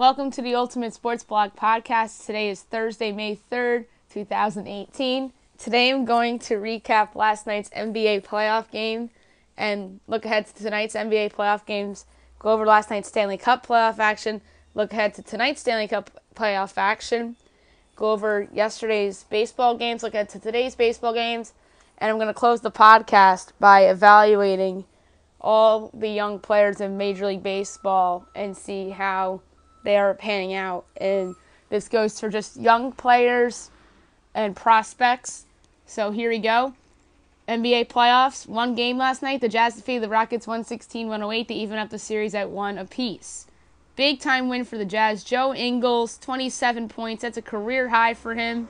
Welcome to the Ultimate Sports Blog Podcast. Today is Thursday, May 3rd, 2018. Today I'm going to recap last night's NBA playoff game and look ahead to tonight's NBA playoff games, go over last night's Stanley Cup playoff action, look ahead to tonight's Stanley Cup playoff action, go over yesterday's baseball games, look ahead to today's baseball games, and I'm going to close the podcast by evaluating all the young players in Major League Baseball and see how they are panning out. And this goes for just young players and prospects. So here we go. NBA playoffs. One game last night. The Jazz defeated the Rockets 116-108 to even up the series at 1 apiece. Big time win for the Jazz. Joe Ingles, 27 points. That's a career high for him.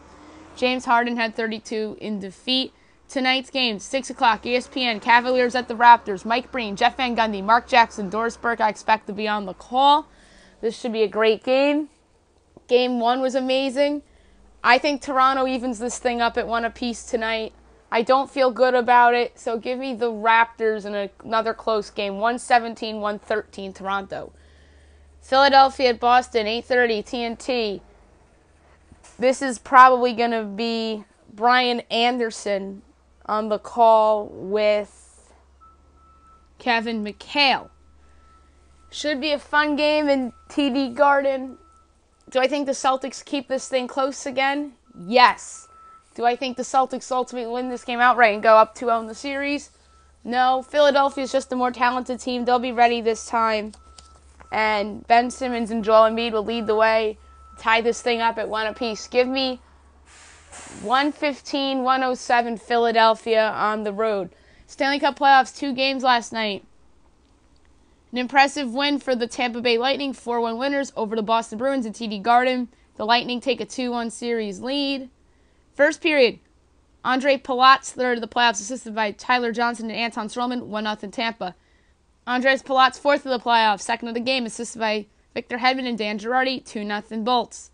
James Harden had 32 in defeat. Tonight's game, 6 o'clock, ESPN, Cavaliers at the Raptors. Mike Breen, Jeff Van Gundy, Mark Jackson, Doris Burke, I expect to be on the call. This should be a great game. Game 1 was amazing. I think Toronto evens this thing up at 1 apiece tonight. I don't feel good about it, so give me the Raptors in another close game. 117-113 Toronto. Philadelphia at Boston, 8:30 TNT. This is probably going to be Brian Anderson on the call with Kevin McHale. Should be a fun game in TD Garden. Do I think the Celtics keep this thing close again? Yes. Do I think the Celtics ultimately win this game outright and go up 2-0 in the series? No. Philadelphia is just a more talented team. They'll be ready this time. And Ben Simmons and Joel Embiid will lead the way, tie this thing up at 1 apiece. Give me 115-107 Philadelphia on the road. Stanley Cup playoffs, 2 games last night. An impressive win for the Tampa Bay Lightning, 4-1 winners over the Boston Bruins in TD Garden. The Lightning take a 2-1 series lead. First period, Andre Palat's third of the playoffs, assisted by Tyler Johnson and Anton Strowman, 1-0 Tampa. Andres Palat's fourth of the playoffs, second of the game, assisted by Victor Hedman and Dan Girardi, 2-0 Bolts.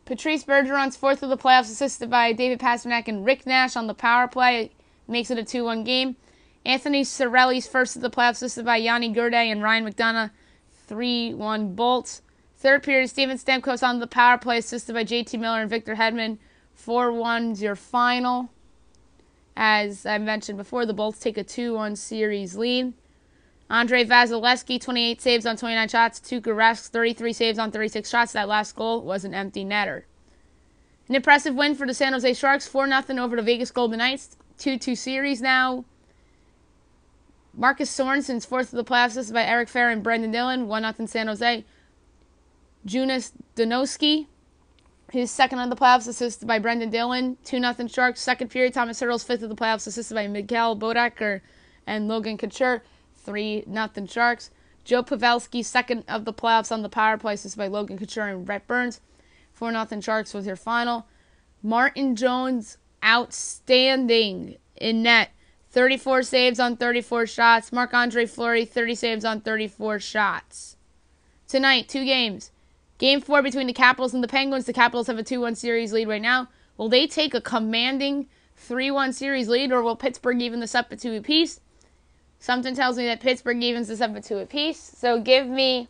Patrice Bergeron's fourth of the playoffs, assisted by David Pastrnak and Rick Nash on the power play, makes it a 2-1 game. Anthony Cirelli's first of the playoffs, assisted by Yanni Gourde and Ryan McDonough, 3-1 Bolts. Third period, Steven Stamkos on the power play, assisted by JT Miller and Victor Hedman, 4-1's your final. As I mentioned before, the Bolts take a 2-1 series lead. Andrei Vasilevsky, 28 saves on 29 shots. Tuukka Rask, 33 saves on 36 shots. That last goal was an empty netter. An impressive win for the San Jose Sharks, 4-0 over the Vegas Golden Knights. 2-2 series now. Marcus Sorensen's fourth of the playoffs, assisted by Eric Ferrer and Brendan Dillon, 1-0 San Jose. Jonas Donoski, his second of the playoffs, assisted by Brendan Dillon, 2-0 Sharks. Second period, Thomas Hertle's fifth of the playoffs, assisted by Miguel Bodacker and Logan Couture, 3-0 Sharks. Joe Pavelski, second of the playoffs on the power play, assisted by Logan Couture and Brett Burns, 4-0 Sharks was your final. Martin Jones, outstanding in net. 34 saves on 34 shots. Marc-Andre Fleury, 30 saves on 34 shots. Tonight, 2 games. Game 4 between the Capitals and the Penguins. The Capitals have a 2-1 series lead right now. Will they take a commanding 3-1 series lead, or will Pittsburgh even this up at 2 apiece? Something tells me that Pittsburgh evens this up at 2 apiece. So give me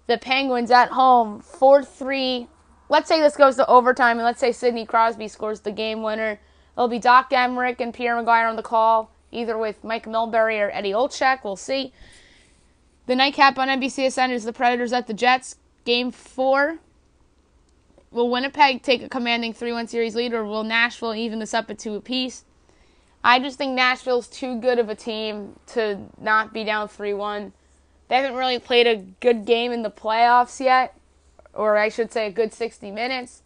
the Penguins at home, 4-3. Let's say this goes to overtime, and let's say Sidney Crosby scores the game winner. It'll be Doc Emrick and Pierre McGuire on the call, either with Mike Milbury or Eddie Olczyk. We'll see. The nightcap on NBCSN is the Predators at the Jets. Game 4. Will Winnipeg take a commanding 3-1 series lead, or will Nashville even this up at 2 apiece? I just think Nashville's too good of a team to not be down 3-1. They haven't really played a good game in the playoffs yet, or I should say a good 60 minutes.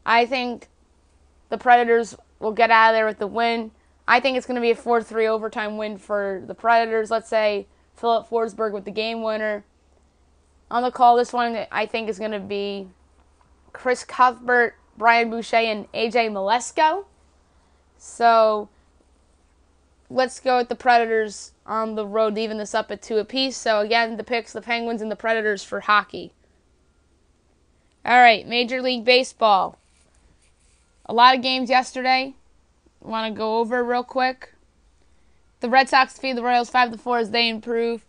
I think the Predators will get out of there with the win. I think it's going to be a 4-3 overtime win for the Predators. Let's say Philip Forsberg with the game winner. On the call, this one I think is going to be Chris Cuthbert, Brian Boucher, and AJ Malesko. So let's go with the Predators on the road to even this up at 2 apiece. So again, the picks, the Penguins and the Predators for hockey. All right, Major League Baseball. A lot of games yesterday. I want to go over real quick. The Red Sox defeat the Royals 5-4 as they improve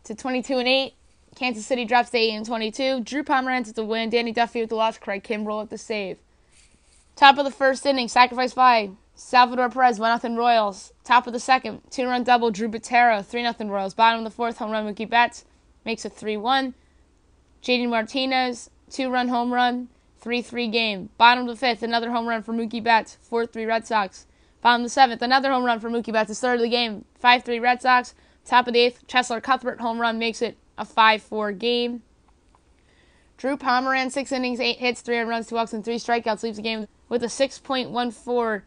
to 22-8. Kansas City drops to 8-22. Drew Pomeranz with the win. Danny Duffy with the loss. Craig Kimbrell with the save. Top of the first inning, sacrifice fly. Salvador Perez, 1-0 Royals. Top of the second, 2-run double. Drew Butero, 3-0 Royals. Bottom of the fourth, home run Mookie Betts makes it 3-1. JD Martinez, 2-run home run, 3-3 game. Bottom of the fifth, another home run for Mookie Betts, 4-3 Red Sox. Bottom of the seventh, another home run for Mookie Betts, his third of the game, 5-3 Red Sox. Top of the eighth, Chesler Cuthbert home run makes it a 5-4 game. Drew Pomeranz, 6 innings, 8 hits, 3 runs, 2 walks, and 3 strikeouts, leaves the game with a 6.14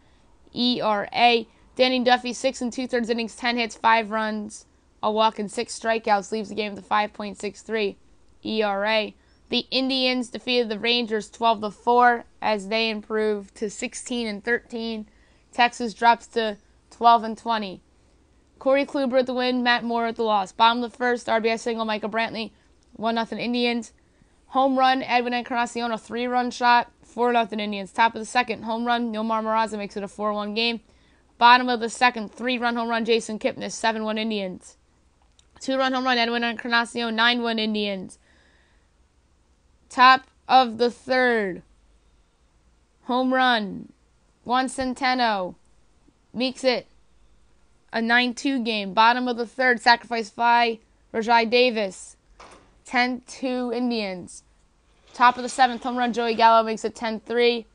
ERA. Danny Duffy, 6 2/3 innings, 10 hits, 5 runs, a walk, and 6 strikeouts, leaves the game with a 5.63 ERA. The Indians defeated the Rangers 12-4 as they improved to 16-13. Texas drops to 12-20. Corey Kluber at the win, Matt Moore at the loss. Bottom of the first, RBI single, Michael Brantley, 1-0 Indians. Home run, Edwin Encarnacion, a 3-run shot, 4-0 Indians. Top of the second, home run, Nomar Mazara makes it a 4-1 game. Bottom of the second, 3-run home run, Jason Kipnis, 7-1 Indians. 2-run home run, Edwin Encarnacion, 9-1 Indians. Top of the third, home run, Juan Centeno makes it a 9-2 game. Bottom of the third, sacrifice fly, Rajai Davis, 10-2 Indians. Top of the seventh, home run, Joey Gallo makes it 10-3.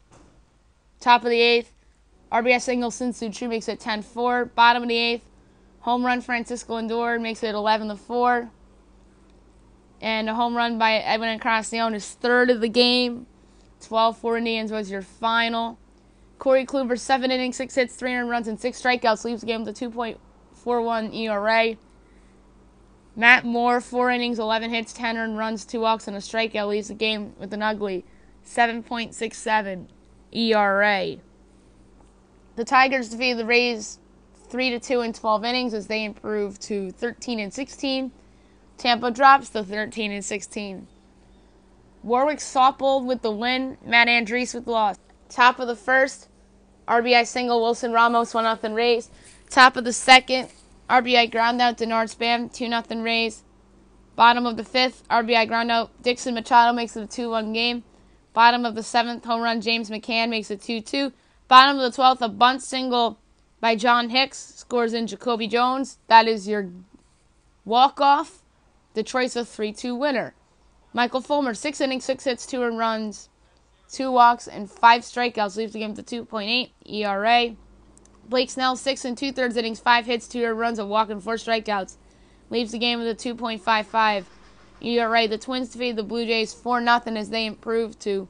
Top of the eighth, RBI single, Sin-Soo Choo makes it 10-4. Bottom of the eighth, home run, Francisco Lindor makes it 11-4. And a home run by Edwin Encarnacion, his third of the game. 12-4 Indians was your final. Corey Kluber, 7 innings, 6 hits, 300 runs, and 6 strikeouts, leaves the game with a 2.41 ERA. Matt Moore, 4 innings, 11 hits, 10 earned runs, 2 walks, and a strikeout, leaves the game with an ugly 7.67 ERA. The Tigers defeated the Rays 3-2 in 12 innings as they improved to 13-16. Tampa drops to 13-16. Warwick Saupold with the win, Matt Andriese with the loss. Top of the first, RBI single, Wilson Ramos, 1-0 Rays. Top of the second, RBI groundout, Denard Spam, 2-0 Rays. Bottom of the fifth, RBI groundout, Dixon Machado makes it a 2-1 game. Bottom of the seventh, home run, James McCann makes it 2-2. Bottom of the 12th, a bunt single by John Hicks, scores in Jacoby Jones. That is your walk-off. Detroit's a 3-2 winner. Michael Fulmer, 6 innings, 6 hits, 2 earned runs, 2 walks, and 5 strikeouts, leaves the game with a 2.8 ERA. Blake Snell, 6 2/3 innings, 5 hits, 2 earned runs, a walk, and 4 strikeouts, leaves the game with a 2.55 ERA. The Twins defeated the Blue Jays 4-0 as they improved to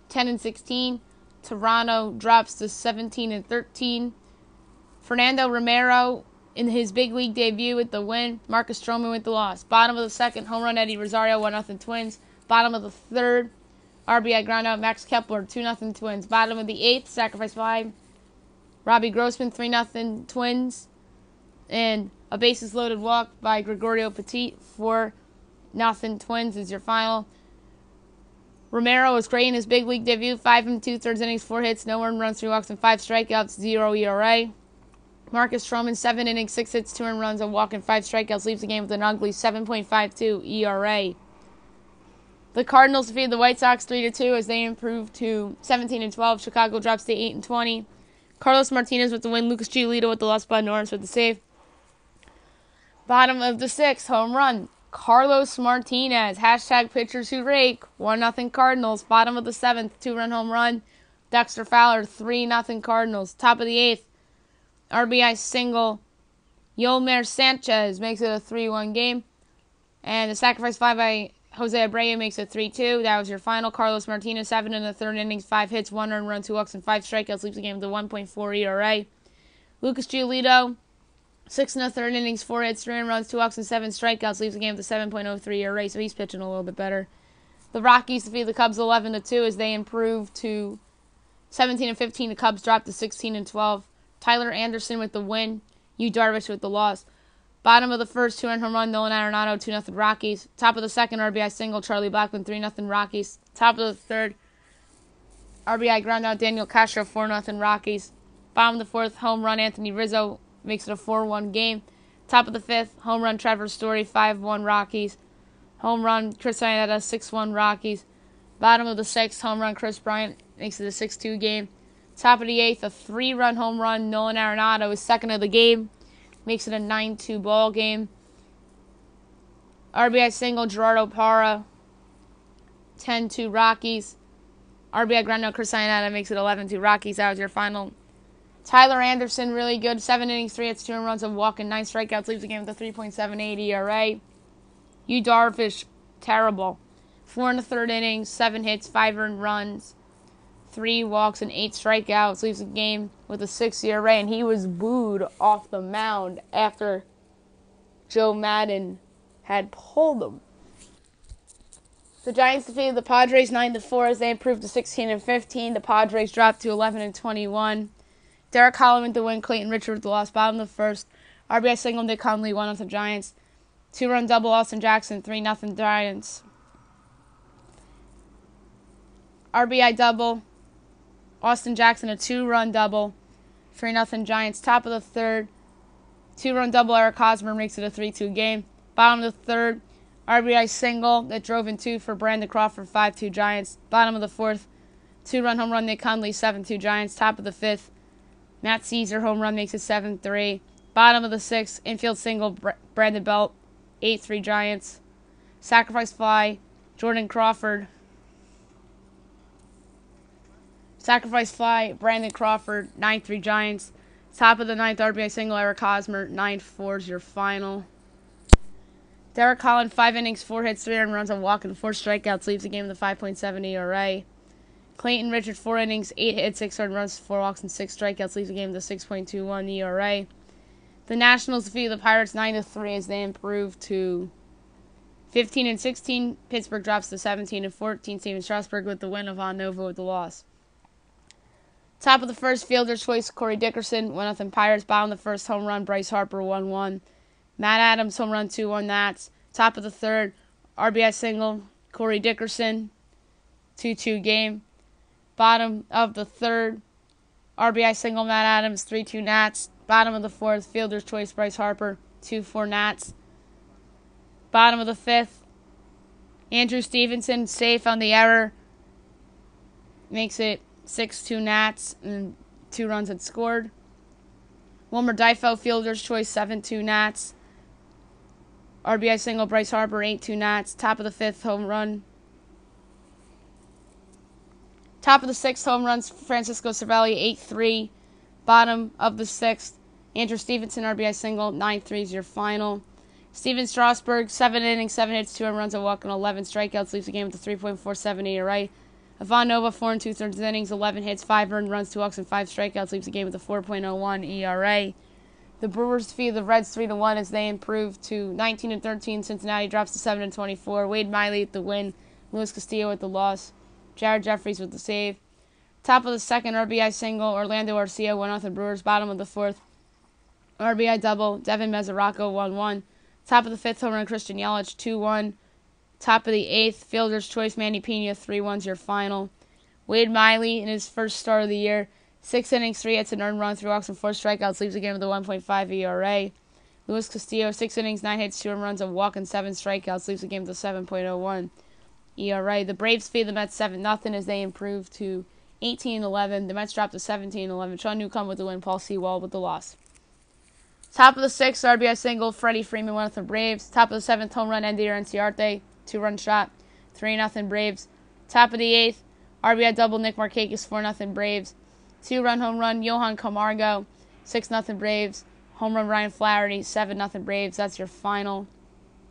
10-16. Toronto drops to 17-13. Fernando Romero in his big league debut with the win. Marcus Stroman with the loss. Bottom of the second, home run, Eddie Rosario, 1-0 Twins. Bottom of the third, RBI groundout, Max Kepler, 2-0 Twins. Bottom of the eighth, sacrifice fly, Robbie Grossman, 3-0 Twins. And a bases loaded walk by Gregorio Petit, 4-0 Twins is your final. Romero was great in his big league debut. 5 2/3 innings, 4 hits, no earned runs, 3 walks, and 5 strikeouts, 0 ERA. Marcus Stroman, 7 innings, 6 hits, 2 earned runs, a walk, and 5 strikeouts, leaves the game with an ugly 7.52 ERA. The Cardinals defeated the White Sox 3-2 as they improved to 17-12. Chicago drops to 8-20. Carlos Martinez with the win. Lucas Giolito with the loss. Bud Norris with the save. Bottom of the sixth, home run, Carlos Martinez. Hashtag pitchers who rake. 1-0 Cardinals. Bottom of the seventh, 2-run home run, Dexter Fowler, 3-0 Cardinals. Top of the eighth, RBI single, Yolmer Sanchez makes it a 3-1 game. And the sacrifice fly by Jose Abreu makes it 3-2. That was your final. Carlos Martinez, 7 in the third innings, 5 hits, 1 earned run, 2 walks, and 5 strikeouts, leaves the game with a 1.4 ERA. Lucas Giolito, 6 in the third innings, 4 hits, 3 earned runs, 2 walks, and 7 strikeouts, leaves the game with a 7.03 ERA, so he's pitching a little bit better. The Rockies defeat the Cubs 11-2 as they improved to 17-15. The Cubs dropped to 16-12. Tyler Anderson with the win. Yu Darvish with the loss. Bottom of the first, 2-run home run, Nolan Arenado, 2-0 Rockies. Top of the second, RBI single, Charlie Blackmon, 3-0 Rockies. Top of the third, RBI groundout, Daniel Castro, 4-0 Rockies. Bottom of the fourth, home run, Anthony Rizzo makes it a 4-1 game. Top of the fifth, home run, Trevor Story, 5-1 Rockies. home run, Chris Iannetta, 6-1 Rockies. Bottom of the 6th, home run, Chris Bryant, makes it a 6-2 game. Top of the 8th, a 3-run home run, Nolan Arenado is second of the game, makes it a 9-2 ball game. RBI single, Gerardo Parra, 10-2 Rockies. RBI ground, Chris Iannetta, makes it 11-2 Rockies. That was your final. Tyler Anderson, really good. 7 innings, 3 hits, 2 home runs, a walk, and 9 strikeouts. Leaves the game with a 3.78 ERA. Yu Darvish, terrible. 4 in the 3rd inning, 7 hits, 5 earned runs, 3 walks, and 8 strikeouts. Leaves the game with a 6 ERA, and he was booed off the mound after Joe Madden had pulled him. The Giants defeated the Padres 9-4 as they improved to 16-15. The Padres dropped to 11-21. Derek Holland with the win, Clayton Richard with the loss. Bottom of the 1st, RBI single, Nick Hundley, 1-0 Giants. 2-run double, Austin Jackson, 3-0 Giants. RBI double, Austin Jackson, a 2-run double, 3-0 Giants. Top of the 3rd, 2-run double, Eric Hosmer makes it a 3-2 game. Bottom of the 3rd, RBI single that drove in 2 for Brandon Crawford, 5-2 Giants. Bottom of the 4th, 2-run home run, Nick Hundley, 7-2 Giants. Top of the 5th, Matt Caesar home run makes it 7-3. Bottom of the 6th, infield single, Brandon Belt, 8-3 Giants. Sacrifice fly, Jordan Crawford. Sacrifice fly, Brandon Crawford, 9-3 Giants. Top of the 9th, RBI single, Eric Hosmer, 9-4 is your final. Derek Holland, 5 innings, 4 hits, 3 earned runs, a walk, and 4 strikeouts. Leaves the game with a 5.7 ERA. Clayton Richard, 4 innings, 8 hits, 6 earned runs, 4 walks, and 6 strikeouts. Leaves the game with a 6.21 ERA. The Nationals defeated the Pirates 9-3 as they improved to 15-16. Pittsburgh drops to 17-14. Steven Strasburg with the win, Ivan Nova with the loss. Top of the 1st, fielder's choice, Corey Dickerson, 1-0 Pirates. Bottom of the 1st, home run, Bryce Harper, 1-1. Matt Adams, home run, 2-1 Nats. Top of the 3rd, RBI single, Corey Dickerson, 2-2 game. Bottom of the 3rd, RBI single, Matt Adams, 3-2 Nats. Bottom of the 4th, fielder's choice, Bryce Harper, 2-4 Nats. Bottom of the 5th, Andrew Stevenson, safe on the error, makes it 6-2 Nats, and 2 runs had scored. Wilmer Difo, fielder's choice, 7-2 Nats. RBI single, Bryce Harper, 8-2 Nats. Top of the 5th, home run. Top of the 6th, home runs, Francisco Cervelli, 8-3. Bottom of the 6th, Andrew Stevenson, RBI single, 9-3 is your final. Steven Strasburg, 7 innings, 7 hits, 2 runs, a walk, and 11 strikeouts. Leaves the game with a 3.47 ERA. Ivan Nova, 4 2/3 innings, 11 hits, 5 earned runs, 2 walks, and 5 strikeouts. Leaves the game with a 4.01 ERA. The Brewers defeated the Reds 3-1 as they improved to 19-13. Cincinnati drops to 7-24. Wade Miley with the win. Luis Castillo with the loss. Jared Jeffries with the save. Top of the 2nd, RBI single, Orlando Arcia, 1-0 Brewers. Bottom of the 4th, RBI double, Devin Mesoraco, 1-1. Top of the 5th, home run, Christian Yelich, 2-1. Top of the 8th, fielder's choice, Manny Pena, 3-1's your final. Wade Miley, in his first start of the year, 6 innings, 3 hits, an earned run, 3 walks, and 4 strikeouts. Leaves the game with a 1.5 ERA. Luis Castillo, 6 innings, 9 hits, 2 earned runs, a walk, and 7 strikeouts. Leaves the game with a 7.01 ERA. The Braves defeated the Mets 7-0 as they improved to 18-11. The Mets dropped to 17-11. Sean Newcomb with the win, Paul Sewald with the loss. Top of the 6th, RBI single, Freddie Freeman, 1-0 Braves. Top of the 7th, home run, Endy Enciarte, 2-run shot, 3-0 Braves. Top of the 8th, RBI double, Nick Markakis, 4-0 Braves. 2-run home run, Johan Camargo, 6-0 Braves. Home run, Ryan Flaherty, 7-0 Braves. That's your final.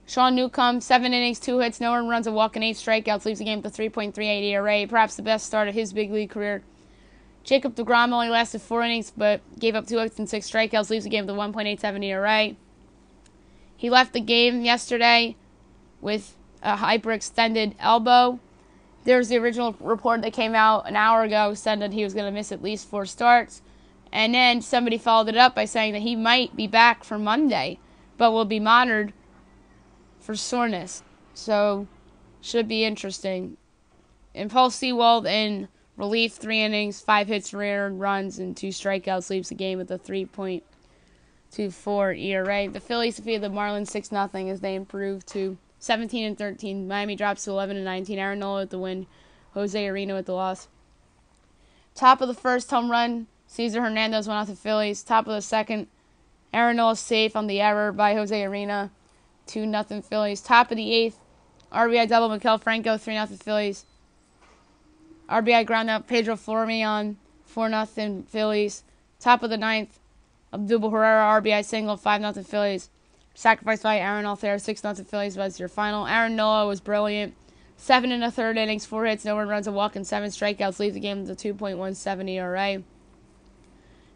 Sean Newcomb, 7 innings, 2 hits, no earned runs, a walk, and 8 strikeouts. Leaves the game with a 3.38 ERA, perhaps the best start of his big league career. Jacob deGrom only lasted 4 innings, but gave up 2 hits and 6 strikeouts. Leaves the game with a 1.87 ERA. He left the game yesterday with a hyperextended elbow. There's the original report that came out an hour ago, said that he was going to miss at least 4 starts. And then somebody followed it up by saying that he might be back for Monday, but will be monitored for soreness. So, should be interesting. And Paul Sewald in relief, 3 innings, 5 hits, 3 earned runs, and 2 strikeouts. Leaves the game with a 3.24 ERA. The Phillies defeated the Marlins 6-0 as they improved to 17 and 13. Miami drops to 11 and 19. Aaron Nola with the win. Jose Arena with the loss. Top of the first, home run. Cesar Hernandez went out to Phillies. Top of the second, Aaron Nola safe on the error by Jose Arena. 2-0 Phillies. Top of the eighth, RBI double Maikel Franco. 3-0 Phillies. RBI ground out Pedro Florian. 4-0 Phillies. Top of the ninth, Abdul Herrera RBI single. 5-0 Phillies. Sacrifice by Aaron Altherr. 6-0 Phillies was your final. Aaron Nola was brilliant. 7 and a third innings, 4 hits, no earned runs, a walk, and 7 strikeouts. Leave the game with a 2.17 ERA.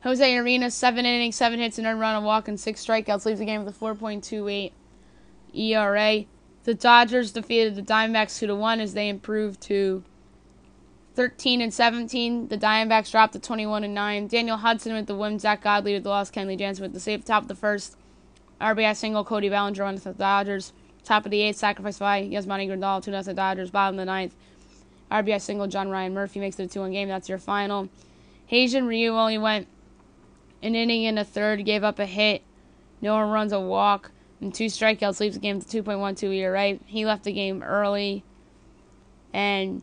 Jose Arena, 7 innings, 7 hits, an earned run, a walk, and 6 strikeouts. Leaves the game with a 4.28 ERA. The Dodgers defeated the Diamondbacks 2-1 as they improved to 13 and 17. The Diamondbacks dropped to 21 and 9. Daniel Hudson with the win. Zach Godley with the loss. Kenley Jansen with the save. Top of the first, RBI single. Cody Bellinger on the Dodgers. Top of the eighth, sacrifice by Yasmani Grandal. 2-0 Dodgers. Bottom of the ninth, RBI single. John Ryan Murphy makes it a 2-1 game. That's your final. Heijin Ryu only went an inning and a third. Gave up a hit. No one runs, a walk, and 2 strikeouts. Leaves the game with a 2.12 ERA. He left the game early. And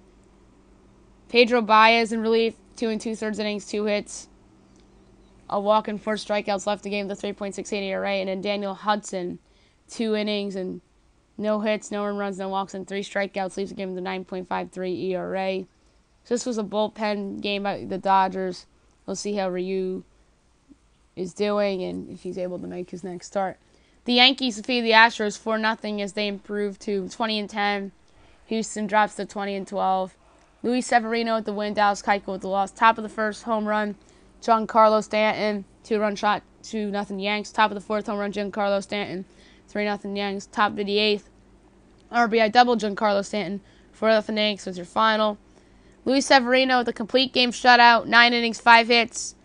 Pedro Baez in relief. 2 2/3 innings, 2 hits, a walk, and 4 strikeouts. Left the game with a 3.68 ERA. And then Daniel Hudson, 2 innings and no hits, no earned runs, no walks, and 3 strikeouts. Leaves the game with a 9.53 ERA. So this was a bullpen game by the Dodgers. We'll see how Ryu is doing and if he's able to make his next start. The Yankees defeated the Astros 4-0 as they improved to 20 and 10. Houston drops to 20 and 12. Luis Severino with the win. Dallas Keuchel with the loss. Top of the first, home run, Giancarlo Stanton. 2-run shot, 2-0 Yanks. Top of the fourth, home run, Giancarlo Stanton. 3-0 Yanks. Top of the eighth, RBI double, Giancarlo Stanton. 4-0 Yanks was your final. Luis Severino with a complete game shutout. 9 innings, 5 hits,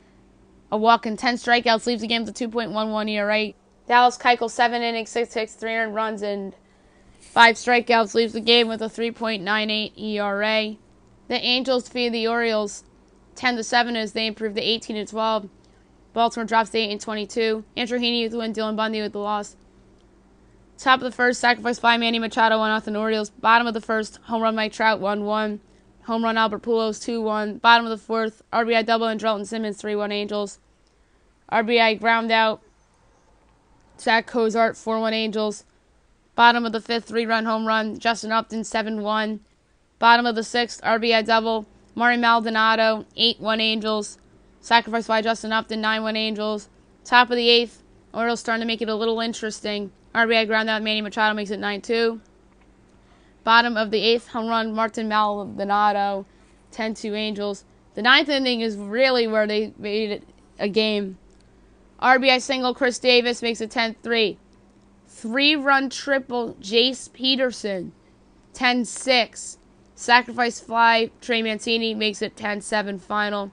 a walk, and 10 strikeouts. Leaves the game with a 2.11 ERA. Dallas Keuchel, 7 innings, 6 hits, 300 runs, and 5 strikeouts. Leaves the game with a 3.98 ERA. The Angels defeated the Orioles 10-7 as they improved to 18 and 12. Baltimore drops to 8 and 22. Andrew Heaney with the win. Dylan Bundy with the loss. Top of the first, sacrifice by Manny Machado, 1-0 Orioles. Bottom of the first, home run Mike Trout, 1-1. Home run Albert Pujols, 2-1. Bottom of the fourth, RBI double and Andrelton Simmons, 3-1 Angels. RBI ground out Zach Cozart, 4-1 Angels. Bottom of the fifth, 3-run home run Justin Upton, 7-1. Bottom of the sixth, RBI double Mari Maldonado, 8-1 Angels. Sacrifice by Justin Upton, 9-1 Angels. Top of the eighth, Orioles starting to make it a little interesting. RBI ground out Manny Machado makes it 9-2. Bottom of the eighth, home run Martin Maldonado, 10-2 Angels. The ninth inning is really where they made it a game. RBI single Chris Davis makes it 10-3. 3-run triple Jace Peterson, 10-6. Sacrifice fly Trey Mancini makes it 10-7 final.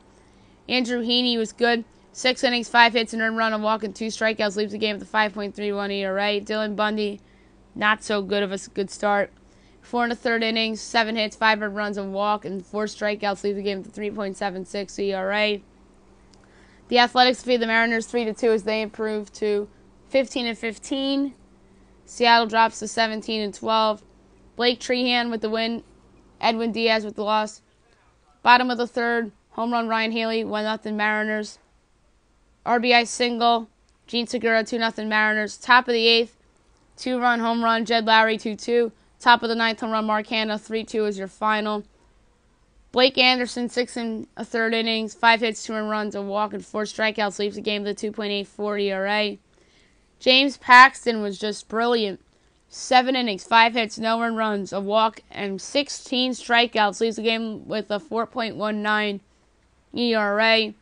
Andrew Heaney was good. 6 innings, 5 hits, an earned run, a walk, and 2 strikeouts. Leaves the game with a 5.31 ERA. Dylan Bundy, not so good of a good start. 4 1/3 innings, 7 hits, 5 earned runs, a walk, and 4 strikeouts. Leaves the game with a 3.76 ERA. The Athletics defeated the Mariners 3-2 as they improved to 15 and 15. Seattle drops to 17 and 12. Blake Trehan with the win. Edwin Diaz with the loss. Bottom of the third, home run Ryan Haley, 1-0 Mariners. RBI single Gene Segura, 2-0 Mariners. Top of the eighth, 2-run home run Jed Lowry, 2-2. Top of the ninth, home run Mark Hanna, 3-2 is your final. Blake Anderson, 6 1/3 innings, 5 hits, 2 earned runs, a walk, and 4 strikeouts. Leaves the game with a 2.84 ERA. James Paxton was just brilliant. 7 innings, 5 hits, no earned runs, a walk, and 16 strikeouts. Leaves the game with a 4.19 ERA.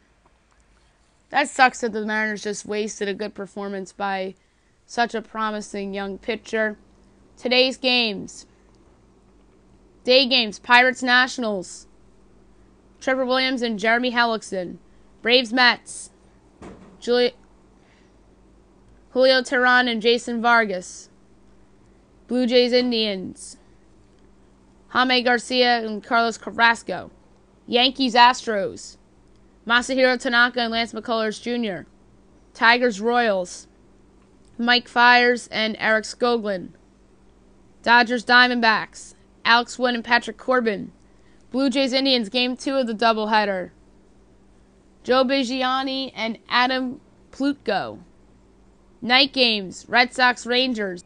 That sucks that the Mariners just wasted a good performance by such a promising young pitcher. Today's games. Day games, Pirates Nationals. Trevor Williams and Jeremy Hellickson. Braves Mets. Julio Teheran and Jason Vargas. Blue Jays Indians. Jaime Garcia and Carlos Carrasco. Yankees Astros. Masahiro Tanaka and Lance McCullers Jr. Tigers Royals. Mike Fiers and Eric Skoglund. Dodgers Diamondbacks. Alex Wood and Patrick Corbin. Blue Jays Indians Game 2 of the doubleheader. Joe Bigiani and Adam Plutko. Night games. Red Sox Rangers.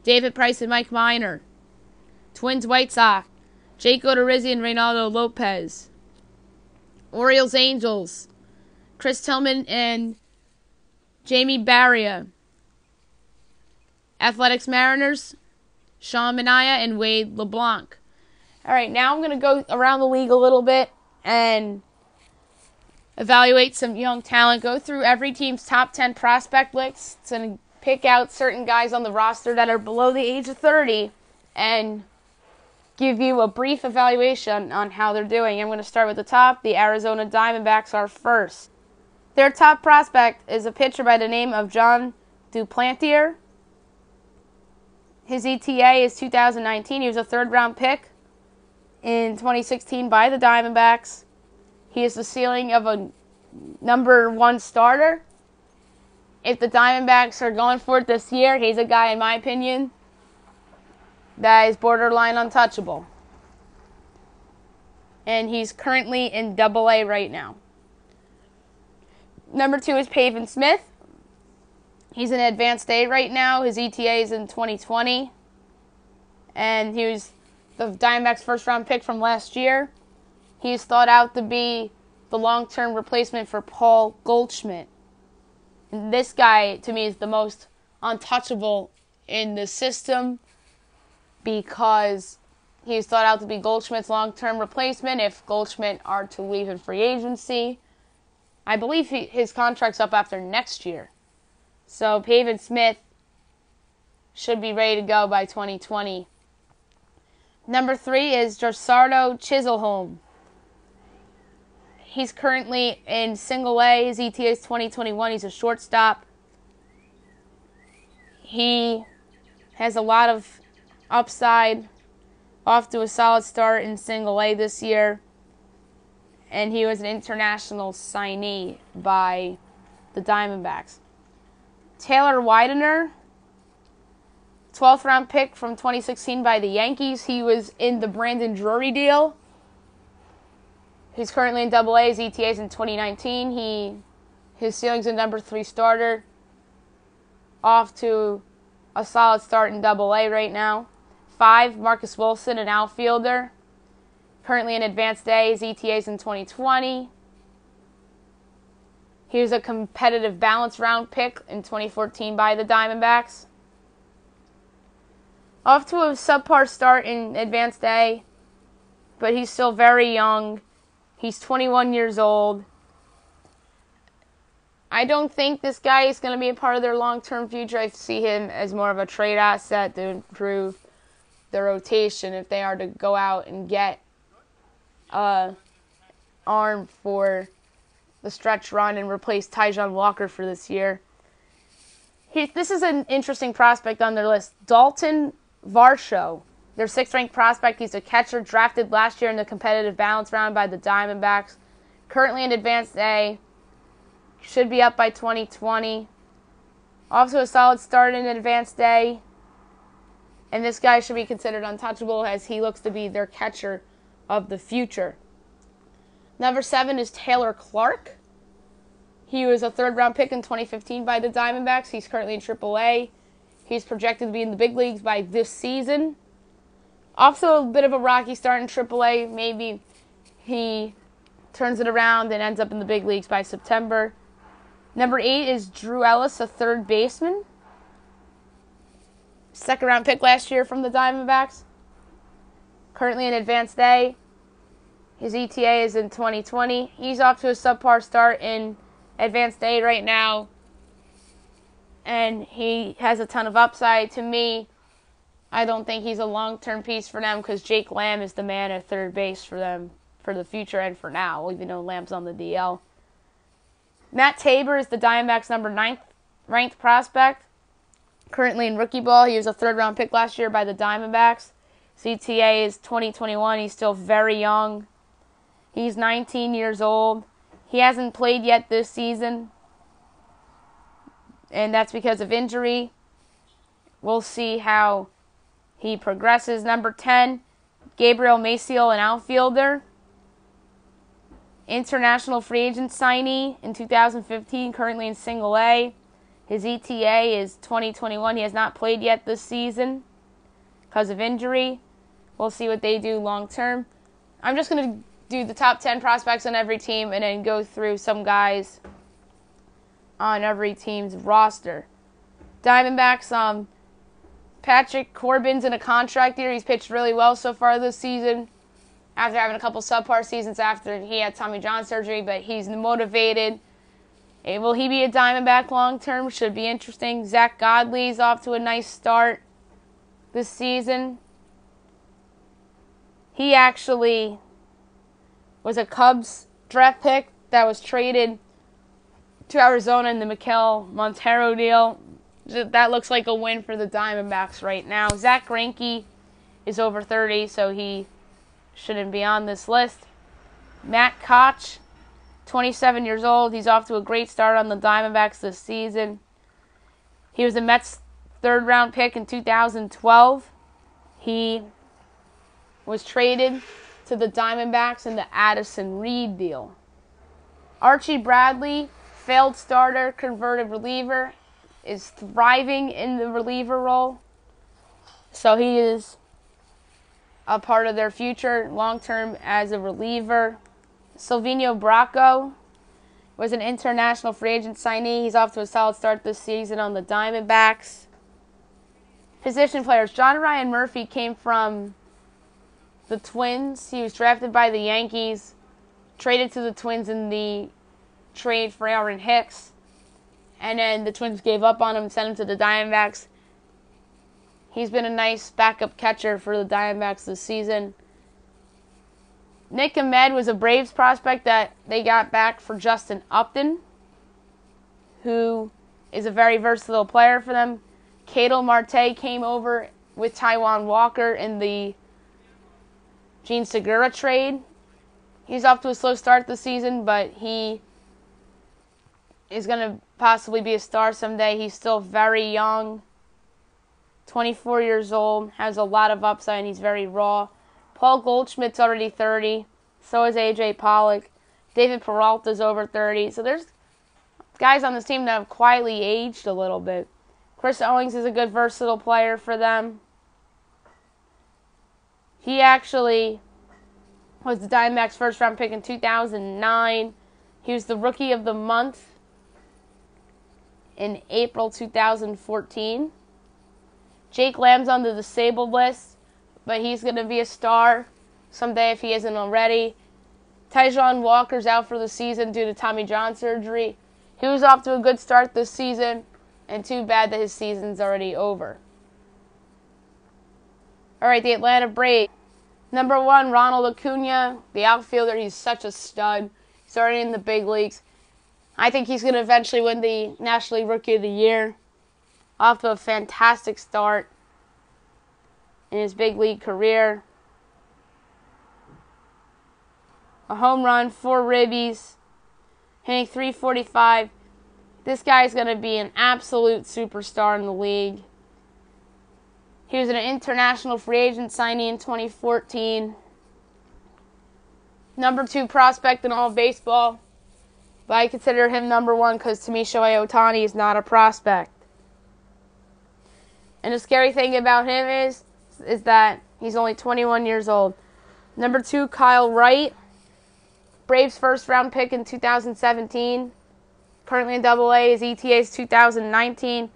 David Price and Mike Minor. Twins White Sox. Jake Odorizzi and Reynaldo Lopez. Orioles Angels. Chris Tillman and Jamie Barria. Athletics Mariners. Sean Manaea and Wade LeBlanc. All right, now I'm going to go around the league a little bit and evaluate some young talent. Go through every team's top 10 prospect lists and pick out certain guys on the roster that are below the age of 30 and give you a brief evaluation on how they're doing. I'm going to start with the top. The Arizona Diamondbacks are first. Their top prospect is a pitcher by the name of John Duplantier. His ETA is 2019. He was a third-round pick in 2016 by the Diamondbacks. He is the ceiling of a number 1 starter. If the Diamondbacks are going for it this year, he's a guy, in my opinion, that is borderline untouchable. And he's currently in Double-A right now. Number 2 is Pavin Smith. He's in Advanced A right now. His ETA is in 2020. And he was the Diamondbacks' first-round pick from last year. He's thought out to be the long-term replacement for Paul Goldschmidt. And this guy, to me, is the most untouchable in the system because he's thought out to be Goldschmidt's long-term replacement if Goldschmidt are to leave in free agency. I believe his contract's up after next year. So Pavin Smith should be ready to go by 2020. Number 3 is Gersardo Chiselholm. He's currently in Single A. His ETA is 2021. He's a shortstop. He has a lot of upside. Off to a solid start in Single A this year. And he was an international signee by the Diamondbacks. Taylor Widener, 12th round pick from 2016 by the Yankees. He was in the Brandon Drury deal. He's currently in Double-A. His ETA is in 2019. His ceiling's a number 3 starter. Off to a solid start in Double-A right now. 5, Marcus Wilson, an outfielder. Currently in Advanced A. His ETA is in 2020. He was a competitive balance round pick in 2014 by the Diamondbacks. Off to a subpar start in Advanced A, but he's still very young. He's 21 years old. I don't think this guy is going to be a part of their long-term future. I see him as more of a trade asset to improve the rotation if they are to go out and get an arm for the stretch run and replace Tyjon Walker for this year. This is an interesting prospect on their list. Dalton Varsho, their 6th-ranked prospect. He's a catcher drafted last year in the competitive balance round by the Diamondbacks. Currently in Advanced A. Should be up by 2020. Also a solid start in Advanced A. And this guy should be considered untouchable as he looks to be their catcher of the future. Number 7 is Taylor Clark. He was a 3rd-round pick in 2015 by the Diamondbacks. He's currently in Triple-A. He's projected to be in the big leagues by this season. Also a bit of a rocky start in Triple-A. Maybe he turns it around and ends up in the big leagues by September. Number 8 is Drew Ellis, a 3rd baseman. 2nd-round pick last year from the Diamondbacks. Currently in Advanced A. His ETA is in 2020. He's off to a subpar start in Advanced A right now. And he has a ton of upside. To me, I don't think he's a long-term piece for them because Jake Lamb is the man at 3rd base for them for the future and for now, even though Lamb's on the DL. Matt Tabor is the Diamondbacks' number 9th ranked prospect. Currently in rookie ball. He was a 3rd-round pick last year by the Diamondbacks. His ETA is 2021. He's still very young. He's 19 years old. He hasn't played yet this season, and that's because of injury. We'll see how he progresses. Number 10, Gabriel Maciel, an outfielder. International free agent signee in 2015, currently in Single A. His ETA is 2021. He has not played yet this season because of injury. We'll see what they do long term. I'm just going to do the top 10 prospects on every team and then go through some guys on every team's roster. Diamondbacks, Patrick Corbin's in a contract year. He's pitched really well so far this season after having a couple subpar seasons after he had Tommy John surgery, but he's motivated. Will he be a Diamondback long term? Should be interesting. Zach Godley's off to a nice start this season. He actually was a Cubs draft pick that was traded to Arizona in the Miguel Montero deal. That looks like a win for the Diamondbacks right now. Zach Greinke is over 30, so he shouldn't be on this list. Matt Koch, 27 years old. He's off to a great start on the Diamondbacks this season. He was a Mets third-round pick in 2012. He was traded to the Diamondbacks in the Addison Reed deal. Archie Bradley, failed starter, converted reliever, is thriving in the reliever role. So he is a part of their future long-term as a reliever. Silvino Bracco was an international free agent signee. He's off to a solid start this season on the Diamondbacks. Position players. John Ryan Murphy came from the Twins. He was drafted by the Yankees, traded to the Twins in the trade for Aaron Hicks, and then the Twins gave up on him and sent him to the Diamondbacks. He's been a nice backup catcher for the Diamondbacks this season. Nick Ahmed was a Braves prospect that they got back for Justin Upton, who is a very versatile player for them. Ketel Marte came over with Taijuan Walker in the Gene Segura trade. He's off to a slow start this season, but he is going to possibly be a star someday. He's still very young, 24 years old, has a lot of upside, and he's very raw. Paul Goldschmidt's already 30. So is A.J. Pollock. David Peralta's over 30. So there's guys on this team that have quietly aged a little bit. Chris Owings is a good versatile player for them. He actually was the Diamondbacks' first-round pick in 2009. He was the Rookie of the Month in April 2014. Jake Lamb's on the disabled list, but he's going to be a star someday if he isn't already. Taijuan Walker's out for the season due to Tommy John surgery. He was off to a good start this season, and too bad that his season's already over. All right, the Atlanta Braves. Number 1, Ronald Acuna, the outfielder. He's such a stud. He's already in the big leagues. I think he's going to eventually win the National League Rookie of the Year. Off to a fantastic start in his big league career. A home run, 4 ribbies, hitting .345. This guy's going to be an absolute superstar in the league. He was an international free agent signee in 2014. Number 2 prospect in all of baseball. But I consider him number 1 because to me, Shohei Ohtani is not a prospect. And the scary thing about him is that he's only 21 years old. Number 2, Kyle Wright. Braves first-round pick in 2017. Currently in Double-A. His ETA is 2019.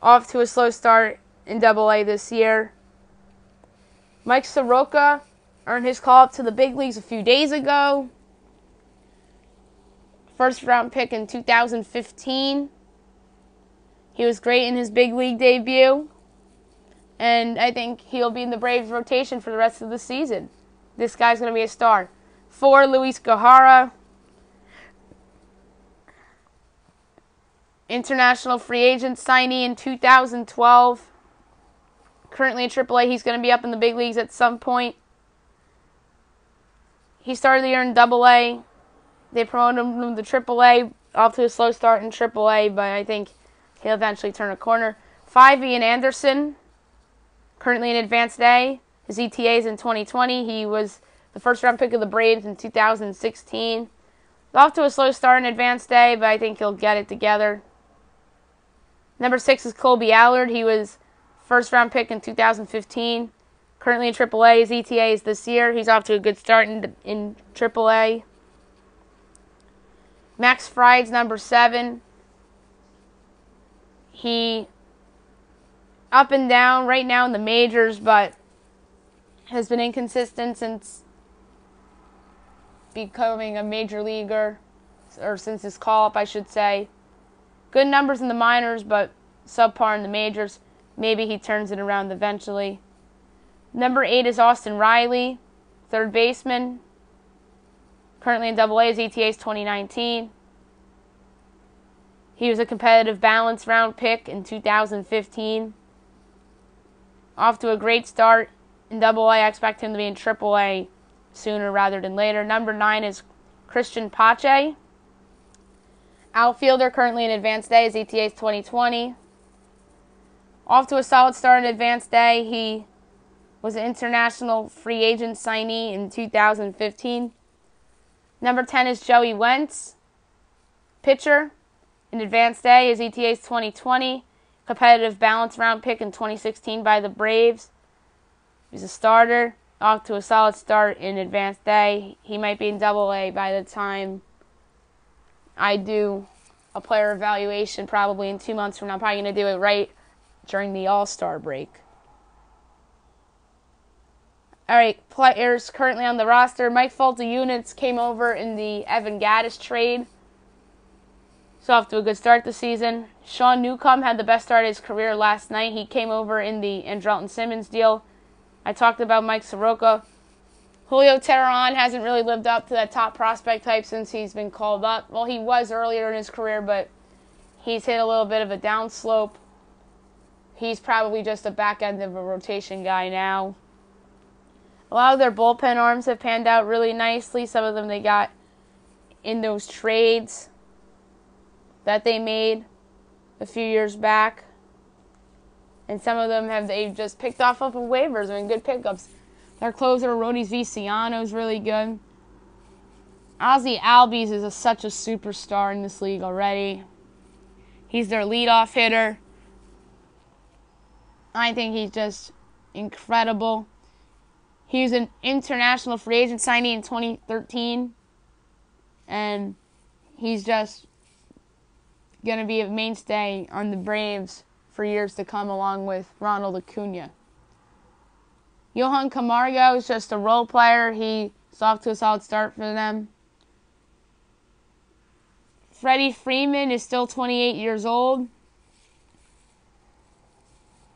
Off to a slow start in Double-A this year. Mike Soroka earned his call up to the big leagues a few days ago. First-round pick in 2015. He was great in his big league debut. And I think he'll be in the Braves rotation for the rest of the season. This guy's going to be a star. 4, Luis Guajara. International free agent signee in 2012. Currently in AAA. He's going to be up in the big leagues at some point. He started the year in AA. They promoted him to AAA. Off to a slow start in AAA, but I think he'll eventually turn a corner. 5, Ian Anderson. currently in advanced A. His ETA is in 2020. He was the first-round pick of the Braves in 2016. Off to a slow start in advanced A, but I think he'll get it together. Number 6 is Colby Allard. He was first-round pick in 2015. Currently in AAA. His ETA is this year. He's off to a good start in AAA. Max Fried's number 7. He up and down right now in the majors, but has been inconsistent since becoming a major leaguer, or since his call-up, I should say. Good numbers in the minors, but subpar in the majors. Maybe he turns it around eventually. Number 8 is Austin Riley, third baseman. Currently in AA. His ETA is 2019. He was a competitive balance round pick in 2015. Off to a great start in AA. I expect him to be in AAA sooner rather than later. Number 9 is Christian Pache, outfielder, currently in advanced A. His ETA is 2020. Off to a solid start in advanced A. He was an international free agent signee in 2015. Number 10 is Joey Wentz, pitcher in advanced A. His ETA is 2020. Competitive balance round pick in 2016 by the Braves. He's a starter. Off to a solid start in advanced A. He might be in AA by the time I do a player evaluation, probably in 2 months from now. I'm probably going to do it right during the All-Star break. All right, players currently on the roster. Mike Fulton came over in the Evan Gattis trade. So off to a good start this season. Sean Newcomb had the best start of his career last night. He came over in the Andrelton Simmons deal. I talked about Mike Soroka. Julio Teheran hasn't really lived up to that top prospect type since he's been called up. Well, he was earlier in his career, but he's hit a little bit of a downslope. He's probably just a back end of a rotation guy now. A lot of their bullpen arms have panned out really nicely. Some of them they got in those trades that they made a few years back. And some of them they've just picked off of waivers. I mean, good pickups. Their closer, Rodis Viciano, is really good. Ozzie Albies is such a superstar in this league already. He's their leadoff hitter. I think he's just incredible. He was an international free agent signee in 2013. And he's just going to be a mainstay on the Braves for years to come, along with Ronald Acuna. Johan Camargo is just a role player. He's off to a solid start for them. Freddie Freeman is still 28 years old.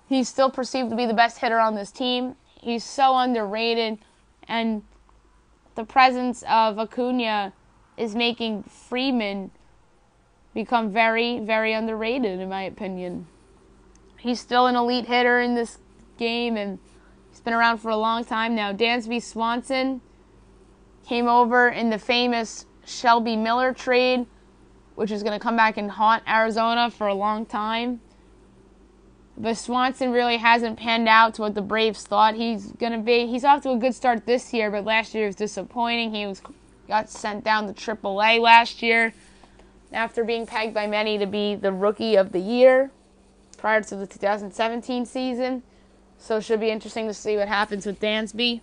He's still perceived to be the best hitter on this team. He's so underrated, and the presence of Acuna is making Freeman become very, very underrated, in my opinion. He's still an elite hitter in this game, and he's been around for a long time now. Dansby Swanson came over in the famous Shelby Miller trade, which is going to come back and haunt Arizona for a long time. But Swanson really hasn't panned out to what the Braves thought he's going to be. He's off to a good start this year, but last year was disappointing. He got sent down to AAA last year after being pegged by many to be the Rookie of the Year prior to the 2017 season. So it should be interesting to see what happens with Dansby.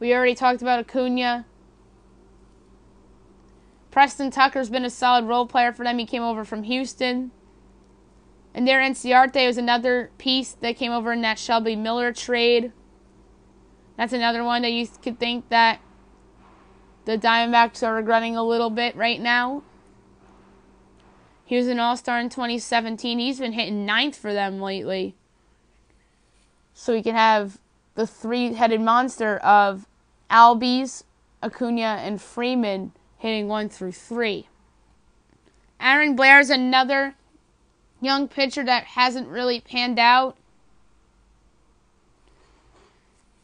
We already talked about Acuna. Preston Tucker's been a solid role player for them. He came over from Houston. And there, Enciarte was another piece that came over in that Shelby Miller trade. That's another one that you could think that the Diamondbacks are regretting a little bit right now. He was an all-star in 2017. He's been hitting 9th for them lately. So we can have the three-headed monster of Albies, Acuna, and Freeman hitting 1 through 3. Aaron Blair is another young pitcher that hasn't really panned out.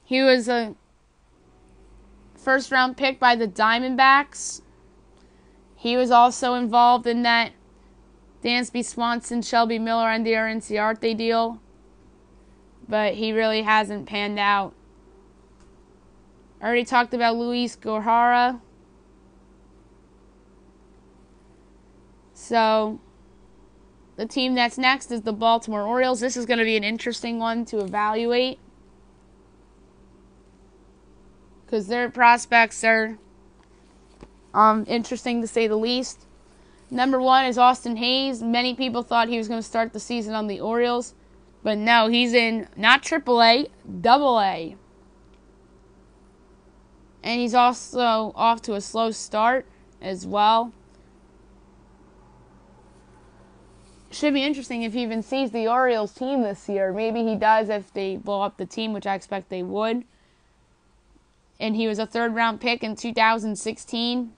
He was a first-round pick by the Diamondbacks. He was also involved in that Dansby Swanson, Shelby Miller, and the Enciarte deal. but he really hasn't panned out. I already talked about Luis Guerrero. So, the team that's next is the Baltimore Orioles. This is going to be an interesting one to evaluate, because their prospects are interesting to say the least. Number 1 is Austin Hayes. Many people thought he was going to start the season on the Orioles, but no, he's in not AAA, AA. And he's also off to a slow start as well. Should be interesting if he even sees the Orioles team this year. Maybe he does if they blow up the team, which I expect they would. And he was a 3rd-round pick in 2016.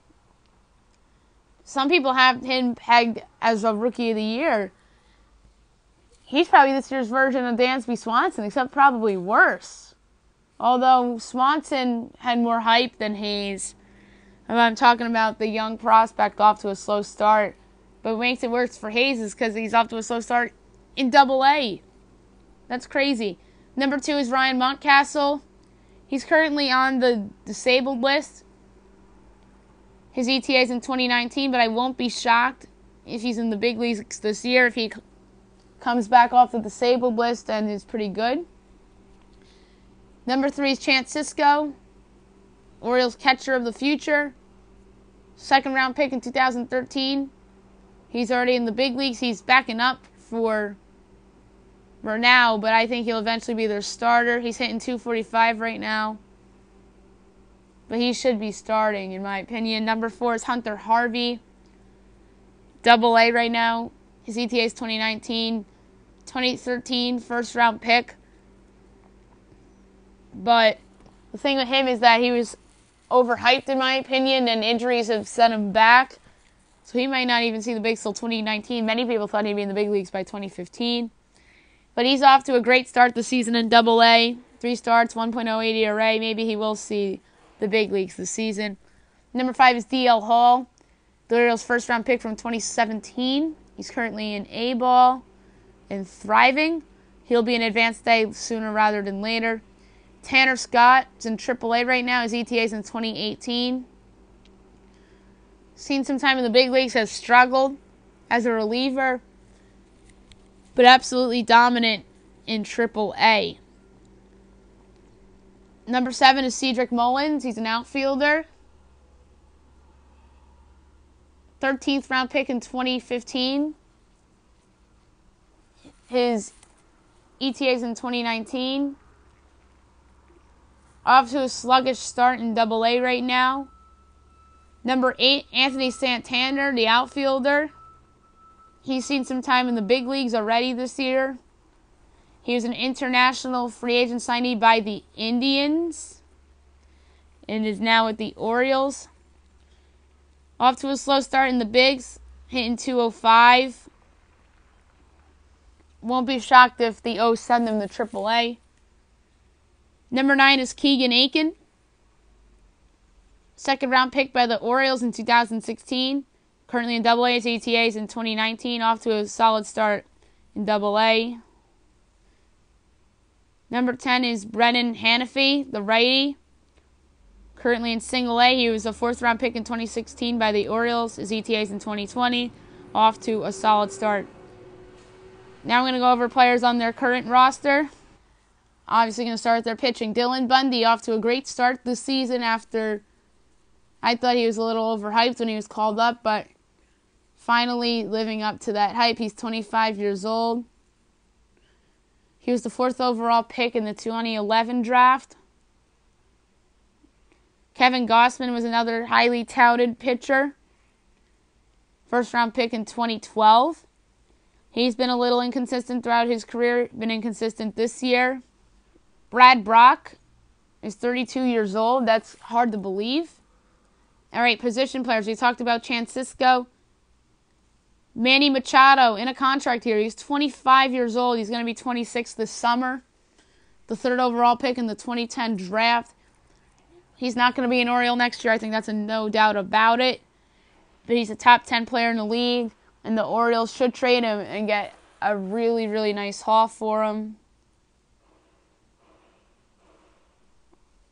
Some people have him pegged as a Rookie of the Year. He's probably this year's version of Dansby Swanson, except probably worse. Although Swanson had more hype than Hayes. I'm talking about the young prospect off to a slow start. But what makes it worse for Hayes is because he's off to a slow start in AA. That's crazy. Number 2 is Ryan Mountcastle. He's currently on the disabled list. His ETA is in 2019, but I won't be shocked if he's in the big leagues this year. If he comes back off the disabled list and is pretty good. Number 3 is Chance Sisco, Orioles catcher of the future. 2nd-round pick in 2013. He's already in the big leagues. He's backing up for now, but I think he'll eventually be their starter. He's hitting .245 right now, but he should be starting, in my opinion. Number 4 is Hunter Harvey, AA right now. His ETA is 2019, 2013 first-round pick. But the thing with him is that he was overhyped, in my opinion, and injuries have sent him back. So he might not even see the bigs till 2019. Many people thought he'd be in the big leagues by 2015. But he's off to a great start this season in AA. 3 starts, 1.08 ERA. Maybe he will see the big leagues this season. Number 5 is DL Hall, the Orioles' 1st-round pick from 2017. He's currently in A-ball and thriving. He'll be in advanced day sooner rather than later. Tanner Scott is in AAA right now. His ETA is in 2018. Seen some time in the big leagues, has struggled as a reliever, but absolutely dominant in AAA. Number 7 is Cedric Mullins. He's an outfielder. 13th round pick in 2015. His ETA is in 2019. Off to a sluggish start in AA right now. Number 8, Anthony Santander, the outfielder. He's seen some time in the big leagues already this year. He was an international free agent signee by the Indians and is now with the Orioles. Off to a slow start in the bigs, hitting .205. Won't be shocked if the O's send him to AAA. Number 9 is Keegan Aiken. 2nd-round pick by the Orioles in 2016. Currently in AA. His ETA is in 2019. Off to a solid start in AA. Number 10 is Brennan Hanafy, the righty. Currently in Single A. He was a 4th-round pick in 2016 by the Orioles. His ETA is in 2020. Off to a solid start. Now we're going to go over players on their current roster. Obviously going to start with their pitching. Dylan Bundy off to a great start this season after I thought he was a little overhyped when he was called up, but finally living up to that hype. He's 25 years old. He was the 4th overall pick in the 2011 draft. Kevin Gossman was another highly touted pitcher. 1st-round pick in 2012. He's been a little inconsistent throughout his career. Been inconsistent this year. Brad Brock is 32 years old. That's hard to believe. All right, position players. We talked about Chance Sisco. Manny Machado in a contract here. He's 25 years old. He's going to be 26 this summer. The 3rd overall pick in the 2010 draft. He's not going to be an Oriole next year. I think that's a no doubt about it. But he's a top 10 player in the league. And the Orioles should trade him and get a really, really nice haul for him.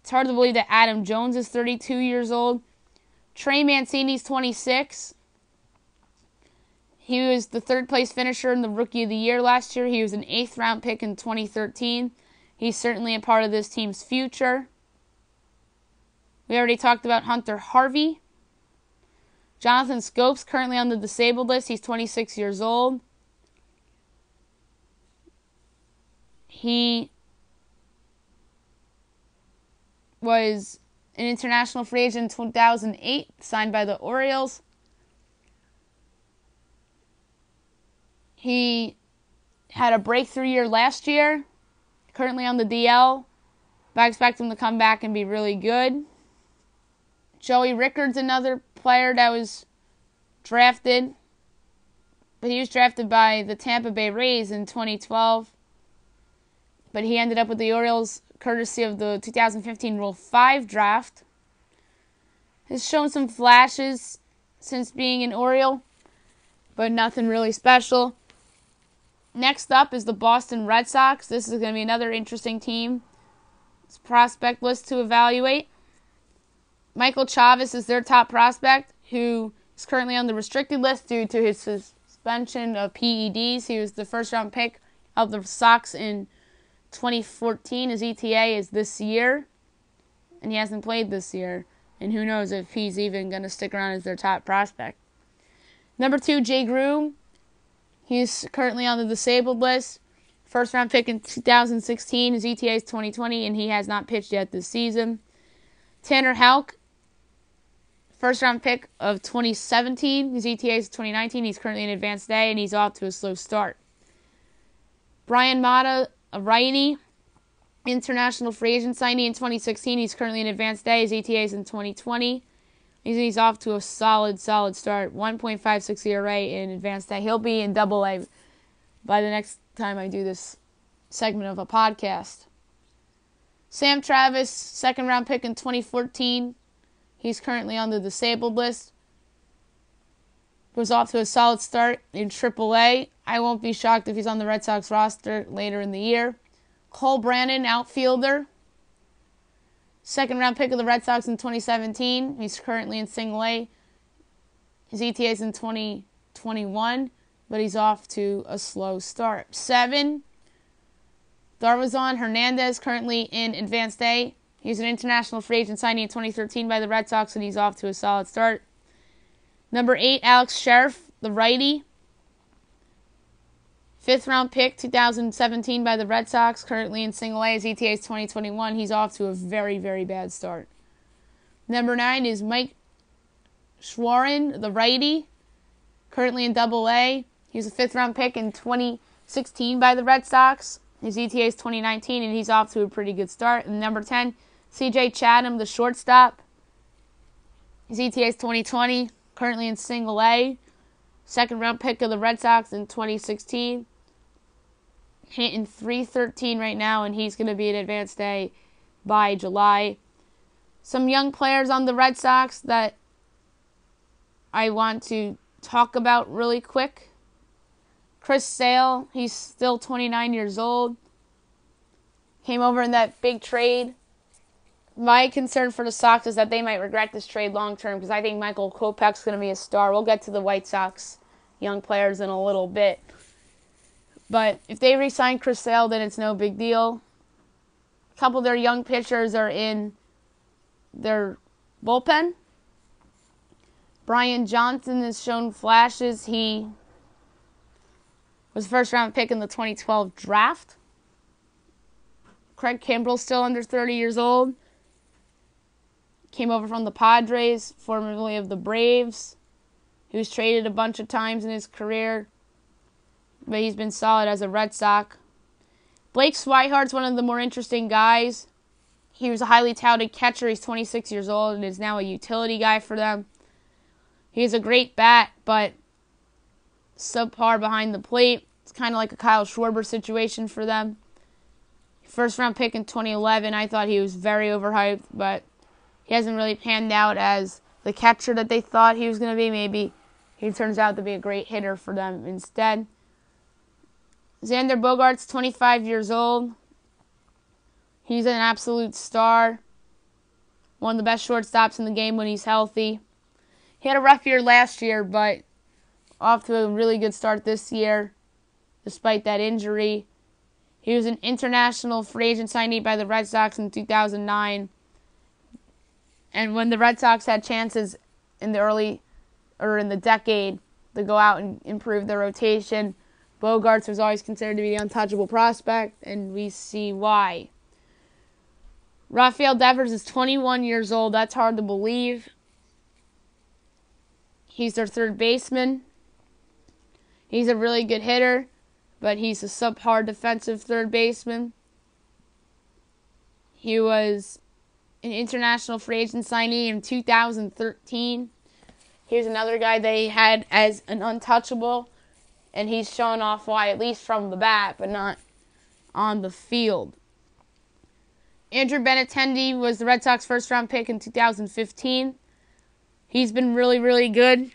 It's hard to believe that Adam Jones is 32 years old. Trey Mancini's 26. He was the third-place finisher in the Rookie of the Year last year. He was an 8th-round pick in 2013. He's certainly a part of this team's future. We already talked about Hunter Harvey. Jonathan Scopes, currently on the disabled list. He's 26 years old. He was an international free agent in 2008, signed by the Orioles. He had a breakthrough year last year, currently on the DL, but I expect him to come back and be really good. Joey Rickard's another player that was drafted, but he was drafted by the Tampa Bay Rays in 2012, but he ended up with the Orioles courtesy of the 2015 Rule 5 draft. Has shown some flashes since being an Oriole, but nothing really special. Next up is the Boston Red Sox. This is going to be another interesting team. It's prospect list to evaluate. Michael Chavis is their top prospect, who is currently on the restricted list due to his suspension of PEDs. He was the first-round pick of the Sox in 2014. His ETA is this year, and he hasn't played this year. And who knows if he's even going to stick around as their top prospect. Number 2, Jay Groom. He's currently on the disabled list. First-round pick in 2016. His ETA is 2020, and he has not pitched yet this season. Tanner Houck, first-round pick of 2017. His ETA is 2019. He's currently in advanced A, and he's off to a slow start. Brian Mata, a righty, international free agent signee in 2016. He's currently in advanced A. His ETA is in 2020. He's off to a solid start. 1.56 ERA in advanced A. He'll be in Double A by the next time I do this segment of a podcast. Sam Travis, second-round pick in 2014. He's currently on the disabled list. Was off to a solid start in Triple A. I won't be shocked if he's on the Red Sox roster later in the year. Cole Brannon, outfielder. Second-round pick of the Red Sox in 2017. He's currently in Single A. His ETA is in 2021, but he's off to a slow start. 7, Darwazon Hernandez, currently in Advanced A. He's an international free agent signing in 2013 by the Red Sox, and he's off to a solid start. Number 8, Alex Sheriff, the righty. 5th-round pick, 2017 by the Red Sox, currently in Single A. His ETA is 2021. He's off to a very, very bad start. Number 9 is Mike Schwerin, the righty, currently in Double A. He was a 5th-round pick in 2016 by the Red Sox. His ETA is 2019, and he's off to a pretty good start. And number 10, C.J. Chatham, the shortstop. His ETA is 2020, currently in Single A. 2nd-round pick of the Red Sox in 2016. Hitting .313 right now, and he's going to be in Advanced A by July. Some young players on the Red Sox that I want to talk about really quick. Chris Sale, he's still 29 years old. Came over in that big trade. My concern for the Sox is that they might regret this trade long term because I think Michael Kopech's going to be a star. We'll get to the White Sox young players in a little bit. But if they re-sign Chris Sale, then it's no big deal. A couple of their young pitchers are in their bullpen. Brian Johnson has shown flashes. He was first-round pick in the 2012 draft. Craig Kimbrell's still under 30 years old. Came over from the Padres, formerly of the Braves. He was traded a bunch of times in his career, but he's been solid as a Red Sox. Blake Swihart's one of the more interesting guys. He was a highly touted catcher. He's 26 years old and is now a utility guy for them. He has a great bat, but subpar behind the plate. It's kind of like a Kyle Schwarber situation for them. First-round pick in 2011. I thought he was very overhyped, but he hasn't really panned out as the catcher that they thought he was going to be. Maybe he turns out to be a great hitter for them instead. Xander Bogaerts, 25 years old. He's an absolute star. one of the best shortstops in the game when he's healthy. He had a rough year last year, but off to a really good start this year, despite that injury. He was an international free agent signee by the Red Sox in 2009. And when the Red Sox had chances in the decade to go out and improve their rotation, Bogaerts was always considered to be the untouchable prospect, and we see why. Rafael Devers is 21 years old. That's hard to believe. He's their third baseman. He's a really good hitter, but he's a subpar defensive third baseman. He was an international free agent signee in 2013. Here's another guy they had as an untouchable, and he's shown off why, at least from the bat, but not on the field. Andrew Benintendi was the Red Sox first-round pick in 2015. He's been really, really good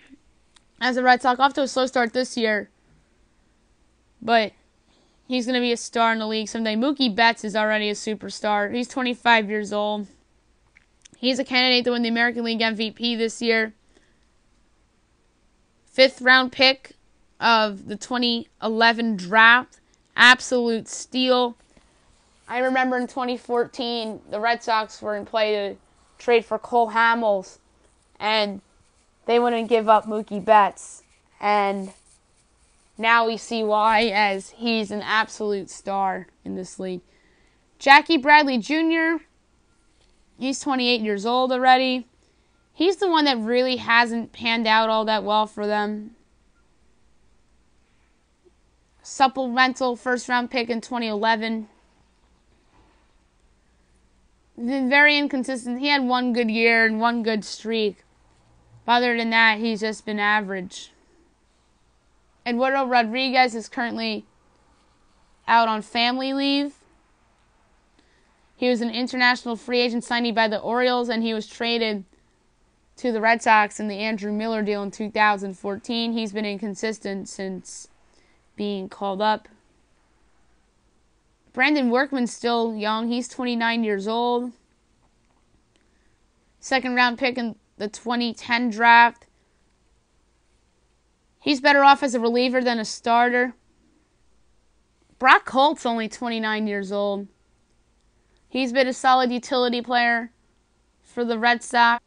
as a Red Sox. Off to a slow start this year, but he's going to be a star in the league someday. Mookie Betts is already a superstar. He's 25 years old. He's a candidate to win the American League MVP this year. 5th-round pick of the 2011 draft. Absolute steal. I remember in 2014, the Red Sox were in play to trade for Cole Hamels, and they wouldn't give up Mookie Betts. And now we see why, as he's an absolute star in this league. Jackie Bradley Jr., he's 28 years old already. He's the one that really hasn't panned out all that well for them. Supplemental first-round pick in 2011. Been very inconsistent. He had one good year and one good streak. But other than that, he's just been average. Eduardo Rodriguez is currently out on family leave. He was an international free agent signee by the Orioles, and he was traded to the Red Sox in the Andrew Miller deal in 2014. He's been inconsistent since being called up. Brandon Workman's still young. He's 29 years old. 2nd-round pick in the 2010 draft. He's better off as a reliever than a starter. Brock Holt's only 29 years old. He's been a solid utility player for the Red Sox.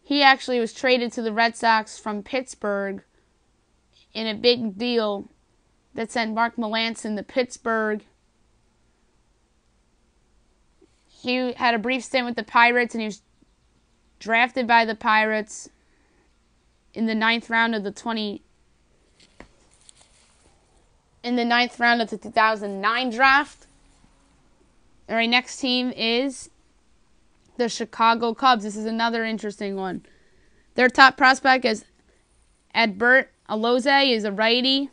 He actually was traded to the Red Sox from Pittsburgh in a big deal that sent Mark Melancon to Pittsburgh. He had a brief stint with the Pirates, and he was drafted by the Pirates in the 9th round of the 2009 draft. All right, next team is the Chicago Cubs. This is another interesting one. Their top prospect is Adbert Alzolay, is a righty.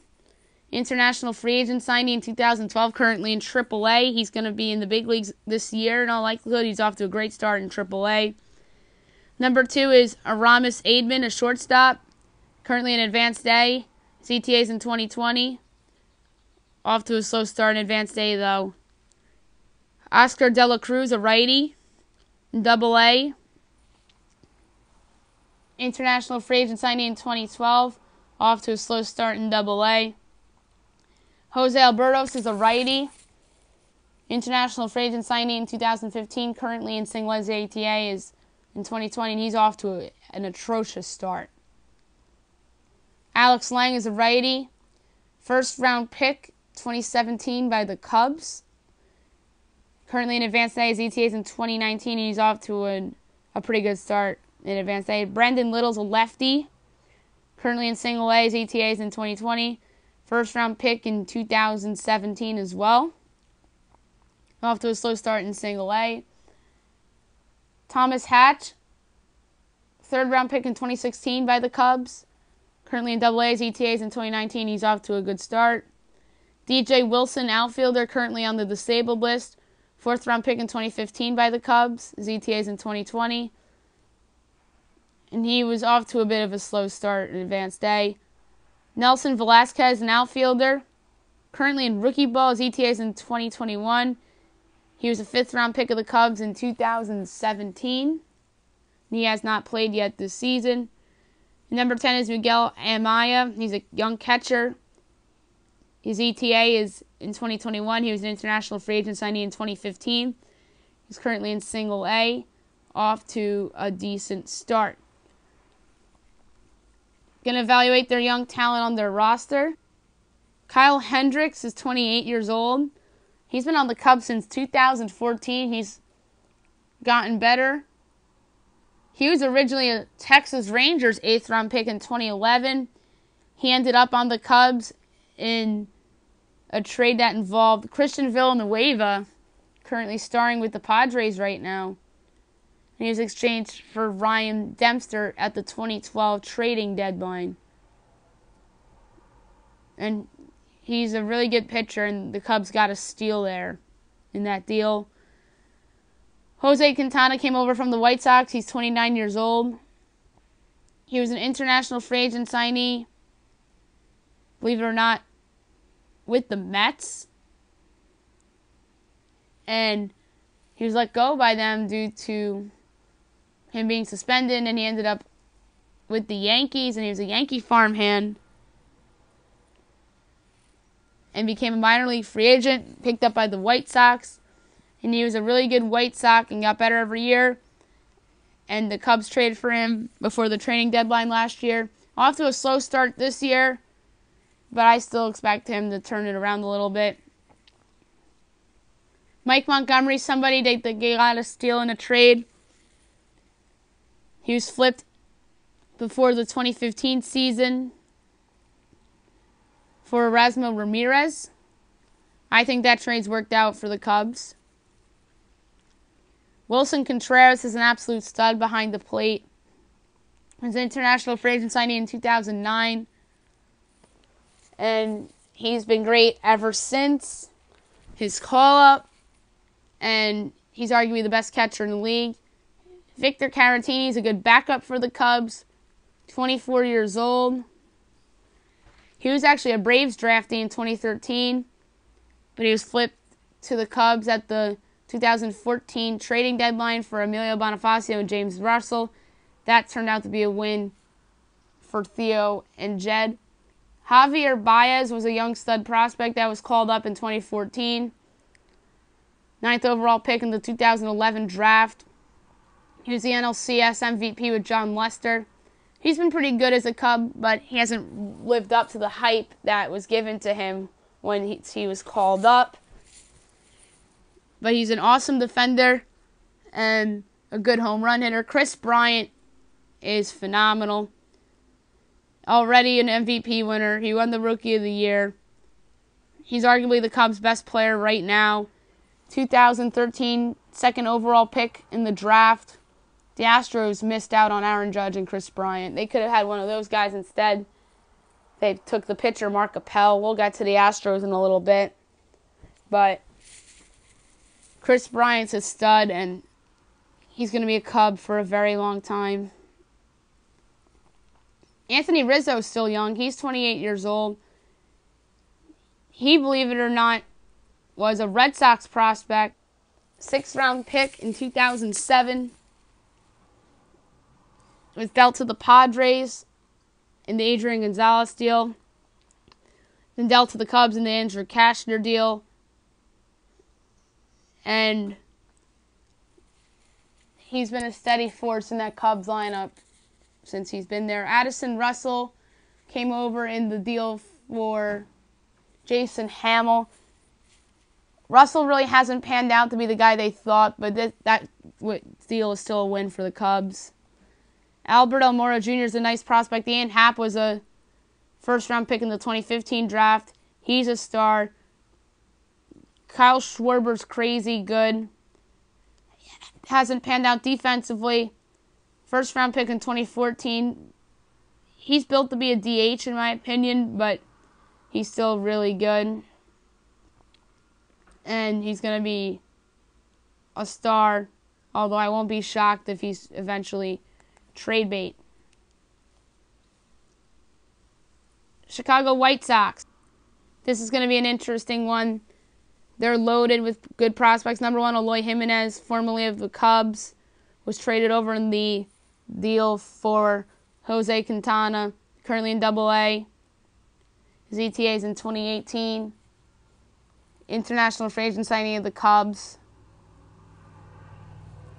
International free agent signee in 2012, currently in AAA. He's going to be in the big leagues this year in all likelihood. He's off to a great start in AAA. Number 2 is Aramis Aidman, a shortstop, currently in Advanced A. CTA's in 2020. Off to a slow start in Advanced A, though. Oscar De La Cruz, a righty, in AA. International free agent signee in 2012. Off to a slow start in AA. Jose Albertos is a righty. International free agent signee in 2015. Currently in Single A ATA is in 2020, and he's off to an atrocious start. Alex Lang is a righty. 1st-round pick, 2017 by the Cubs. Currently in Advanced A, his ETAs in 2019, and he's off to a pretty good start in Advanced A. Brendan Little's a lefty. Currently in Single A, his ETAs in 2020. 1st-round pick in 2017 as well. Off to a slow start in Single A. Thomas Hatch, 3rd-round pick in 2016 by the Cubs. Currently in AA, his ETAs in 2019. He's off to a good start. DJ Wilson, outfielder, currently on the disabled list. 4th-round pick in 2015 by the Cubs. His ETAs in 2020. And he was off to a bit of a slow start in Advanced A. Nelson Velasquez, an outfielder, currently in rookie ball. His ETAs in 2021. He was a 5th-round pick of the Cubs in 2017. He has not played yet this season. Number 10 is Miguel Amaya. He's a young catcher. His ETA is in 2021. He was an international free agent signing in 2015. He's currently in Single A, off to a decent start. Going to evaluate their young talent on their roster. Kyle Hendricks is 28 years old. He's been on the Cubs since 2014. He's gotten better. He was originally a Texas Rangers 8th round pick in 2011. He ended up on the Cubs in a trade that involved Christian Villanueva, currently starring with the Padres right now. And he was exchanged for Ryan Dempster at the 2012 trading deadline. And he's a really good pitcher, and the Cubs got a steal there in that deal. Jose Quintana came over from the White Sox. He's 29 years old. He was an international free agent signee, believe it or not, with the Mets. And he was let go by them due to him being suspended, and he ended up with the Yankees, and he was a Yankee farmhand and became a minor league free agent, picked up by the White Sox. And he was a really good White Sox and got better every year. And the Cubs traded for him before the trading deadline last year. Off to a slow start this year, but I still expect him to turn it around a little bit. Mike Montgomery, somebody they got a steal in a trade. He was flipped before the 2015 season for Erasmo Ramirez. I think that trade's worked out for the Cubs. Wilson Contreras is an absolute stud behind the plate. He was an international free agent signing in 2009. And he's been great ever since his call-up. And he's arguably the best catcher in the league. Victor Caratini is a good backup for the Cubs. 24 years old. He was actually a Braves draftee in 2013. But he was flipped to the Cubs at the 2014 trading deadline for Emilio Bonifacio and James Russell. That turned out to be a win for Theo and Jed. Javier Baez was a young stud prospect that was called up in 2014. 9th overall pick in the 2011 draft. He was the NLCS MVP with John Lester. He's been pretty good as a Cub, but he hasn't lived up to the hype that was given to him when he was called up. But he's an awesome defender and a good home run hitter. Chris Bryant is phenomenal. Already an MVP winner. He won the Rookie of the Year. He's arguably the Cubs' best player right now. 2013 second overall pick in the draft. The Astros missed out on Aaron Judge and Chris Bryant. They could have had one of those guys instead. They took the pitcher, Mark Appel. We'll get to the Astros in a little bit. But Chris Bryant's a stud, and he's going to be a Cub for a very long time. Anthony Rizzo is still young. He's 28 years old. He, believe it or not, was a Red Sox prospect. 6th round pick in 2007. Was dealt to the Padres in the Adrian Gonzalez deal. Then dealt to the Cubs in the Andrew Cashner deal. And he's been a steady force in that Cubs lineup since he's been there. Addison Russell came over in the deal for Jason Hamill. Russell really hasn't panned out to be the guy they thought, but that deal is still a win for the Cubs. Albert Almora Jr. is a nice prospect. Ian Happ was a first-round pick in the 2015 draft. He's a star. Kyle Schwarber's crazy good. Hasn't panned out defensively. First-round pick in 2014. He's built to be a DH in my opinion, but he's still really good. And he's going to be a star, although I won't be shocked if he's eventually trade bait. Chicago White Sox. This is going to be an interesting one. They're loaded with good prospects. Number 1, Eloy Jimenez, formerly of the Cubs, was traded over in the deal for Jose Quintana, currently in AA. His ETA is in 2018. International free agent signing of the Cubs.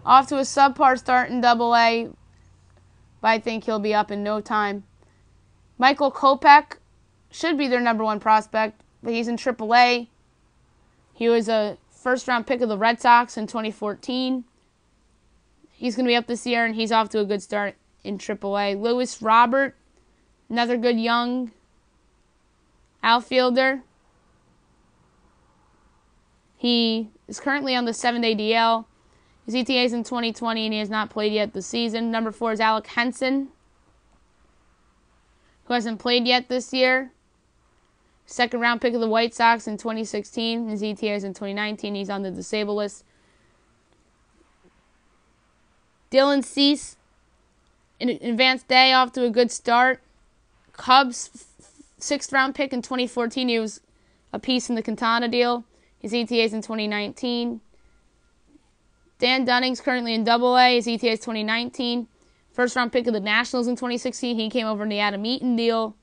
Off to a subpar start in AA, but I think he'll be up in no time. Michael Kopech should be their number one prospect, but he's in AAA. He was a first-round pick of the Red Sox in 2014. He's going to be up this year, and he's off to a good start in AAA. Lewis Robert, another good young outfielder. He is currently on the 7-day DL. His ETA is in 2020, and he has not played yet this season. Number 4 is Alec Henson, who hasn't played yet this year. Second-round pick of the White Sox in 2016. His ETA is in 2019. He's on the disabled list. Dylan Cease, in advanced day, off to a good start. Cubs, 6th-round pick in 2014. He was a piece in the Quintana deal. His ETA is in 2019. Dan Dunning's currently in AA. His ETA is 2019. First-round pick of the Nationals in 2016. He came over in the Adam Eaton deal.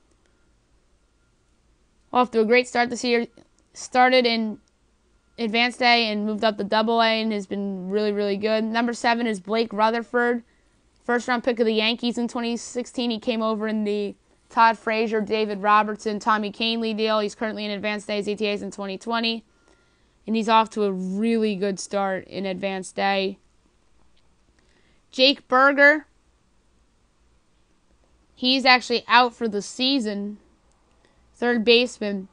Off to a great start this year. Started in advanced day and moved up to AA and has been really, really good. Number 7 is Blake Rutherford. First-round pick of the Yankees in 2016. He came over in the Todd Frazier, David Robertson, Tommy Kahnle deal. He's currently in advanced day. His ETA is in 2020. And he's off to a really good start in advanced day. Jake Berger. He's actually out for the season. Third baseman.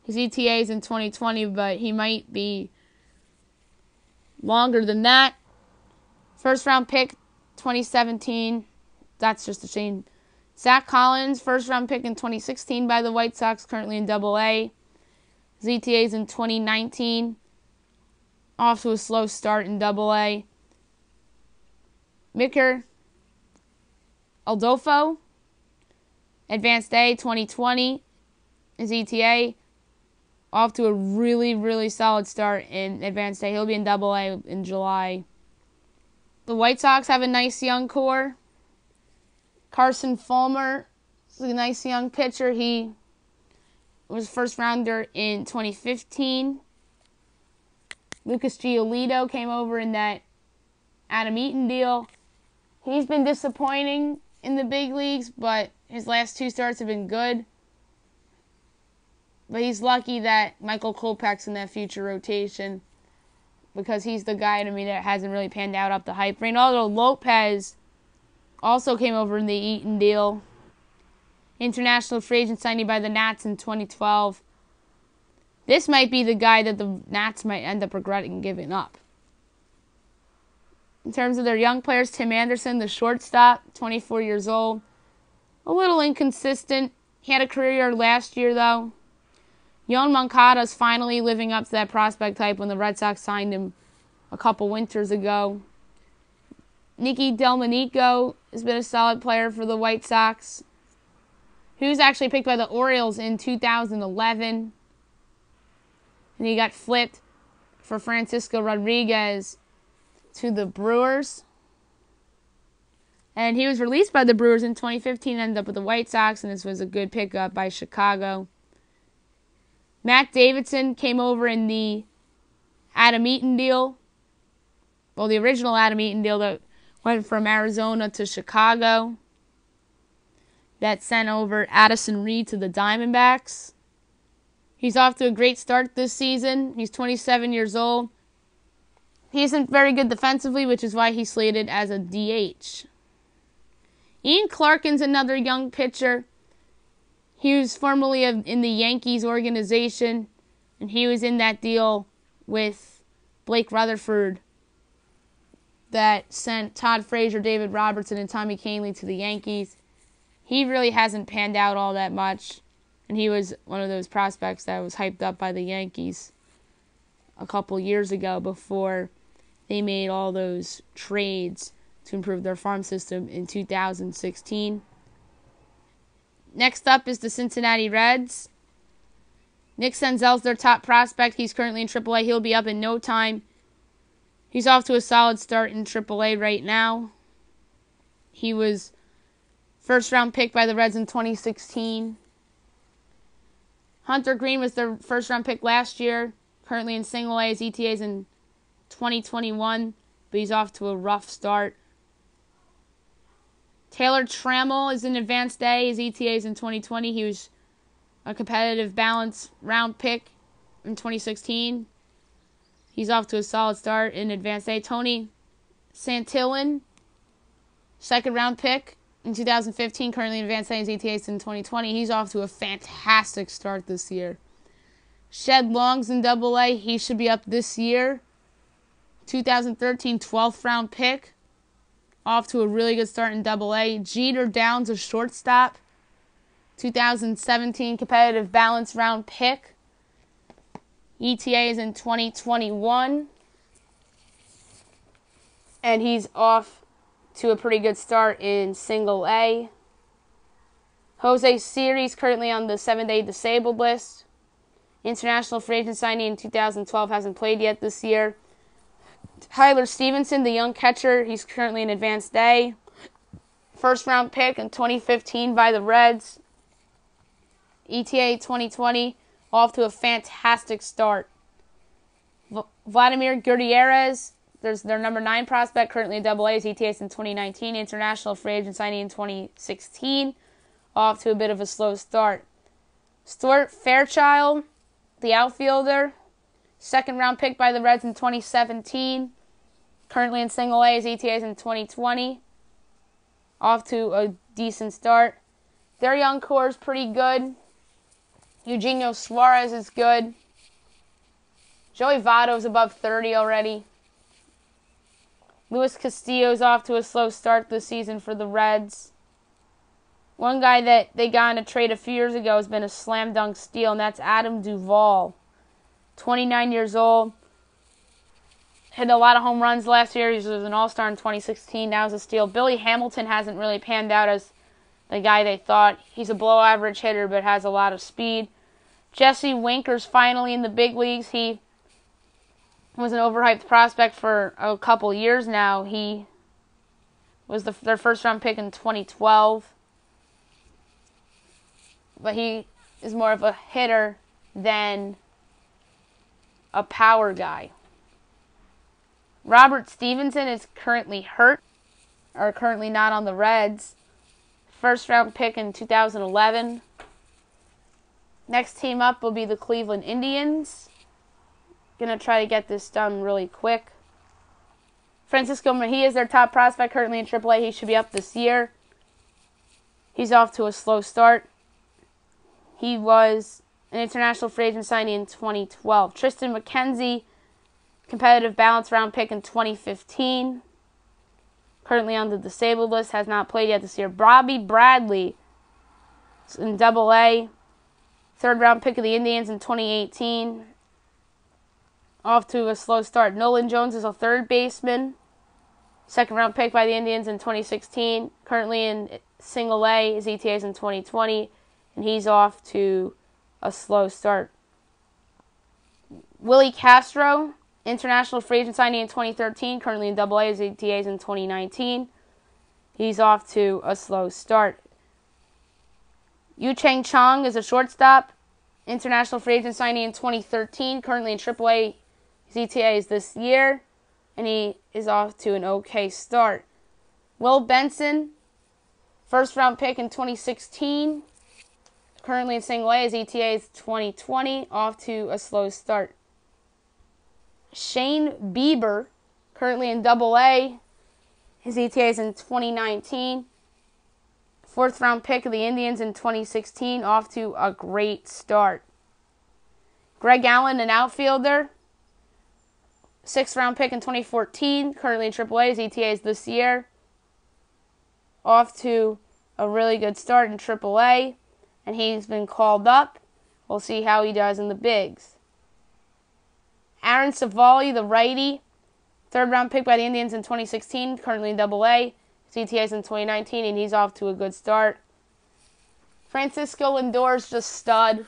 His ETA is in 2020, but he might be longer than that. First round pick, 2017. That's just a shame. Zach Collins, first round pick in 2016 by the White Sox, currently in AA. His ETA is in 2019. Off to a slow start in AA. Micker Aldolfo, advanced day, 2020. His ETA, off to a really, really solid start in advanced day. He'll be in AA in July. The White Sox have a nice young core. Carson Fulmer is a nice young pitcher. He was first rounder in 2015. Lucas Giolito came over in that Adam Eaton deal. He's been disappointing in the big leagues, but his last 2 starts have been good. But he's lucky that Michael Kopech's in that future rotation because he's the guy to me that hasn't really panned out up the hype. Reynaldo Lopez also came over in the Eaton deal. International free agent signing by the Nats in 2012. This might be the guy that the Nats might end up regretting giving up. In terms of their young players, Tim Anderson, the shortstop, 24 years old. A little inconsistent. He had a career year last year, though. Yoan Moncada's finally living up to that prospect type when the Red Sox signed him a couple winters ago. Nicky Delmonico has been a solid player for the White Sox. He was actually picked by the Orioles in 2011. And he got flipped for Francisco Rodriguez to the Brewers. And he was released by the Brewers in 2015, ended up with the White Sox, and this was a good pickup by Chicago. Matt Davidson came over in the Adam Eaton deal. Well, the original Adam Eaton deal that went from Arizona to Chicago. That sent over Addison Reed to the Diamondbacks. He's off to a great start this season. He's 27 years old. He isn't very good defensively, which is why he's slated as a DH. Ian Clarkin's another young pitcher. He was formerly in the Yankees organization, and he was in that deal with Blake Rutherford that sent Todd Frazier, David Robertson, and Tommy Kahnle to the Yankees. He really hasn't panned out all that much, and he was one of those prospects that was hyped up by the Yankees a couple years ago before they made all those trades to improve their farm system in 2016. Next up is the Cincinnati Reds. Nick Senzel's their top prospect. He's currently in AAA. He'll be up in no time. He's off to a solid start in AAA right now. He was first-round pick by the Reds in 2016. Hunter Green was their first-round pick last year. Currently in single A. His ETA is in 2021, but he's off to a rough start. Taylor Trammell is in advanced A. His ETA is in 2020. He was a competitive balance round pick in 2016. He's off to a solid start in advanced A. Tony Santillan, second-round pick in 2015, currently in advanced A. His ETA is in 2020. He's off to a fantastic start this year. Shed Long's in Double A. He should be up this year. 2013 12th round pick. Off to a really good start in Double A. Jeter Downs, a shortstop. 2017 competitive balance round pick. ETA is in 2021. And he's off to a pretty good start in Single A. Jose Siri, currently on the 7-day disabled list. International free agent signing in 2012, hasn't played yet this year. Tyler Stevenson, the young catcher, he's currently in advanced A. First round pick in 2015 by the Reds. ETA 2020, off to a fantastic start. Vladimir Gutierrez, there's their number 9 prospect, currently in Double A. His ETA is in 2019. International free agent signing in 2016, off to a bit of a slow start. Stuart Fairchild, the outfielder, second round pick by the Reds in 2017. Currently in single A, his ETA is in 2020. Off to a decent start. Their young core is pretty good. Eugenio Suarez is good. Joey Votto's above 30 already. Luis Castillo's off to a slow start this season for the Reds. One guy that they got in a trade a few years ago has been a slam dunk steal, and that's Adam Duvall. 29 years old. Hit a lot of home runs last year. He was an all-star in 2016. Now he's a steal. Billy Hamilton hasn't really panned out as the guy they thought. He's a below-average hitter, but has a lot of speed. Jesse Winker's finally in the big leagues. He was an overhyped prospect for a couple years now. He was their first-round pick in 2012. But he is more of a hitter than a power guy. Robert Stevenson is currently hurt, or currently not on the Reds. First round pick in 2011. Next team up will be the Cleveland Indians. Gonna try to get this done really quick. Francisco Mejia is their top prospect, currently in AAA. He should be up this year. He's off to a slow start. He was an international free agent signing in 2012. Tristan McKenzie, competitive balance round pick in 2015. Currently on the disabled list, has not played yet this year. Bobby Bradley in Double A. Third round pick of the Indians in 2018. Off to a slow start. Nolan Jones is a third baseman. Second round pick by the Indians in 2016. Currently in Single A. His ETA is in 2020. And he's off to a slow start. Willie Castro, international free agent signing in 2013, currently in Double A. His ETA is in 2019. He's off to a slow start. Yu Chang Chong is a shortstop, international free agent signing in 2013, currently in AAA. His ETA is this year, and he is off to an okay start. Will Benson, first round pick in 2016. Currently in single A, his ETA is 2020, off to a slow start. Shane Bieber, currently in Double A, his ETA is in 2019. Fourth round pick of the Indians in 2016, off to a great start. Greg Allen, an outfielder, sixth round pick in 2014, currently in AAA, his ETA is this year. Off to a really good start in AAA. And he's been called up. We'll see how he does in the bigs. Aaron Savali, the righty, third round pick by the Indians in 2016, currently in Double A. His ETA is in 2019, and he's off to a good start. Francisco Lindor's just stud.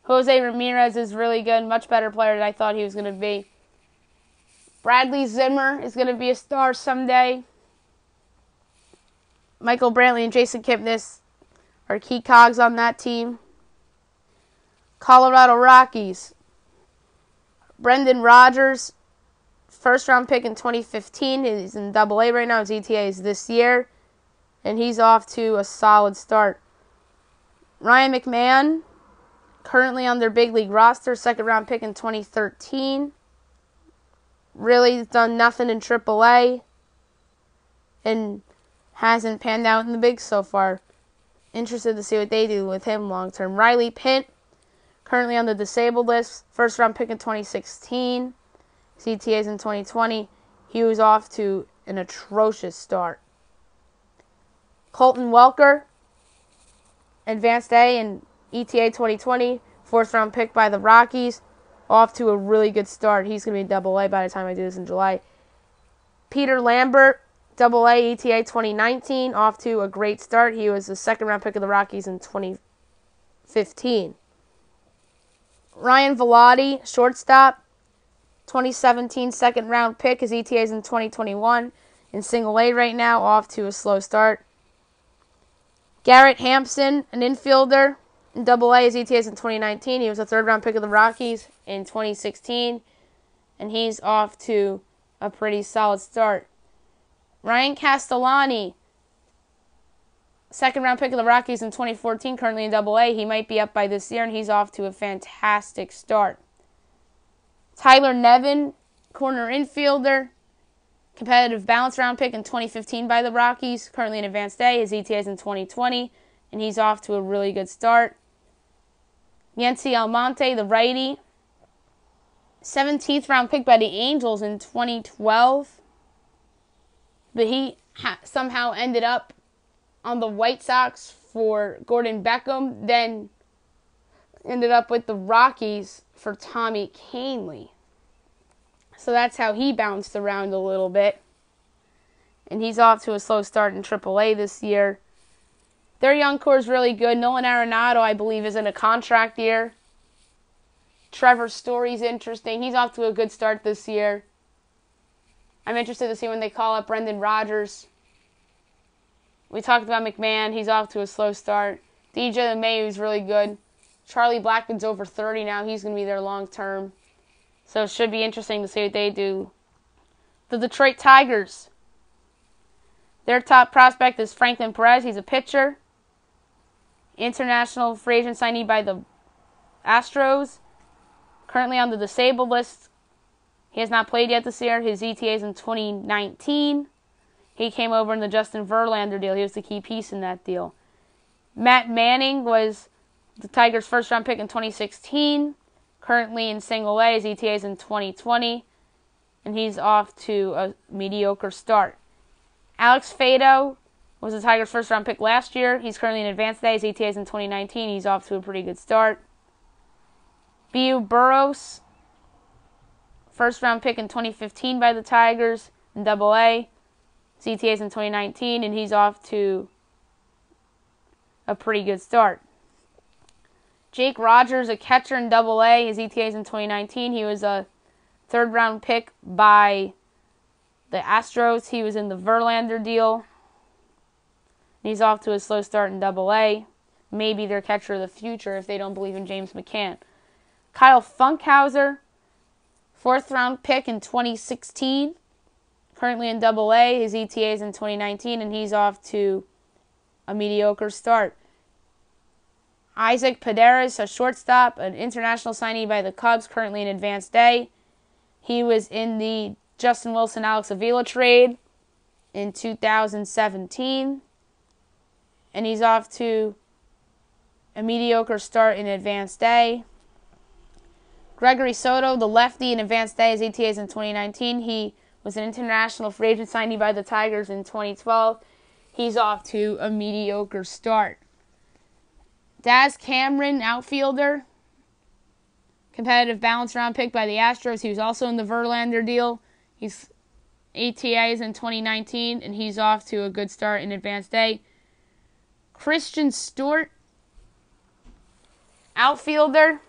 Jose Ramirez is really good, much better player than I thought he was going to be. Bradley Zimmer is going to be a star someday. Michael Brantley and Jason Kipnis are key cogs on that team. Colorado Rockies. Brendan Rodgers, first-round pick in 2015. He's in Double-A right now. His ETA is this year, and he's off to a solid start. Ryan McMahon, currently on their big league roster, second-round pick in 2013. Really done nothing in Triple-A and hasn't panned out in the bigs so far. Interested to see what they do with him long-term. Riley Pint, currently on the disabled list, first-round pick in 2016. CTAs in 2020. He was off to an atrocious start. Colton Welker, Advanced A and ETA 2020, fourth-round pick by the Rockies, off to a really good start. He's going to be Double-A by the time I do this in July. Peter Lambert, Double-A ETA 2019, off to a great start. He was the second-round pick of the Rockies in 2015. Ryan Velotti, shortstop, 2017 second-round pick. His ETA is in 2021. In Single-A right now, off to a slow start. Garrett Hampson, an infielder, in Double-A. His ETA is in 2019. He was a third-round pick of the Rockies in 2016, and he's off to a pretty solid start. Ryan Castellani, second-round pick of the Rockies in 2014, currently in Double-A. He might be up by this year, and he's off to a fantastic start. Tyler Nevin, corner infielder, competitive balance round pick in 2015 by the Rockies, currently in Advanced A. His ETA is in 2020, and he's off to a really good start. Yancy Almonte, the righty, 17th round pick by the Angels in 2012, but he somehow ended up on the White Sox for Gordon Beckham, then ended up with the Rockies for Tommy Kahnle. So that's how he bounced around a little bit. And he's off to a slow start in Triple-A this year. Their young core is really good. Nolan Arenado, I believe, is in a contract year. Trevor Story's interesting. He's off to a good start this year. I'm interested to see when they call up Brendan Rodgers. We talked about McMahon. He's off to a slow start. DJ LeMahieu's really good. Charlie Blackmon's over 30 now. He's going to be there long term. So it should be interesting to see what they do. The Detroit Tigers. Their top prospect is Franklin Perez. He's a pitcher. International free agent signee by the Astros. Currently on the disabled list. He has not played yet this year. His ETA is in 2019. He came over in the Justin Verlander deal. He was the key piece in that deal. Matt Manning was the Tigers' first-round pick in 2016. Currently in Single-A. His ETA is in 2020. And he's off to a mediocre start. Alex Fado was the Tigers' first-round pick last year. He's currently in Advanced A. His ETA is in 2019. He's off to a pretty good start. B.U. Burros, first-round pick in 2015 by the Tigers in Double-A. His ETA is in 2019, and he's off to a pretty good start. Jake Rogers, a catcher in Double-A. His ETA is in 2019. He was a third-round pick by the Astros. He was in the Verlander deal. He's off to a slow start in Double-A. Maybe their catcher of the future if they don't believe in James McCann. Kyle Funkhauser, fourth-round pick in 2016. Currently in Double-A. His ETA is in 2019, and he's off to a mediocre start. Isaac Paderas, a shortstop, an international signee by the Cubs, currently in Advanced A. He was in the Justin Wilson-Alex Avila trade in 2017. And he's off to a mediocre start in Advanced A. Gregory Soto, the lefty in Advanced A, his ETA is in 2019. He was an international free agent signee by the Tigers in 2012. He's off to a mediocre start. Daz Cameron, outfielder, competitive balance round pick by the Astros. He was also in the Verlander deal. His ETA is in 2019, and he's off to a good start in Advanced A. Christian Stewart, outfielder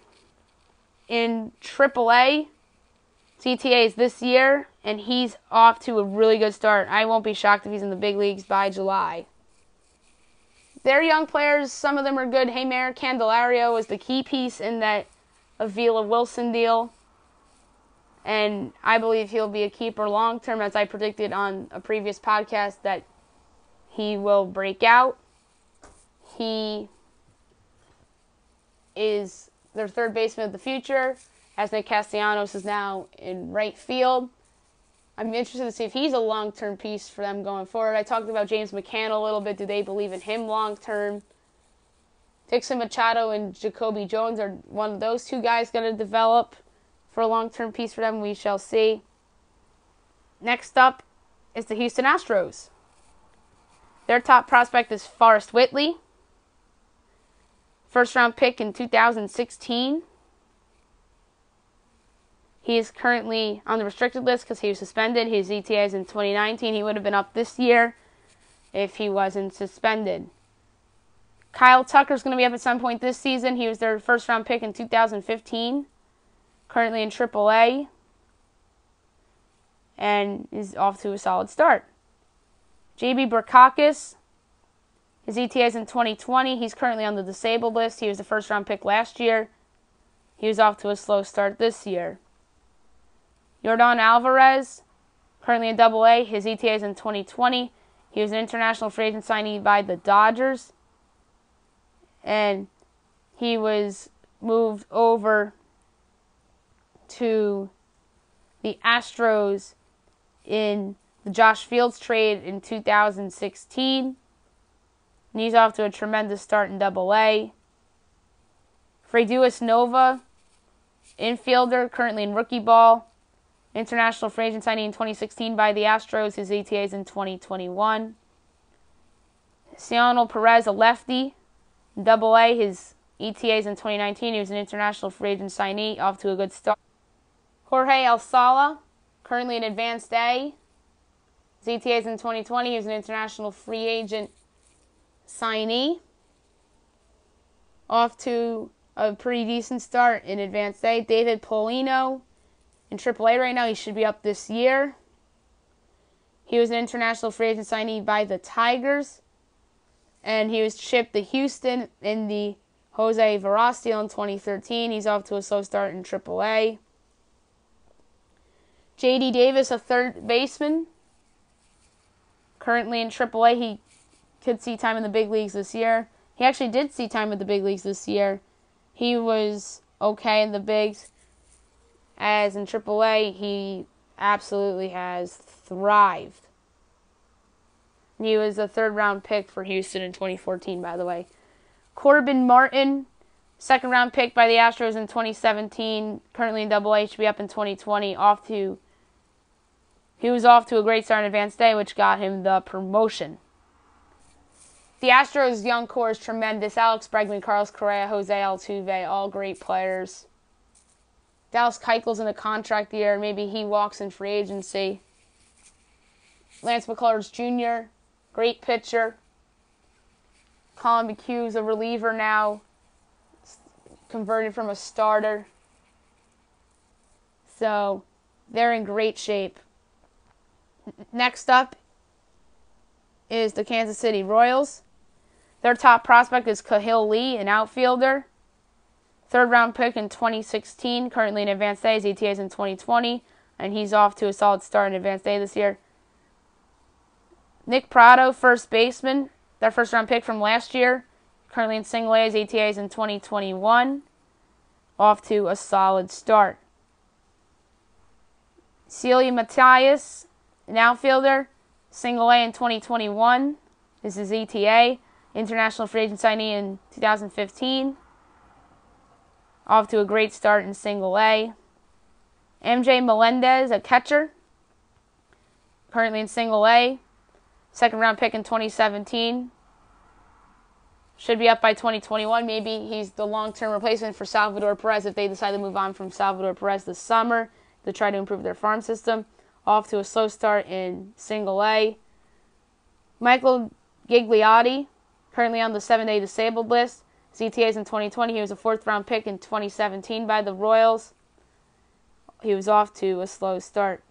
in Triple-A. CTA is this year, and he's off to a really good start. I won't be shocked if he's in the big leagues by July. They're young players. Some of them are good. Heimer Candelario was the key piece in that Avila Wilson deal. And I believe he'll be a keeper long term, as I predicted on a previous podcast, that he will break out. He is their third baseman of the future, as Nick Castellanos is now in right field. I'm interested to see if he's a long-term piece for them going forward. I talked about James McCann a little bit. Do they believe in him long-term? Dixon Machado and Jacoby Jones are one of those two guys going to develop for a long-term piece for them. We shall see. Next up is the Houston Astros. Their top prospect is Forrest Whitley. First-round pick in 2016. He is currently on the restricted list because he was suspended. His ETA is in 2019. He would have been up this year if he wasn't suspended. Kyle Tucker is going to be up at some point this season. He was their first-round pick in 2015. Currently in AAA. And is off to a solid start. JB Burkakis. His ETA is in 2020. He's currently on the disabled list. He was the first-round pick last year. He was off to a slow start this year. Yordan Alvarez, currently in AA. His ETA is in 2020. He was an international free agent signee by the Dodgers. And he was moved over to the Astros in the Josh Fields trade in 2016. And he's off to a tremendous start in AA. Freduis Nova, infielder, currently in rookie ball. International free agent signing in 2016 by the Astros. His ETA is in 2021. Cionel Perez, a lefty, in AA. His ETA is in 2019. He was an international free agent signee, off to a good start. Jorge Alcala, currently in advanced A. His ETA is in 2020. He was an international free agent signee, off to a pretty decent start in advanced A. David Paulino, in AAA right now. He should be up this year. He was an international free agent signee by the Tigers. And he was shipped to Houston in the Jose Veras deal in 2013. He's off to a slow start in AAA. J.D. Davis, a third baseman, currently in AAA. He could see time in the big leagues this year. He actually did see time in the big leagues this year. He was okay in the bigs. As in AAA, he absolutely has thrived. He was a third-round pick for Houston in 2014, by the way. Corbin Martin, second-round pick by the Astros in 2017, currently in AA, should be up in 2020. He was off to a great start in advanced A, which got him the promotion. The Astros' young core is tremendous. Alex Bregman, Carlos Correa, Jose Altuve, all great players. Dallas Keuchel's in a contract year. Maybe he walks in free agency. Lance McCullers Jr., great pitcher. Colin McHugh's a reliever now, converted from a starter. So they're in great shape. Next up is the Kansas City Royals. Their top prospect is Cahill Lee, an outfielder. Third-round pick in 2016, currently in advanced A. His ETA is in 2020, and he's off to a solid start in advanced A this year. Nick Prado, first baseman, their first-round pick from last year, currently in single A. His ETA is in 2021, off to a solid start. Celia Matias, an outfielder, single A in 2021. This is ETA, international free agent signee in 2015. Off to a great start in single A. MJ Melendez, a catcher, currently in single A. Second round pick in 2017. Should be up by 2021. Maybe he's the long-term replacement for Salvador Perez if they decide to move on from Salvador Perez this summer to try to improve their farm system. Off to a slow start in single A. Michael Gigliotti, currently on the 7-day disabled list. CTAs in 2020. He was a fourth-round pick in 2017 by the Royals. He was off to a slow start.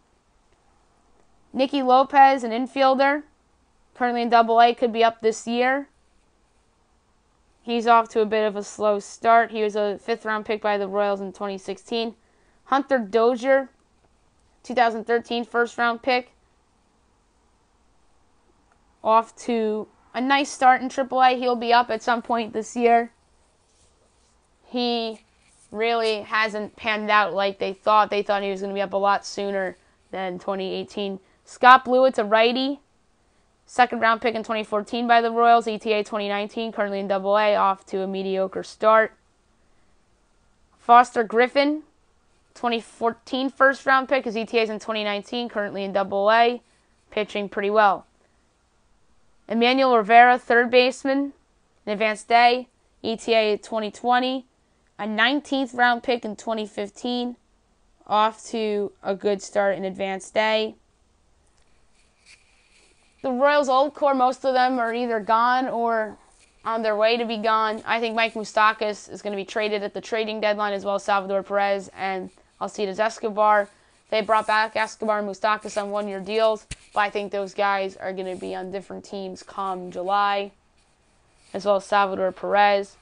Nicky Lopez, an infielder, currently in AA, could be up this year. He's off to a bit of a slow start. He was a 5th-round pick by the Royals in 2016. Hunter Dozier, 2013 first-round pick. Off to a nice start in AAA. He'll be up at some point this year. He really hasn't panned out like they thought. They thought he was going to be up a lot sooner than 2018. Scott Blewett's a righty. 2nd-round pick in 2014 by the Royals. ETA 2019, currently in AA, off to a mediocre start. Foster Griffin, 2014 first-round pick. His ETA is in 2019, currently in AA, pitching pretty well. Emmanuel Rivera, 3rd baseman, in Advanced A, ETA 2020. A 19th round pick in 2015, off to a good start in Advanced A. The Royals' old core, most of them are either gone or on their way to be gone. I think Mike Moustakas is going to be traded at the trading deadline, as well as Salvador Perez and Alcides Escobar. They brought back Escobar and Moustakas on 1-year deals, but I think those guys are going to be on different teams come July, as well as Salvador Perez.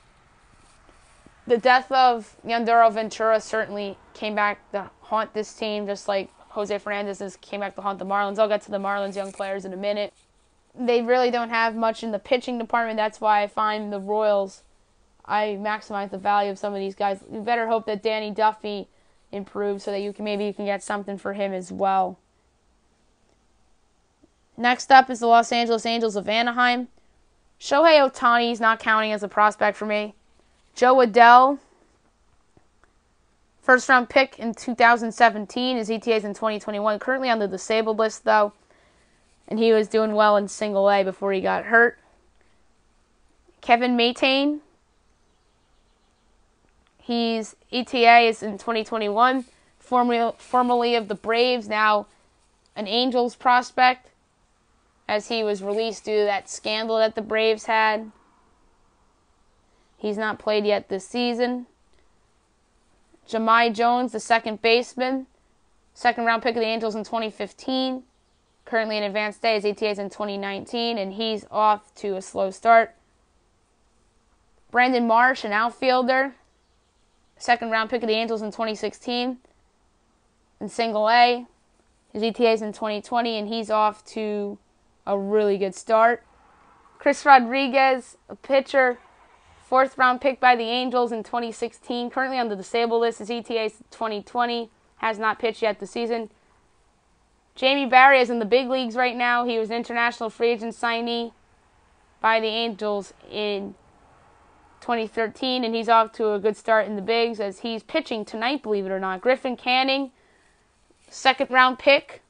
The death of Yandero Ventura certainly came back to haunt this team, just like Jose Fernandez came back to haunt the Marlins. I'll get to the Marlins young players in a minute. They really don't have much in the pitching department. That's why I find the Royals, I maximize the value of some of these guys. You better hope that Danny Duffy improves so that you can get something for him as well. Next up is the Los Angeles Angels of Anaheim. Shohei Ohtani is not counting as a prospect for me. Joe Adell, 1st-round pick in 2017. His ETA is in 2021. Currently on the disabled list, though. And he was doing well in Single A before he got hurt. Kevin Maytain. His ETA is in 2021. Formerly of the Braves, now an Angels prospect, as he was released due to that scandal that the Braves had. He's not played yet this season. Jahmai Jones, the 2nd baseman, 2nd-round pick of the Angels in 2015. Currently in Advanced A, his ETA is in 2019, and he's off to a slow start. Brandon Marsh, an outfielder, 2nd-round pick of the Angels in 2016. In Single A, his ETA is in 2020, and he's off to a really good start. Chris Rodriguez, a pitcher, 4th-round pick by the Angels in 2016. Currently on the disabled list. His ETA is 2020. Has not pitched yet this season. Jamie Barry is in the big leagues right now. He was an international free agent signee by the Angels in 2013, and he's off to a good start in the bigs as he's pitching tonight, believe it or not. Griffin Canning, 2nd-round pick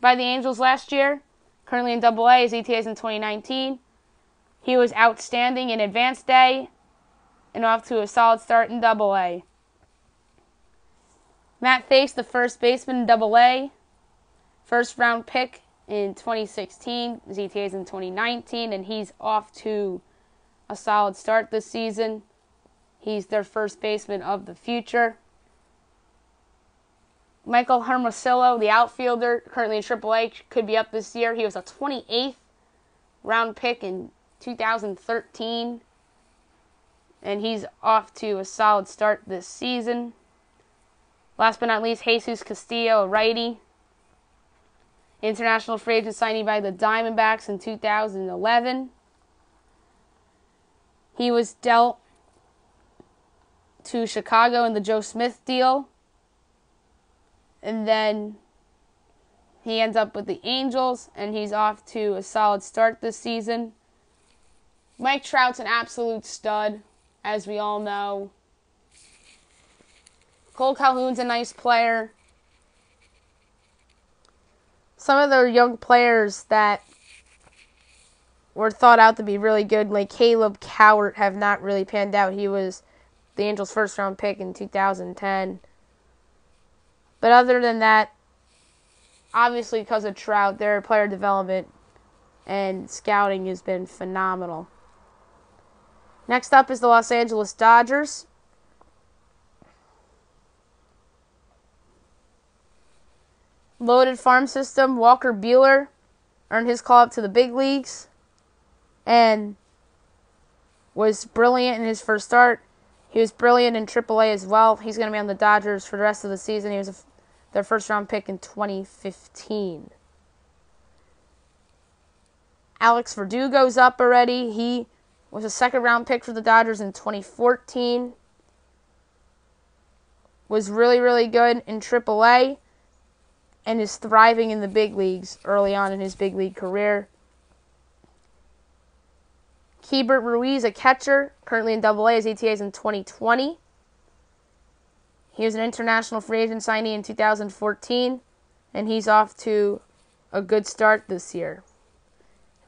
by the Angels last year. Currently in AA. His ETA is in 2019. He was outstanding in Advanced A and off to a solid start in AA. Matt Thaiss, the 1st baseman in AA, 1st-round pick in 2016. His ETA is in 2019, and he's off to a solid start this season. He's their 1st baseman of the future. Michael Hermosillo, the outfielder, currently in AAA, could be up this year. He was a 28th round pick in 2013, and he's off to a solid start this season. Last but not least, Jesus Castillo, a righty, international free agent signee by the Diamondbacks in 2011. He was dealt to Chicago in the Joe Smith deal, and then he ends up with the Angels, and he's off to a solid start this season. Mike Trout's an absolute stud, as we all know. Cole Calhoun's a nice player. Some of the young players that were thought out to be really good, like Caleb Cowart, have not really panned out. He was the Angels' 1st-round pick in 2010. But other than that, obviously because of Trout, their player development and scouting has been phenomenal. Next up is the Los Angeles Dodgers. Loaded farm system. Walker Buehler earned his call up to the big leagues. And was brilliant in his first start. He was brilliant in AAA as well. He's going to be on the Dodgers for the rest of the season. He was their first-round pick in 2015. Alex Verdugo's up already. He was a second-round pick for the Dodgers in 2014. Was really, really good in AAA and is thriving in the big leagues early on in his big league career. Keibert Ruiz, a catcher, currently in AA. His ETA is in 2020. He was an international free agent signee in 2014, and he's off to a good start this year.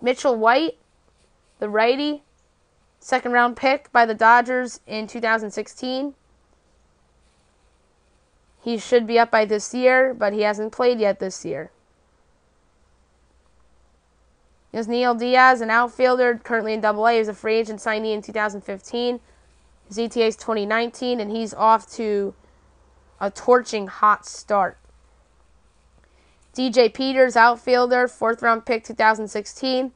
Mitchell White, the righty, second-round pick by the Dodgers in 2016. He should be up by this year, but he hasn't played yet this year. Yasniel Diaz, an outfielder, currently in AA. He was a free agent signee in 2015. His ETA is 2019, and he's off to a torching hot start. DJ Peters, outfielder, fourth-round pick 2016,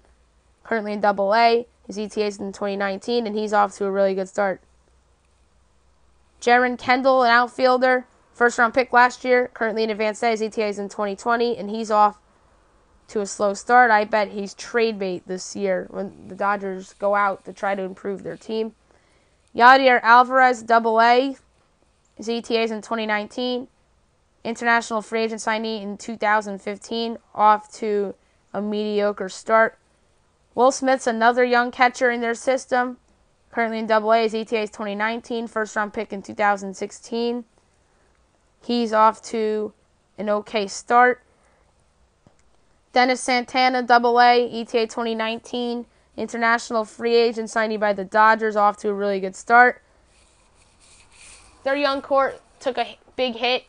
currently in AA. His ETA is in 2019, and he's off to a really good start. Jaron Kendall, an outfielder, first-round pick last year, currently in Advanced A. His ETA is in 2020, and he's off to a slow start. I bet he's trade bait this year when the Dodgers go out to try to improve their team. Yadier Alvarez, AA. His ETA is in 2019. International free agent signee in 2015. Off to a mediocre start. Will Smith's another young catcher in their system. Currently in AA. His ETA is 2019. First-round pick in 2016. He's off to an okay start. Dennis Santana, AA, ETA 2019, international free agent signee by the Dodgers, off to a really good start. Their young core took a big hit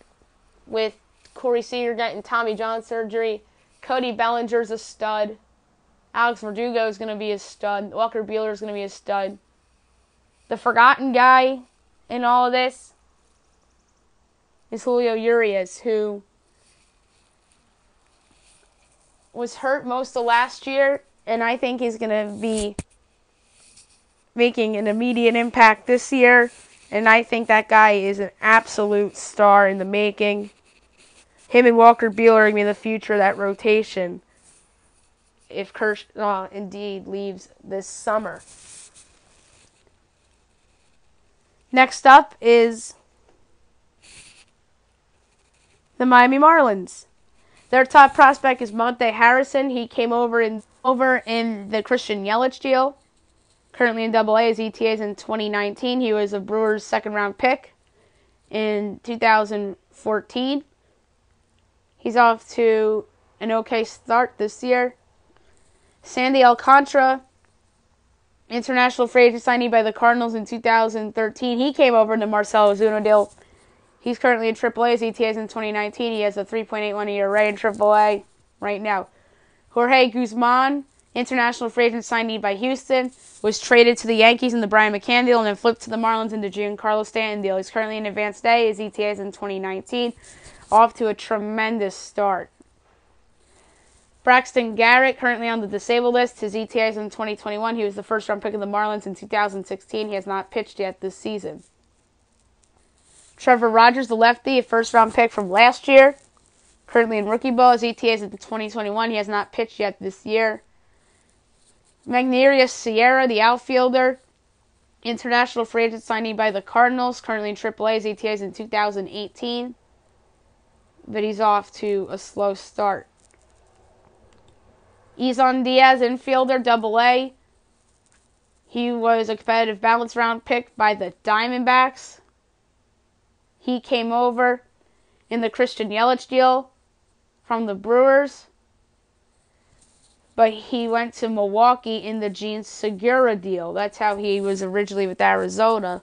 with Corey Seager getting Tommy John surgery. Cody Bellinger's a stud. Alex Verdugo is going to be a stud. Walker Buehler is going to be a stud. The forgotten guy in all of this is Julio Urias, who was hurt most of last year, and I think he's going to be making an immediate impact this year, and I think that guy is an absolute star in the making. Him and Walker Buehler are going to be the future of that rotation if Kershaw indeed leaves this summer. Next up is the Miami Marlins. Their top prospect is Monte Harrison. He came over in the Christian Yelich deal. Currently in AA. His ETA is in 2019. He was a Brewers second-round pick in 2014. He's off to an okay start this year. Sandy Alcantara, international free agent signee by the Cardinals in 2013. He came over in the Marcell Ozuna deal. He's currently in AAA. His ETA is in 2019. He has a 3.81 ERA in AAA right now. Jorge Guzman, international free agent signee by Houston, was traded to the Yankees in the Brian McCann deal and then flipped to the Marlins in the Giancarlo Stanton deal. He's currently in Advanced A. His ETA is in 2019. Off to a tremendous start. Braxton Garrett, currently on the disabled list. His ETA is in 2021. He was the first-round pick of the Marlins in 2016. He has not pitched yet this season. Trevor Rogers, the lefty, a first-round pick from last year. Currently in rookie ball. His ETA is in 2021. He has not pitched yet this year. Magneuris Sierra, the outfielder, international free agent signee by the Cardinals. Currently in AAA. His ETA is in 2018. But he's off to a slow start. Isan Diaz, infielder, AA. He was a competitive balance round pick by the Diamondbacks. He came over in the Christian Yelich deal from the Brewers. But he went to Milwaukee in the Gene Segura deal. That's how he was originally with Arizona.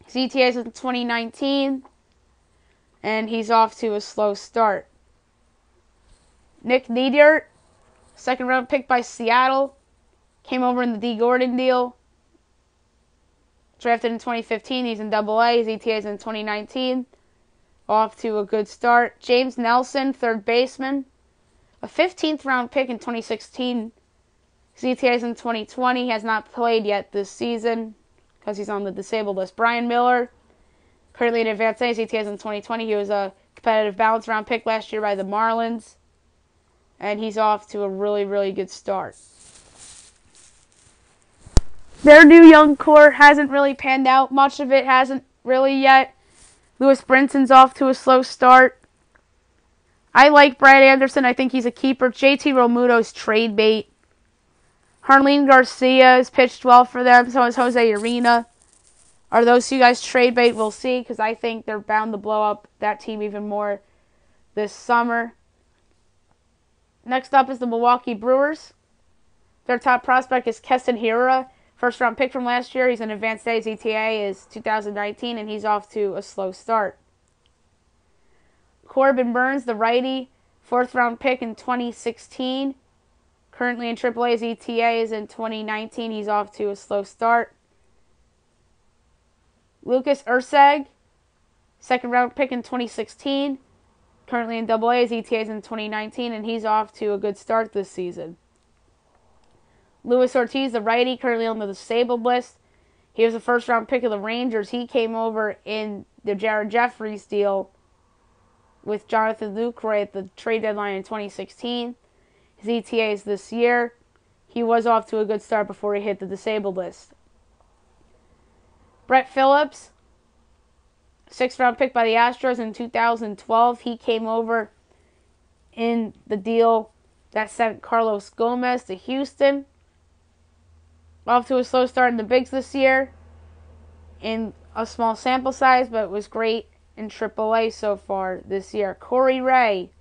His ETA is in 2019. And he's off to a slow start. Nick Neidert, second round pick by Seattle. Came over in the D. Gordon deal. Drafted in 2015. He's in AA. His ETA is in 2019. Off to a good start. James Nelson, third baseman. A 15th round pick in 2016. His ETA is in 2020. He has not played yet this season because he's on the disabled list. Brian Miller, currently in advanced A. His ETA is in 2020. He was a competitive balance round pick last year by the Marlins. And he's off to a really, really good start. Their new young core hasn't really panned out. Much of it hasn't really yet. Lewis Brinson's off to a slow start. I like Brad Anderson. I think he's a keeper. JT Realmuto's trade bait. Harleen Garcia has pitched well for them. So has Jose Arena. Are those two guys trade bait? We'll see, because I think they're bound to blow up that team even more this summer. Next up is the Milwaukee Brewers. Their top prospect is Keston Hiura, first-round pick from last year. He's an advanced A. His ETA is 2019, and he's off to a slow start. Corbin Burns, the righty, fourth-round pick in 2016. Currently in AAA, his ETA is in 2019. He's off to a slow start. Lucas Urseg, second-round pick in 2016. Currently in AA, his ETA is in 2019, and he's off to a good start this season. Luis Ortiz, the righty, currently on the disabled list. He was a first-round pick of the Rangers. He came over in the Jared Jeffries deal with Jonathan Lucroy at the trade deadline in 2016. His ETA is this year. He was off to a good start before he hit the disabled list. Brett Phillips, sixth-round pick by the Astros in 2012. He came over in the deal that sent Carlos Gomez to Houston. Off to a slow start in the bigs this year in a small sample size, but was great in AAA so far this year. Corey Ray,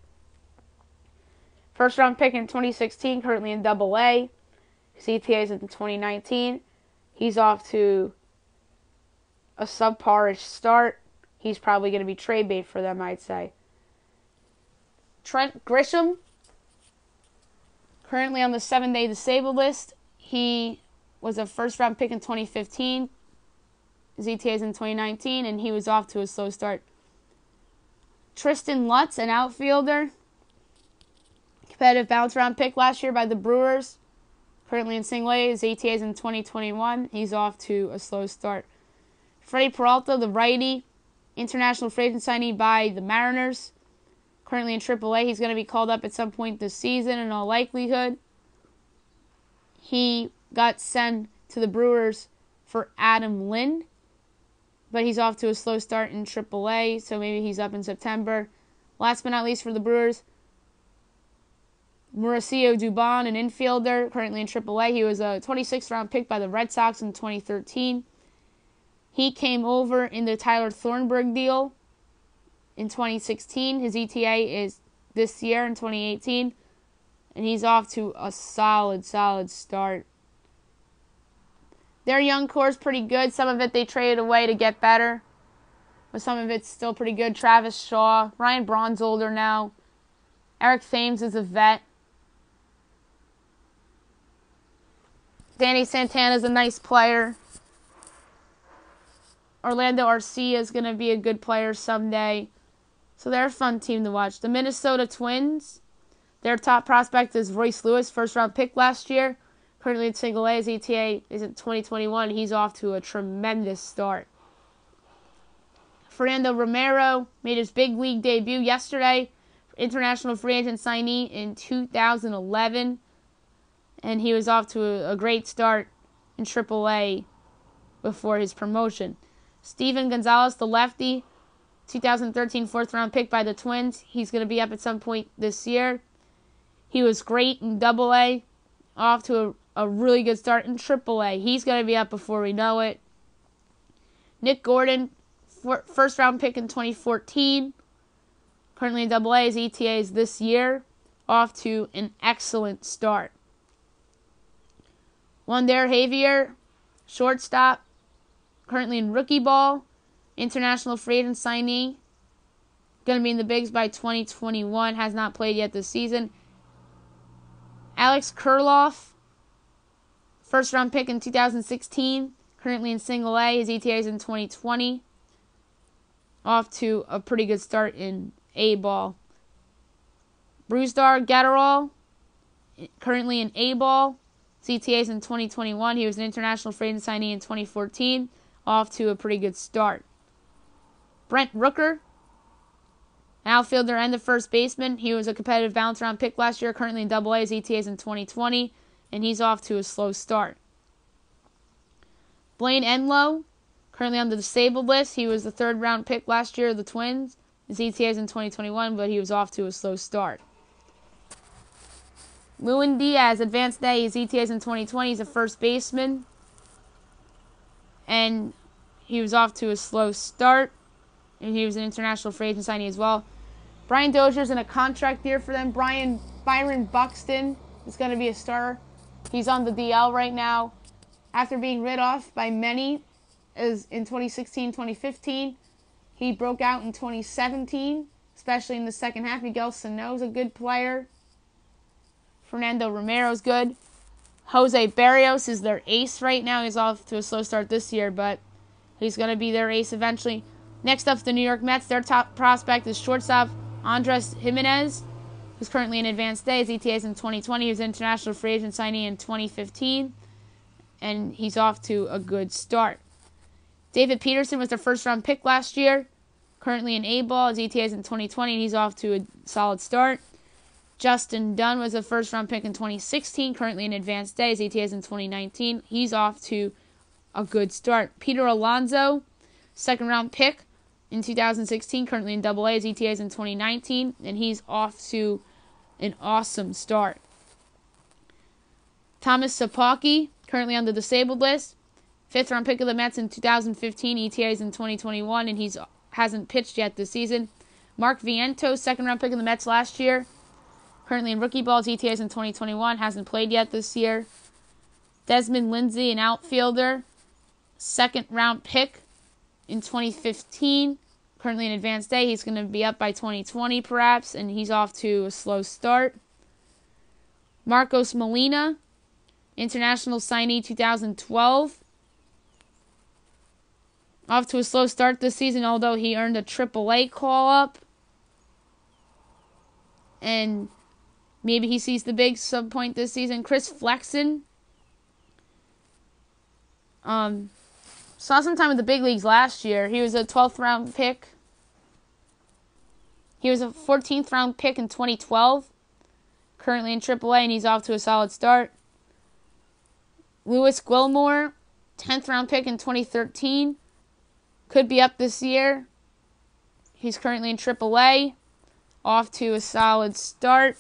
first-round pick in 2016, currently in AA. His ETA is in 2019. He's off to a subpar-ish start. He's probably going to be trade bait for them, I'd say. Trent Grisham, currently on the 7-day disabled list. He was a first-round pick in 2015. His ETA is in 2019, and he was off to a slow start. Tristan Lutz, an outfielder, competitive bounce round pick last year by the Brewers. Currently in single A, his ETA is in 2021. He's off to a slow start. Freddie Peralta, the righty, international free agent signee by the Mariners. Currently in AAA, he's going to be called up at some point this season in all likelihood. He got sent to the Brewers for Adam Lind, but he's off to a slow start in AAA, so maybe he's up in September. Last but not least for the Brewers, Mauricio Dubon, an infielder, currently in AAA. He was a 26th-round pick by the Red Sox in 2013. He came over in the Tyler Thornburg deal in 2016. His ETA is this year in 2018, and he's off to a solid start. Their young core is pretty good. Some of it they traded away to get better, but some of it's still pretty good. Travis Shaw, Ryan Braun's older now. Eric Thames is a vet. Danny Santana's a nice player. Orlando Arcia is going to be a good player someday. So they're a fun team to watch. The Minnesota Twins, their top prospect is Royce Lewis, first-round pick last year. Currently in single A, his ETA is in 2021. He's off to a tremendous start. Fernando Romero made his big league debut yesterday. International free agent signee in 2011. And he was off to a great start in AAA before his promotion. Steven Gonzalez, the lefty, 2013 fourth-round pick by the Twins. He's going to be up at some point this year. He was great in AA, off to a really good start in AAA. He's going to be up before we know it. Nick Gordon, first-round pick in 2014. Currently in AA, his ETA is this year, off to an excellent start. Wander Javier, shortstop, currently in rookie ball, international free agent signee, going to be in the bigs by 2021, has not played yet this season. Alex Kurloff, first-round pick in 2016, currently in single A, his ETA is in 2020, off to a pretty good start in A ball. Brusdar Gatterall, currently in A ball, His ETAs in 2021. He was an international free agent signee in 2014. Off to a pretty good start. Brent Rooker, outfielder and the first baseman. He was a competitive bounce round pick last year, currently in Double A. His ETAs in 2020, and he's off to a slow start. Blaine Enlow, currently on the disabled list. He was the third round pick last year of the Twins. His ETAs in 2021, but he was off to a slow start. Lewin Diaz, advanced day. His ETAs in 2020. He's a first baseman, and he was off to a slow start. And he was an international free agent signing as well. Brian Dozier's in a contract year for them. Byron Buxton is going to be a starter. He's on the DL right now. After being rid off by many as in 2016, 2015, he broke out in 2017, especially in the second half. Miguel Sano's a good player. Fernando Romero's good. Jose Barrios is their ace right now. He's off to a slow start this year, but he's going to be their ace eventually. Next up, the New York Mets. Their top prospect is shortstop Andres Jimenez, who's currently in advanced day. His ETAs in 2020. He was an international free agent signee in 2015, and he's off to a good start. David Peterson was their first-round pick last year, currently in A-ball. His ETAs in 2020, and he's off to a solid start. Justin Dunn was a first-round pick in 2016, currently in advanced day. His ETAs in 2019, he's off to a good start. Peter Alonso, second-round pick in 2016, currently in Double A. His ETAs in 2019, and he's off to an awesome start. Thomas Sapocki, currently on the disabled list, fifth-round pick of the Mets in 2015, ETAs in 2021, and he hasn't pitched yet this season. Mark Vientos, second-round pick of the Mets last year, currently in rookie ball. His ETAs in 2021, hasn't played yet this year. Desmond Lindsay, an outfielder, second-round pick in 2015, currently in advanced day. He's going to be up by 2020 perhaps, and he's off to a slow start. Marcos Molina, international signee 2012. Off to a slow start this season, although he earned a AAA call-up. And maybe he sees the big some point this season. Chris Flexen. Saw some time in the big leagues last year. He was a 12th round pick. He was a 14th round pick in 2012. Currently in AAA, and he's off to a solid start. Lewis Gilmore, 10th round pick in 2013. Could be up this year. He's currently in AAA. Off to a solid start.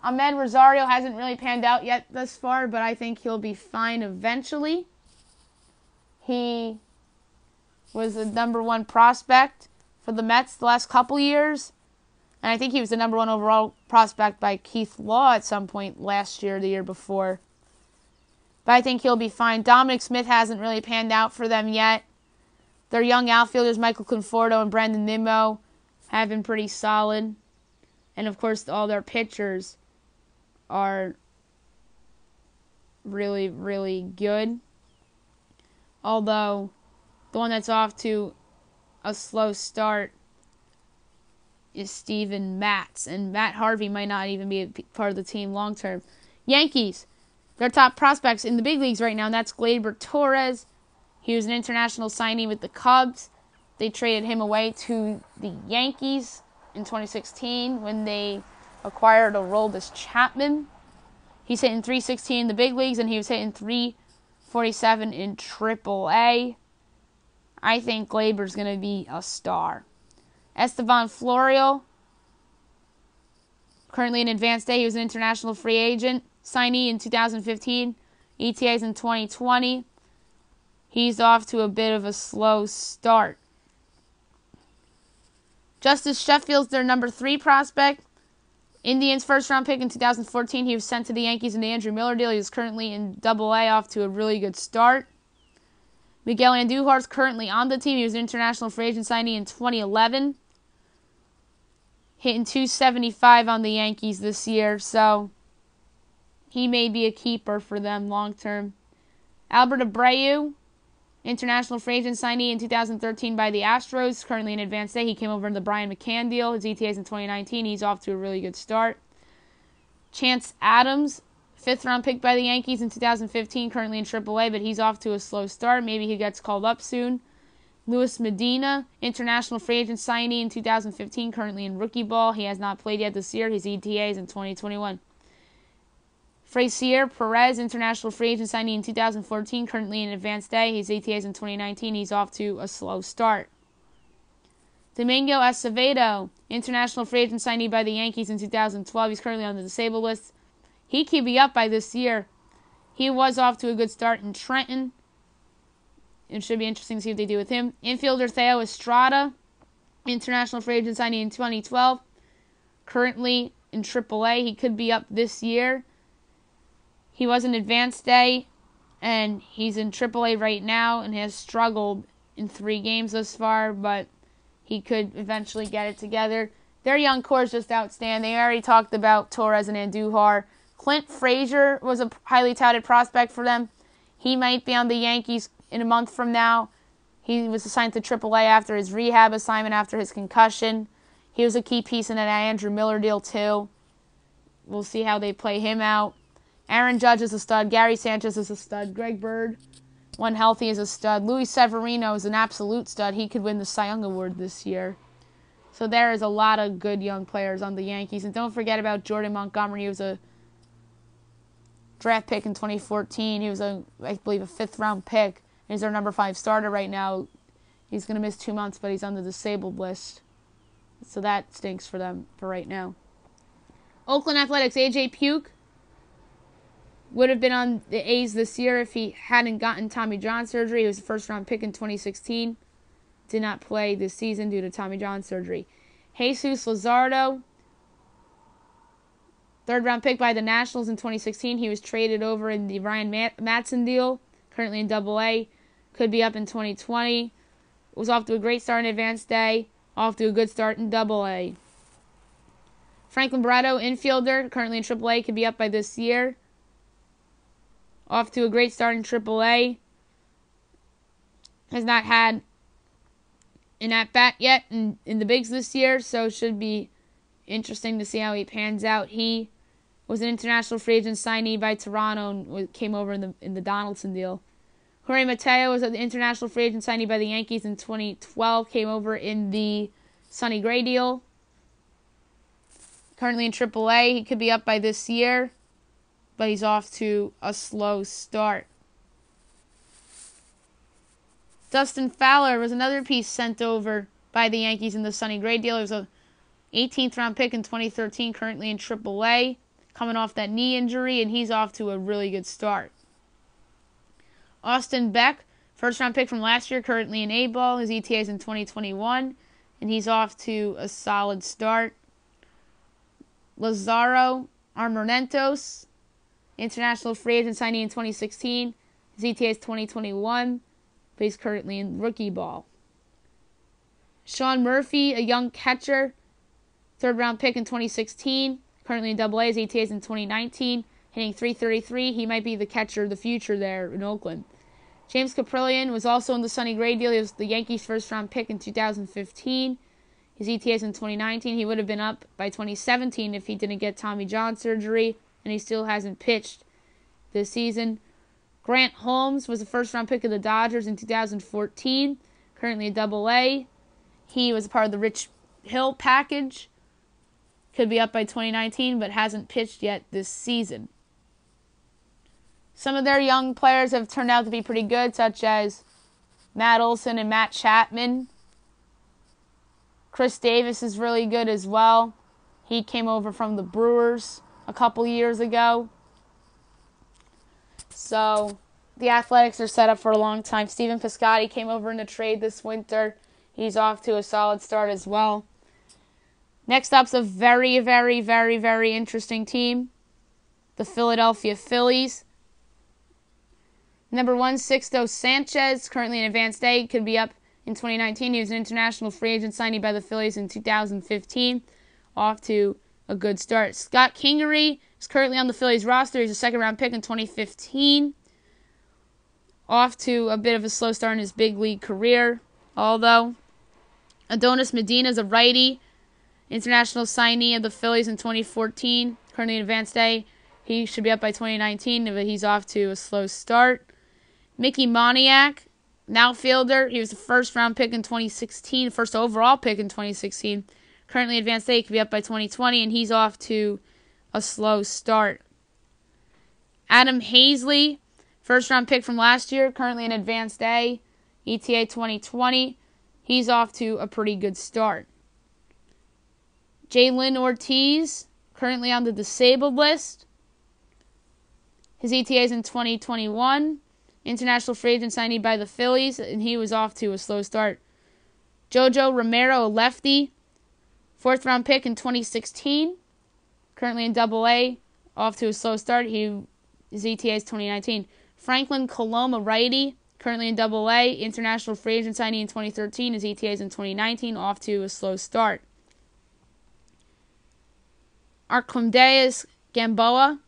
Ahmed Rosario hasn't really panned out yet thus far, but I think he'll be fine eventually. He was the number one prospect for the Mets the last couple years, and I think he was the number one overall prospect by Keith Law at some point last year, the year before. But I think he'll be fine. Dominic Smith hasn't really panned out for them yet. Their young outfielders, Michael Conforto and Brandon Nimmo, have been pretty solid. And, of course, all their pitchers are really, really good. Although, the one that's off to a slow start is Steven Matz. And Matt Harvey might not even be a part of the team long term. Yankees, their top prospects in the big leagues right now, and that's Gleyber Torres. He was an international signee with the Cubs. They traded him away to the Yankees in 2016 when they acquired Aroldis Chapman. He's hitting .316 in the big leagues, and he was hitting .347 in AAA. I think Gleyber's going to be a star. Estevan Florial, currently in advanced day. He was an international free agent signee in 2015. ETAs in 2020. He's off to a bit of a slow start. Justice Sheffield's their number 3 prospect. Indians' first-round pick in 2014. He was sent to the Yankees in the Andrew Miller deal. He is currently in Double-A, off to a really good start. Miguel Andujar's currently on the team. He was an international free agent signee in 2011. Hitting .275 on the Yankees this year, so he may be a keeper for them long-term. Albert Abreu, international free agent signee in 2013 by the Astros, currently in advanced day. He came over in the Brian McCann deal. His ETAs in 2019. He's off to a really good start. Chance Adams, 5th-round pick by the Yankees in 2015, currently in AAA, but he's off to a slow start. Maybe he gets called up soon. Luis Medina, international free agent signee in 2015, currently in rookie ball. He has not played yet this year. His ETA is in 2021. Frazier Perez, international free agent signee in 2014, currently in advanced day. His ETA is in 2019. He's off to a slow start. Domingo Acevedo, international free agent signee by the Yankees in 2012. He's currently on the disabled list. He could be up by this year. He was off to a good start in Trenton. It should be interesting to see what they do with him. Infielder Theo Estrada, international free agent signing in 2012. Currently in AAA. He could be up this year. He was in advanced day, and he's in AAA right now and has struggled in 3 games thus far, but he could eventually get it together. Their young core is just outstanding. They already talked about Torres and Andujar. Clint Frazier was a highly touted prospect for them. He might be on the Yankees in a month from now. He was assigned to AAA after his rehab assignment after his concussion. He was a key piece in that Andrew Miller deal too. We'll see how they play him out. Aaron Judge is a stud. Gary Sanchez is a stud. Greg Bird, when healthy, is a stud. Luis Severino is an absolute stud. He could win the Cy Young Award this year. So there is a lot of good young players on the Yankees. And don't forget about Jordan Montgomery. He was a draft pick in 2014. He was, I believe, a 5th-round pick. He's their number 5 starter right now. He's going to miss 2 months, but he's on the disabled list. So that stinks for them for right now. Oakland Athletics, A.J. Puke would have been on the A's this year if he hadn't gotten Tommy John surgery. He was a 1st-round pick in 2016. Did not play this season due to Tommy John surgery. Jesus Luzardo, 3rd-round pick by the Nationals in 2016. He was traded over in the Ryan Madson deal, currently in Double-A. Could be up in 2020. Was off to a great start in advanced day. Off to a good start in Double-A. Franklin Barreto, infielder, currently in Triple-A, could be up by this year. Off to a great start in Triple-A. Has not had an at-bat yet in the bigs this year, so it should be interesting to see how he pans out. He was an international free agent signee by Toronto and came over in the Donaldson deal. Jorge Mateo was an international free agent signee by the Yankees in 2012, came over in the Sonny Gray deal. Currently in AAA, he could be up by this year, but he's off to a slow start. Dustin Fowler was another piece sent over by the Yankees in the Sonny Gray deal. He was a 18th-round pick in 2013, currently in AAA, coming off that knee injury, and he's off to a really good start. Austin Beck, 1st-round pick from last year, currently in A-ball. His ETA is in 2021, and he's off to a solid start. Lazaro Armenteros, international free agent signing in 2016. His ETA is 2021, but he's currently in rookie ball. Sean Murphy, a young catcher, 3rd-round pick in 2016, currently in Double-A. His ETA is in 2019, hitting .333. He might be the catcher of the future there in Oakland. James Caprillion was also in the Sonny Gray deal. He was the Yankees' 1st-round pick in 2015. His ETA is in 2019. He would have been up by 2017 if he didn't get Tommy John surgery, and he still hasn't pitched this season. Grant Holmes was the 1st-round pick of the Dodgers in 2014, currently at Double-A. He was a part of the Rich Hill package. Could be up by 2019, but hasn't pitched yet this season. Some of their young players have turned out to be pretty good, such as Matt Olson and Matt Chapman. Chris Davis is really good as well. He came over from the Brewers a couple years ago. So the Athletics are set up for a long time. Stephen Piscotty came over in a trade this winter. He's off to a solid start as well. Next up's a very, very, very, very interesting team. The Philadelphia Phillies. Number 1, Sixto Sanchez, currently in advanced day, could be up in 2019. He was an international free agent signee by the Phillies in 2015. Off to a good start. Scott Kingery is currently on the Phillies roster. He's a 2nd-round pick in 2015. Off to a bit of a slow start in his big league career, although Adonis Medina is a righty, international signee of the Phillies in 2014. currently in advanced A. He should be up by 2019, but he's off to a slow start. Mickey Moniak, an outfielder. He was the first-round pick in 2016, first overall pick in 2016. Currently advanced A, could be up by 2020, and he's off to a slow start. Adam Hazley, first-round pick from last year, currently in advanced A, ETA 2020. He's off to a pretty good start. Jalen Ortiz, currently on the disabled list. His ETA is in 2021. International free agent signee by the Phillies, and he was off to a slow start. Jojo Romero, a lefty, fourth-round pick in 2016. Currently in Double-A, off to a slow start. His ETA is 2019. Franklin Coloma, righty, currently in Double-A, international free agent signee in 2013. His ETA is in 2019, off to a slow start. Arquimdeus Gamboa,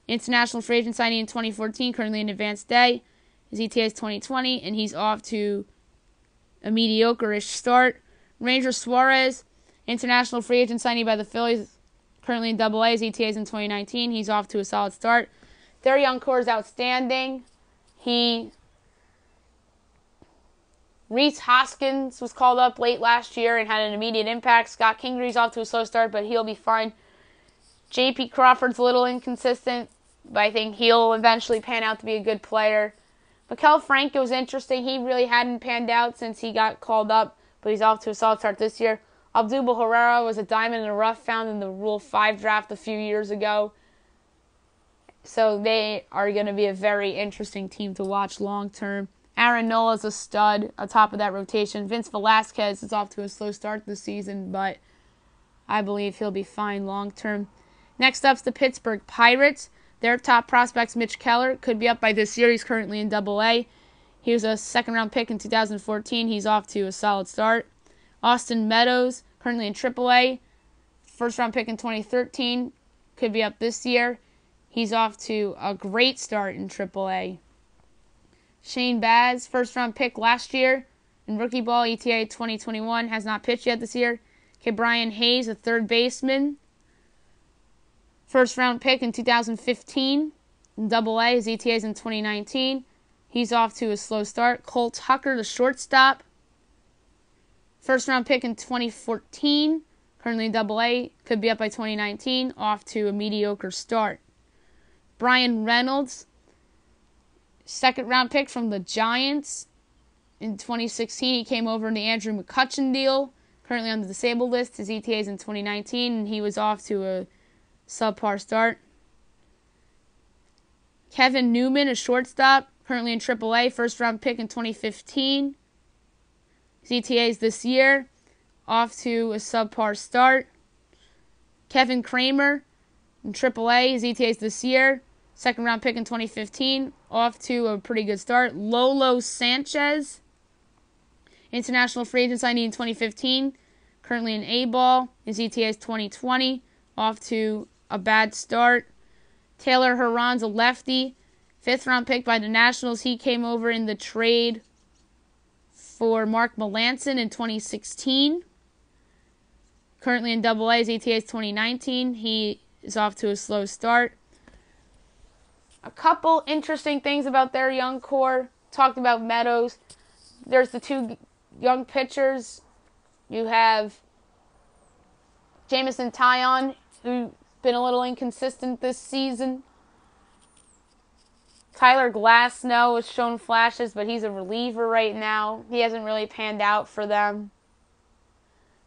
international free agent signing in 2014, currently in advanced A. His ETA is 2020, and he's off to a mediocre-ish start. Ranger Suarez, international free agent signing by the Phillies, currently in Double-A. His ETA is in 2019. He's off to a solid start. Their young core is outstanding. Reese Hoskins was called up late last year and had an immediate impact. Scott Kingery's off to a slow start, but he'll be fine. J.P. Crawford's a little inconsistent, but I think he'll eventually pan out to be a good player. Maikel Franco's interesting. He really hadn't panned out since he got called up, but he's off to a solid start this year. Abdul Herrera was a diamond in the rough found in the Rule 5 draft a few years ago. So they are going to be a very interesting team to watch long term. Aaron Nola's a stud atop of that rotation. Vince Velasquez is off to a slow start this season, but I believe he'll be fine long term. Next up's the Pittsburgh Pirates. Their top prospects, Mitch Keller, could be up by this year. He's currently in Double-A. He was a second-round pick in 2014. He's off to a solid start. Austin Meadows, currently in Triple-A. First-round pick in 2013. Could be up this year. He's off to a great start in Triple-A. Shane Baz, first-round pick last year in rookie ball, ETA 2021. Has not pitched yet this year. Brian Hayes, a third baseman. First-round pick in 2015 in Double-A. His ETA is in 2019. He's off to a slow start. Colt Tucker, the shortstop. First-round pick in 2014. Currently in Double-A. Could be up by 2019. Off to a mediocre start. Brian Reynolds, second-round pick from the Giants in 2016. He came over in the Andrew McCutchen deal. Currently on the disabled list. His ETA is in 2019, and he was off to a subpar start. Kevin Newman, a shortstop, currently in Triple-A, first-round pick in 2015. His ETA is this year, off to a subpar start. Kevin Kramer, in Triple-A, his ETA is this year, second-round pick in 2015, off to a pretty good start. Lolo Sanchez, international free agent signing in 2015, currently in A-ball. His ETA is 2020, off to a bad start. Taylor Herron's a lefty, fifth-round pick by the Nationals. He came over in the trade for Mark Melancon in 2016. Currently in Double-A, his ETA is 2019. He is off to a slow start. A couple interesting things about their young core. Talked about Meadows. There's the two young pitchers. You have Jameson Taillon, who's been a little inconsistent this season. Tyler Glasnow has shown flashes, but he's a reliever right now. He hasn't really panned out for them.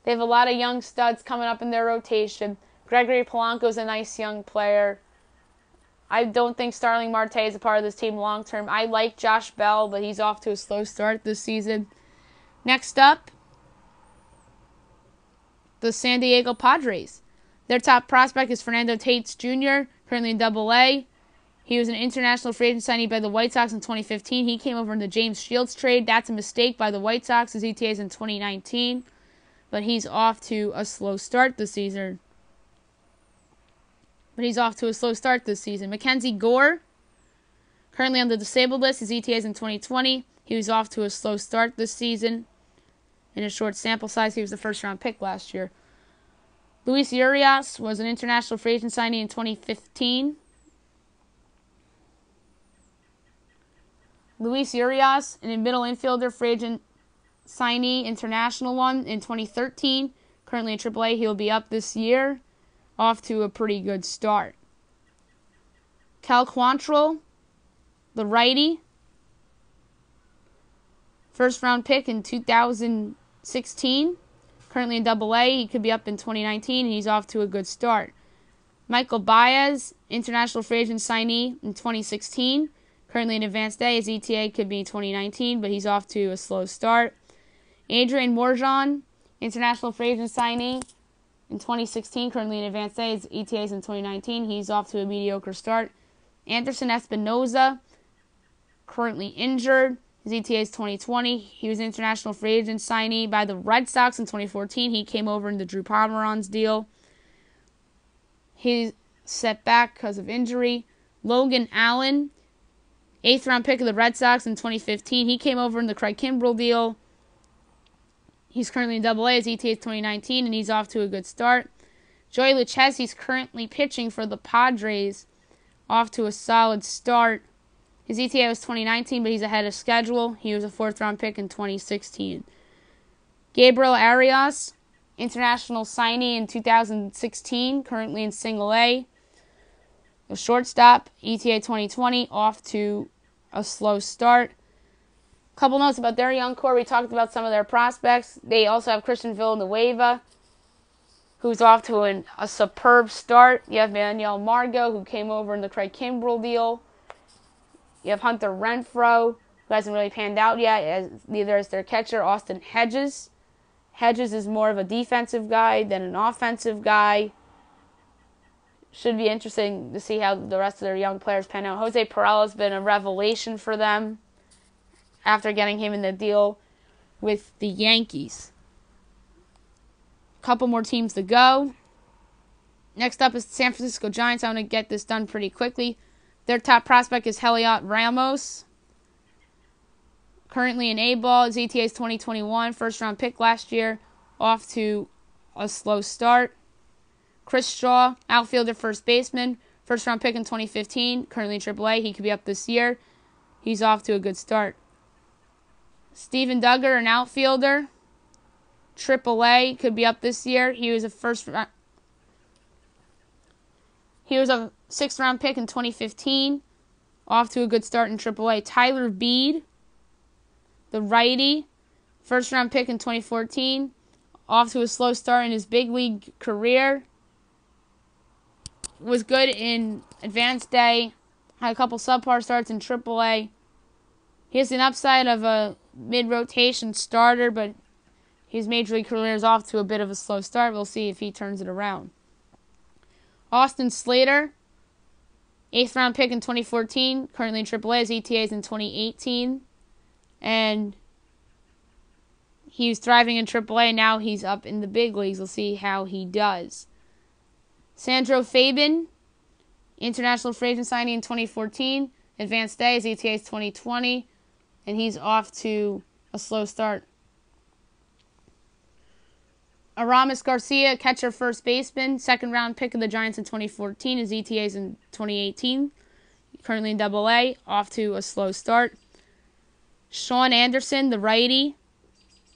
They have a lot of young studs coming up in their rotation. Gregory Polanco's a nice young player. I don't think Starling Marte is a part of this team long term. I like Josh Bell, but he's off to a slow start this season. Next up, the San Diego Padres. Their top prospect is Fernando Tatis Jr., currently in Double-A. He was an international free agent signee by the White Sox in 2015. He came over in the James Shields trade. That's a mistake by the White Sox. His ETA is in 2019. But he's off to a slow start this season. Mackenzie Gore, currently on the disabled list. His ETA is in 2020. He was off to a slow start this season. In a short sample size, he was the first-round pick last year. Luis Urias was an international free agent signing in 2015. Luis Urias, a middle infielder, free agent signee, international one in 2013. Currently in AAA, he'll be up this year. Off to a pretty good start. Cal Quantrill, the righty. First round pick in 2016. Currently in AA. He could be up in 2019, and he's off to a good start. Michael Baez, international free agent signee in 2016. Currently in advanced A. His ETA could be 2019, but he's off to a slow start. Adrian Morjon, international free agent signee in 2016. Currently in advanced A. His ETA is in 2019. He's off to a mediocre start. Anderson Espinoza, currently injured. His ETA is 2020. He was an international free agent signee by the Red Sox in 2014. He came over in the Drew Pomeranz deal. He's set back because of injury. Logan Allen, 8th round pick of the Red Sox in 2015. He came over in the Craig Kimbrell deal. He's currently in AA. His ETA is 2019, and he's off to a good start. Joey Lucchesi, he's currently pitching for the Padres. Off to a solid start. His ETA was 2019, but he's ahead of schedule. He was a 4th round pick in 2016. Gabriel Arias, international signee in 2016, currently in Single A. A shortstop, ETA 2020, off to a slow start. Couple notes about their young core. We talked about some of their prospects. They also have Christian Villanueva, who's off to a superb start. You have Manuel Margot, who came over in the Craig Kimbrell deal. You have Hunter Renfroe, who hasn't really panned out yet, neither is their catcher, Austin Hedges. Hedges is more of a defensive guy than an offensive guy. Should be interesting to see how the rest of their young players pan out. Jose Perella has been a revelation for them after getting him in the deal with the Yankees. Couple more teams to go. Next up is the San Francisco Giants. I'm going to get this done pretty quickly. Their top prospect is Heliot Ramos. Currently in A-ball. His ETA is 2021. First round pick last year. Off to a slow start. Chris Shaw, outfielder, first baseman. First round pick in 2015. Currently in AAA. He could be up this year. He's off to a good start. Steven Duggar, an outfielder. AAA, could be up this year. He was a 6th round pick in 2015. Off to a good start in AAA. Tyler Beede, the righty, 1st round pick in 2014. Off to a slow start in his big league career. Was good in advanced day. Had a couple subpar starts in AAA. He has an upside of a mid-rotation starter, but his major league career is off to a bit of a slow start. We'll see if he turns it around. Austin Slater, 8th round pick in 2014, currently in AAA. His ETA is in 2018. And he was thriving in AAA. Now he's up in the big leagues. We'll see how he does. Sandro Fabin, international free agent signing in 2014. Advanced day. His ETA is 2020. And he's off to a slow start. Aramis Garcia, catcher, first baseman, 2nd round pick of the Giants in 2014. His ETA is in 2018. Currently in AA, off to a slow start. Sean Anderson, the righty,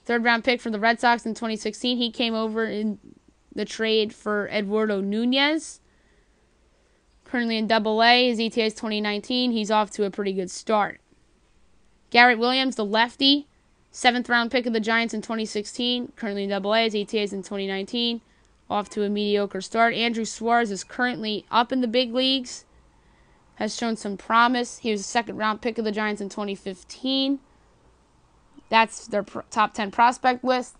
3rd round pick from the Red Sox in 2016. He came over in the trade for Eduardo Nunez. Currently in AA, his ETA is 2019. He's off to a pretty good start. Garrett Williams, the lefty, 7th round pick of the Giants in 2016. Currently in AA. His ETA is in 2019. Off to a mediocre start. Andrew Suarez is currently up in the big leagues. Has shown some promise. He was a 2nd round pick of the Giants in 2015. That's their top 10 prospect list.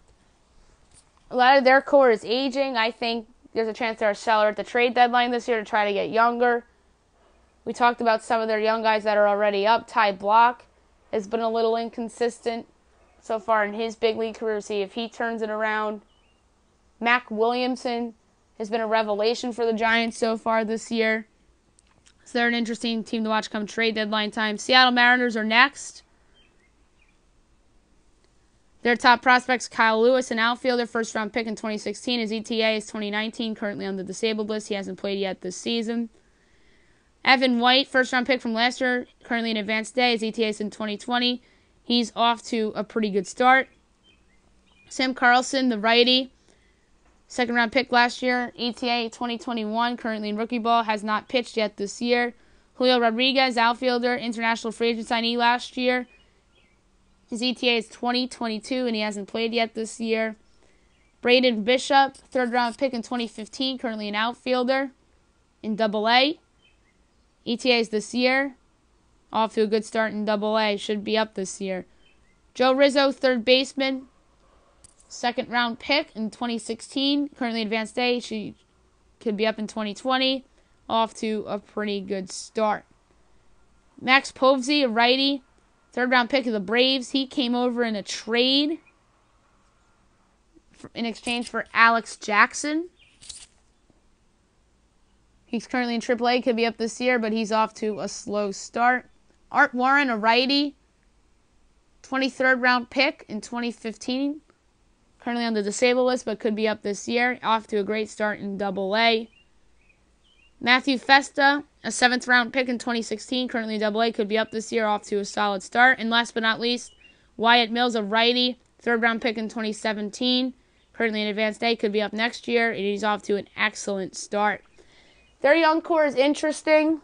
A lot of their core is aging. I think there's a chance they're a seller at the trade deadline this year to try to get younger. We talked about some of their young guys that are already up. Ty Block has been a little inconsistent so far in his big league career. See if he turns it around. Mac Williamson has been a revelation for the Giants so far this year. So they're an interesting team to watch come trade deadline time. Seattle Mariners are next. Their top prospects, Kyle Lewis, an outfielder, first-round pick in 2016. His ETA is 2019, currently on the disabled list. He hasn't played yet this season. Evan White, first-round pick from last year, currently in advanced day. His ETA is in 2020. He's off to a pretty good start. Sam Carlson, the righty, second-round pick last year, ETA 2021, currently in rookie ball, has not pitched yet this year. Julio Rodriguez, outfielder, international free agent signee last year. His ETA is 2022, and he hasn't played yet this year. Braden Bishop, third-round pick in 2015, currently an outfielder in Double-A. ETA is this year. Off to a good start in Double-A. Should be up this year. Joe Rizzo, third baseman, second-round pick in 2016, currently advanced A. She could be up in 2020. Off to a pretty good start. Max Povsey, a righty, third-round pick of the Braves. He came over in a trade in exchange for Alex Jackson. He's currently in AAA, could be up this year, but he's off to a slow start. Art Warren, a righty, 23rd round pick in 2015. Currently on the disabled list, but could be up this year. Off to a great start in Double-A. Matthew Festa, a 7th round pick in 2016. Currently in Double-A, could be up this year. Off to a solid start. And last but not least, Wyatt Mills, a righty, 3rd round pick in 2017. Currently in advanced A, could be up next year. And he's off to an excellent start. Their young core is interesting.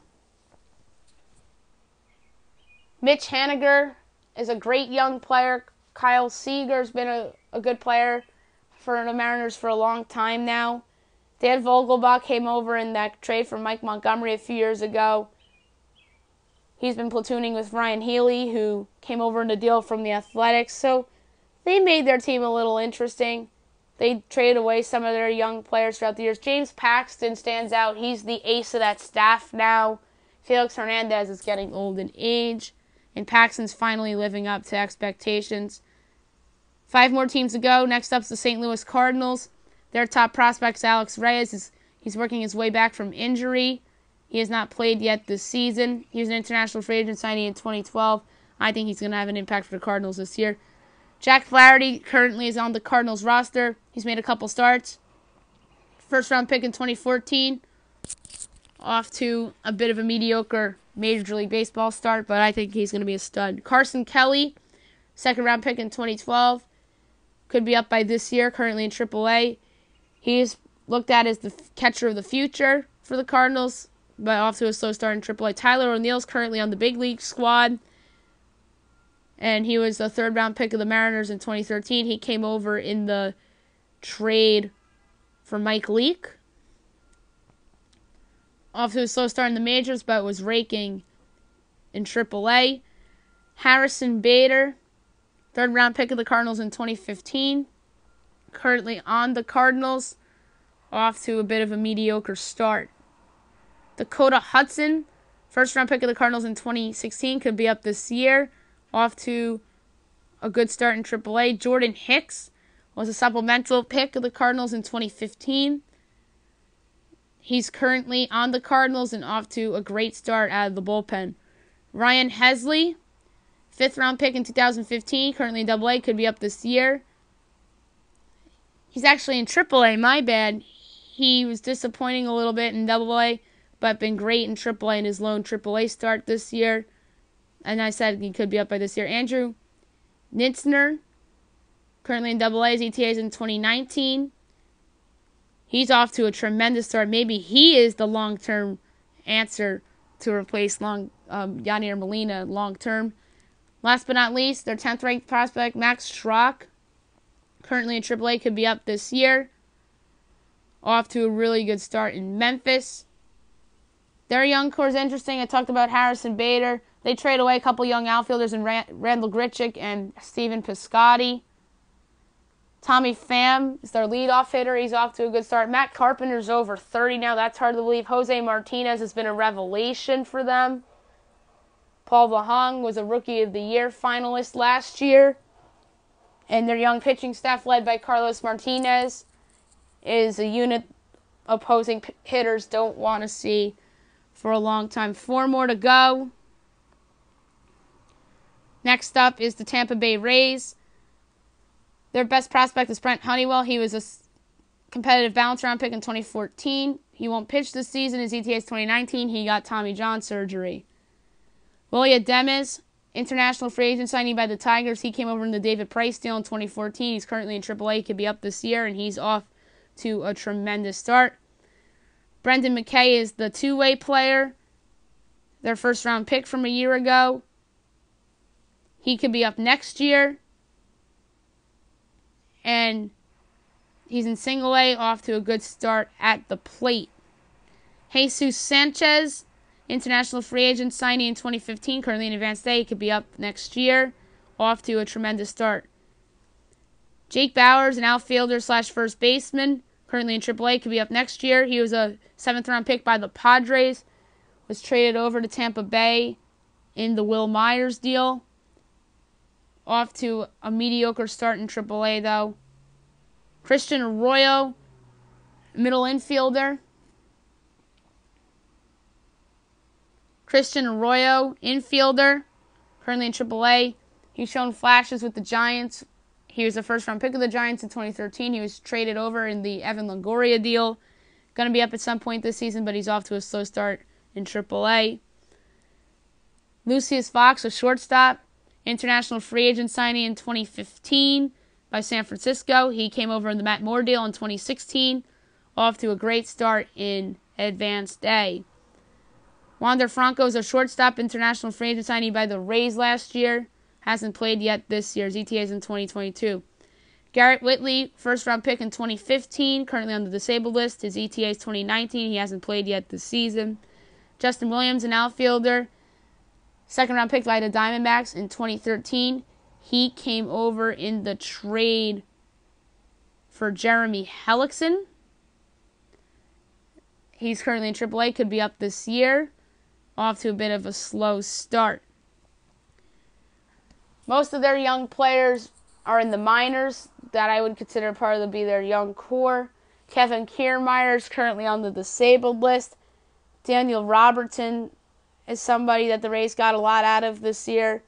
Mitch Haniger is a great young player. Kyle Seager's been a good player for the Mariners for a long time now. Dan Vogelbach came over in that trade for Mike Montgomery a few years ago. He's been platooning with Ryan Healy, who came over in a deal from the Athletics. So they made their team a little interesting. They traded away some of their young players throughout the years. James Paxton stands out. He's the ace of that staff now. Felix Hernandez is getting old in age, and Paxton's finally living up to expectations. 5 more teams to go. Next up's the St. Louis Cardinals. Their top prospect's Alex Reyes. He's working his way back from injury. He has not played yet this season. He was an international free agent signing in 2012. I think he's going to have an impact for the Cardinals this year. Jack Flaherty currently is on the Cardinals roster. He's made a couple starts. First round pick in 2014. Off to a bit of a mediocre Major League Baseball start, but I think he's going to be a stud. Carson Kelly, 2nd round pick in 2012. Could be up by this year, currently in AAA. He's looked at as the catcher of the future for the Cardinals, but off to a slow start in AAA. Tyler O'Neill's currently on the big league squad, and he was the 3rd round pick of the Mariners in 2013. He came over in the trade for Mike Leake. Off to a slow start in the majors, but was raking in AAA. Harrison Bader, 3rd round pick of the Cardinals in 2015. Currently on the Cardinals. Off to a bit of a mediocre start. Dakota Hudson, 1st round pick of the Cardinals in 2016. Could be up this year. Off to a good start in AAA. Jordan Hicks was a supplemental pick of the Cardinals in 2015. He's currently on the Cardinals and off to a great start out of the bullpen. Ryan Hesley, 5th round pick in 2015, currently in Double-A, could be up this year. He's actually in AAA, my bad. He was disappointing a little bit in Double-A, but been great in AAA in his lone AAA start this year. And I said he could be up by this year. Andrew Nitzner, currently in Double-A, his ETA is in 2019. He's off to a tremendous start. Maybe he is the long-term answer to replace Yadier Molina long-term. Last but not least, their 10th ranked prospect, Max Schrock, currently in AAA, could be up this year. Off to a really good start in Memphis. Their young core is interesting. I talked about Harrison Bader. They trade away a couple young outfielders in Randall Grichuk and Steven Piscotty. Tommy Pham is their leadoff hitter. He's off to a good start. Matt Carpenter's over 30 now. That's hard to believe. Jose Martinez has been a revelation for them. Paul Vahong was a Rookie of the Year finalist last year. And their young pitching staff, led by Carlos Martinez, is a unit opposing hitters don't want to see for a long time. 4 more to go. Next up is the Tampa Bay Rays. Their best prospect is Brent Honeywell. He was a competitive balance round pick in 2014. He won't pitch this season. His ETA is 2019. He got Tommy John surgery. Willie Adames, international free agent signing by the Tigers. He came over in the David Price deal in 2014. He's currently in AAA. He could be up this year, and he's off to a tremendous start. Brendan McKay is the two-way player, their first-round pick from a year ago. He could be up next year. And he's in single A, off to a good start at the plate. Jesus Sanchez, international free agent signing in 2015, currently in advanced A. He could be up next year, off to a tremendous start. Jake Bowers, an outfielder / first baseman, currently in AAA, could be up next year. He was a 7th-round pick by the Padres, was traded over to Tampa Bay in the Will Myers deal. Off to a mediocre start in AAA, though. Christian Arroyo, middle infielder. Christian Arroyo, infielder, currently in AAA. He's shown flashes with the Giants. He was a first-round pick of the Giants in 2013. He was traded over in the Evan Longoria deal. Going to be up at some point this season, but he's off to a slow start in AAA. Lucius Fox, a shortstop, international free agent signing in 2015 by San Francisco. He came over in the Matt Moore deal in 2016, off to a great start in advanced A. Wander Franco is a shortstop, international free agent signing by the Rays last year. Hasn't played yet this year. His ETA is in 2022. Garrett Whitley, first-round pick in 2015, currently on the disabled list. His ETA is 2019. He hasn't played yet this season. Justin Williams, an outfielder, second-round pick by the Diamondbacks in 2013. He came over in the trade for Jeremy Hellickson. He's currently in AAA, could be up this year. Off to a bit of a slow start. Most of their young players are in the minors that I would consider part of their young core. Kevin Kiermaier is currently on the disabled list. Daniel Robertson is somebody that the Rays got a lot out of this year.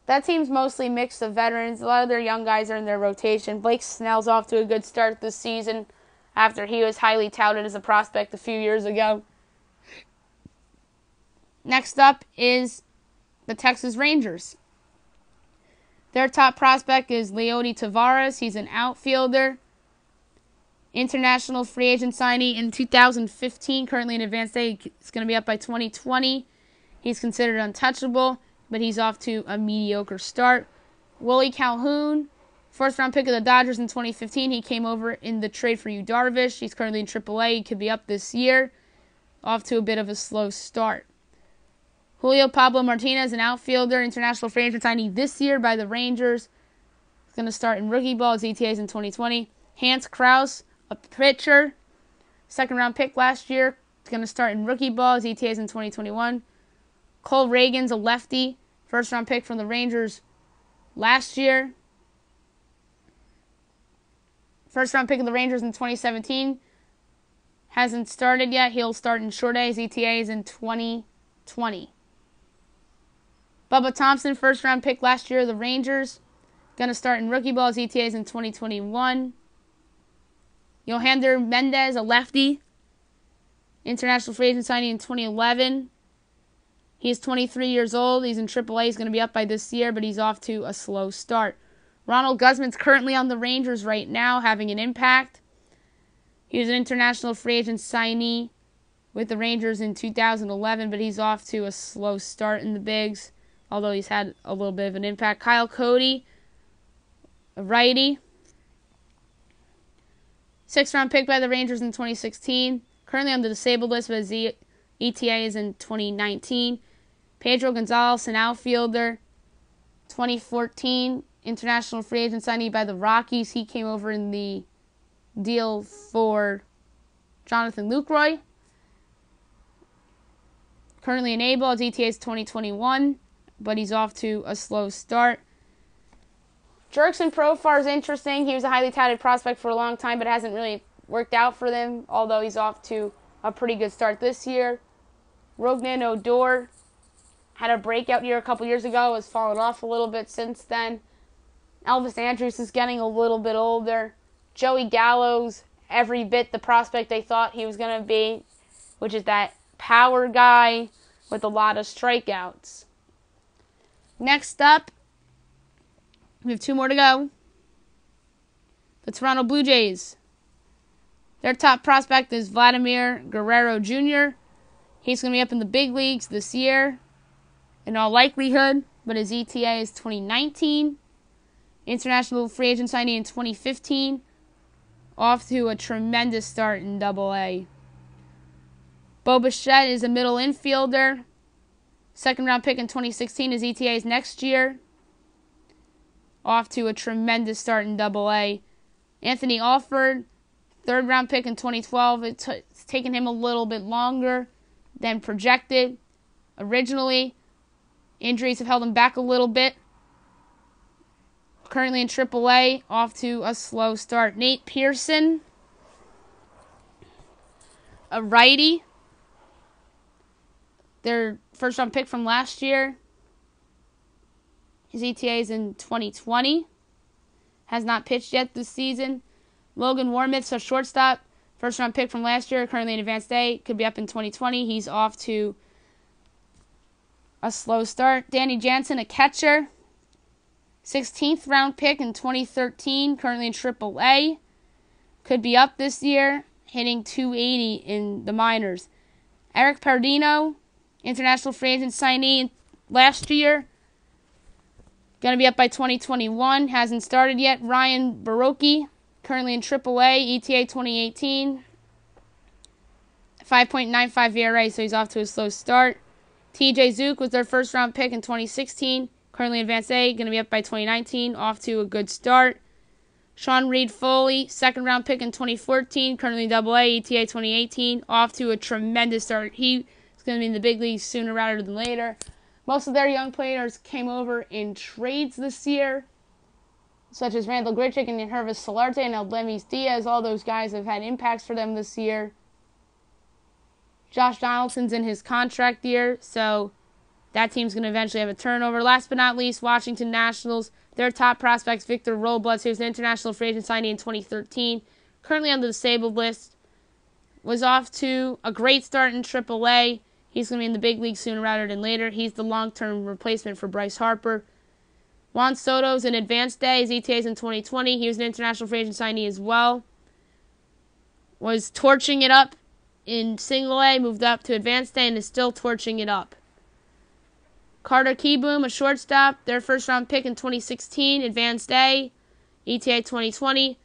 That team's mostly mixed of veterans. A lot of their young guys are in their rotation. Blake Snell's off to a good start this season after he was highly touted as a prospect a few years ago. Next up is the Texas Rangers. Their top prospect is Leody Taveras. He's an outfielder. International free agent signee in 2015, currently in advanced A. He's going to be up by 2020. He's considered untouchable, but he's off to a mediocre start. Willie Calhoun, first-round pick of the Dodgers in 2015. He came over in the trade for Yu Darvish. He's currently in AAA. He could be up this year. Off to a bit of a slow start. Julio Pablo Martinez, an outfielder, international free agent signing this year by the Rangers. He's going to start in rookie ball. His ETA is in 2020. Hans Kraus, a pitcher, second-round pick last year. He's going to start in rookie ball. His ETA is in 2021. Cole Reagan's a lefty, first-round pick from the Rangers last year. First-round pick of the Rangers in 2017. Hasn't started yet. He'll start in short A. His ETA is in 2020. Bubba Thompson, first-round pick last year of the Rangers. Going to start in rookie ball. His ETA is in 2021. Yohander Mendez, a lefty. International free agent signing in 2011. He is 23 years old. He's in AAA. He's going to be up by this year, but he's off to a slow start. Ronald Guzman's currently on the Rangers right now, having an impact. He was an international free agent signee with the Rangers in 2011, but he's off to a slow start in the bigs, although he's had a little bit of an impact. Kyle Cody, a righty. Sixth-round pick by the Rangers in 2016. Currently on the disabled list, but his ETA is in 2019. Pedro Gonzalez, an outfielder. 2014 international free agent signee by the Rockies. He came over in the deal for Jonathan Lucroy. Currently in A-ball, his ETA is 2021, but he's off to a slow start. Jurickson Profar is interesting. He was a highly touted prospect for a long time, but it hasn't really worked out for them, although he's off to a pretty good start this year. Rognan Odor had a breakout year a couple years ago, has fallen off a little bit since then. Elvis Andrus is getting a little bit older. Joey Gallo's every bit the prospect they thought he was going to be, which is that power guy with a lot of strikeouts. Next up, we have 2 more to go. The Toronto Blue Jays. Their top prospect is Vladimir Guerrero Jr. He's going to be up in the big leagues this year, in all likelihood, but his ETA is 2019. International free agent signing in 2015. Off to a tremendous start in Double-A. Bo Bichette is a middle infielder. Second-round pick in 2016. His ETA is next year. Off to a tremendous start in Double-A. Anthony Alford, third-round pick in 2012. It's taken him a little bit longer than projected originally. Injuries have held him back a little bit. Currently in AAA, off to a slow start. Nate Pearson, a righty. Their first-round pick from last year. His ETA is in 2020. Has not pitched yet this season. Logan Warmith's a shortstop. First-round pick from last year, currently in Advanced A. Could be up in 2020. He's off to a slow start. Danny Jansen, a catcher. 16th round pick in 2013, currently in AAA. Could be up this year, hitting .280 in the minors. Eric Pardino, international free agent signee last year. Going to be up by 2021. Hasn't started yet. Ryan Baroki, currently in AAA, ETA 2018. 5.95 ERA, so he's off to a slow start. TJ Zook was their first round pick in 2016. Currently Advanced A, going to be up by 2019, off to a good start. Sean Reed Foley, second round pick in 2014, currently Double-A, ETA 2018, off to a tremendous start. He is going to be in the big leagues sooner rather than later. Most of their young players came over in trades this year, such as Randall Grichuk and Hervis Solarte and Eldemis Diaz. All those guys have had impacts for them this year. Josh Donaldson's in his contract year, so that team's going to eventually have a turnover. Last but not least, Washington Nationals. Their top prospects, Victor Robles, who's an international free agent signing in 2013, currently on the disabled list, was off to a great start in AAA. He's going to be in the big league sooner rather than later. He's the long-term replacement for Bryce Harper. Juan Soto's in Advanced A. His ETA is in 2020. He was an international free agent signee as well. Was torching it up in Single-A, moved up to Advanced A, and is still torching it up. Carter Kieboom, a shortstop, their first-round pick in 2016, Advanced A, ETA 2020,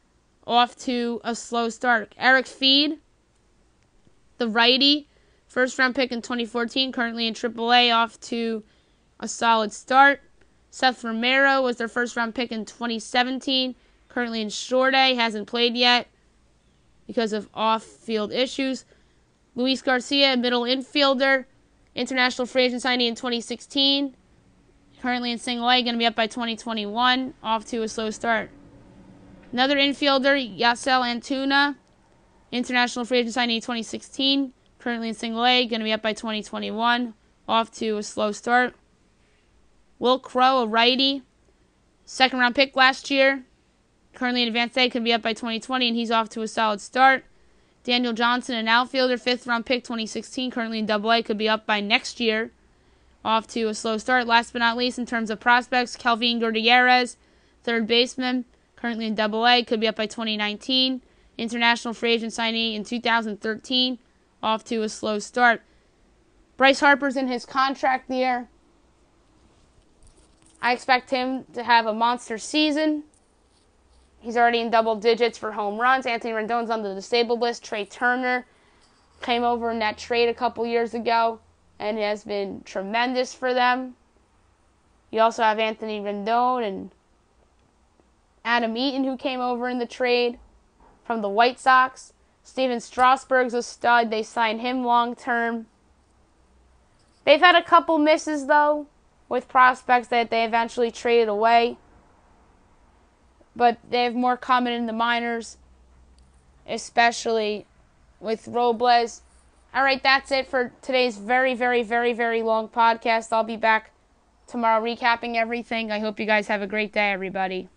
off to a slow start. Eric Feed, the righty, first-round pick in 2014, currently in AAA, off to a solid start. Seth Romero was their first-round pick in 2017, currently in Short A, hasn't played yet because of off-field issues. Luis Garcia, middle infielder, international free agent signing in 2016. Currently in Single A, going to be up by 2021. Off to a slow start. Another infielder, Yasel Antuna. International free agent signing in 2016. Currently in Single A, going to be up by 2021. Off to a slow start. Will Crow, a righty. Second round pick last year. Currently in Advanced A, could be up by 2020, and he's off to a solid start. Daniel Johnson, an outfielder, 5th round pick, 2016, currently in Double-A, could be up by next year. Off to a slow start. Last but not least, in terms of prospects, Kelvin Gutierrez, third baseman, currently in Double-A, could be up by 2019. International free agent signee in 2013, off to a slow start. Bryce Harper's in his contract year. I expect him to have a monster season. He's already in double digits for home runs. Anthony Rendon's on the disabled list. Trey Turner came over in that trade a couple years ago and has been tremendous for them. You also have Anthony Rendon and Adam Eaton, who came over in the trade from the White Sox. Steven Strasburg's a stud. They signed him long-term. They've had a couple misses, though, with prospects that they eventually traded away. But they have more coming in the minors, especially with Robles. All right, that's it for today's very, very, very, very long podcast. I'll be back tomorrow recapping everything. I hope you guys have a great day, everybody.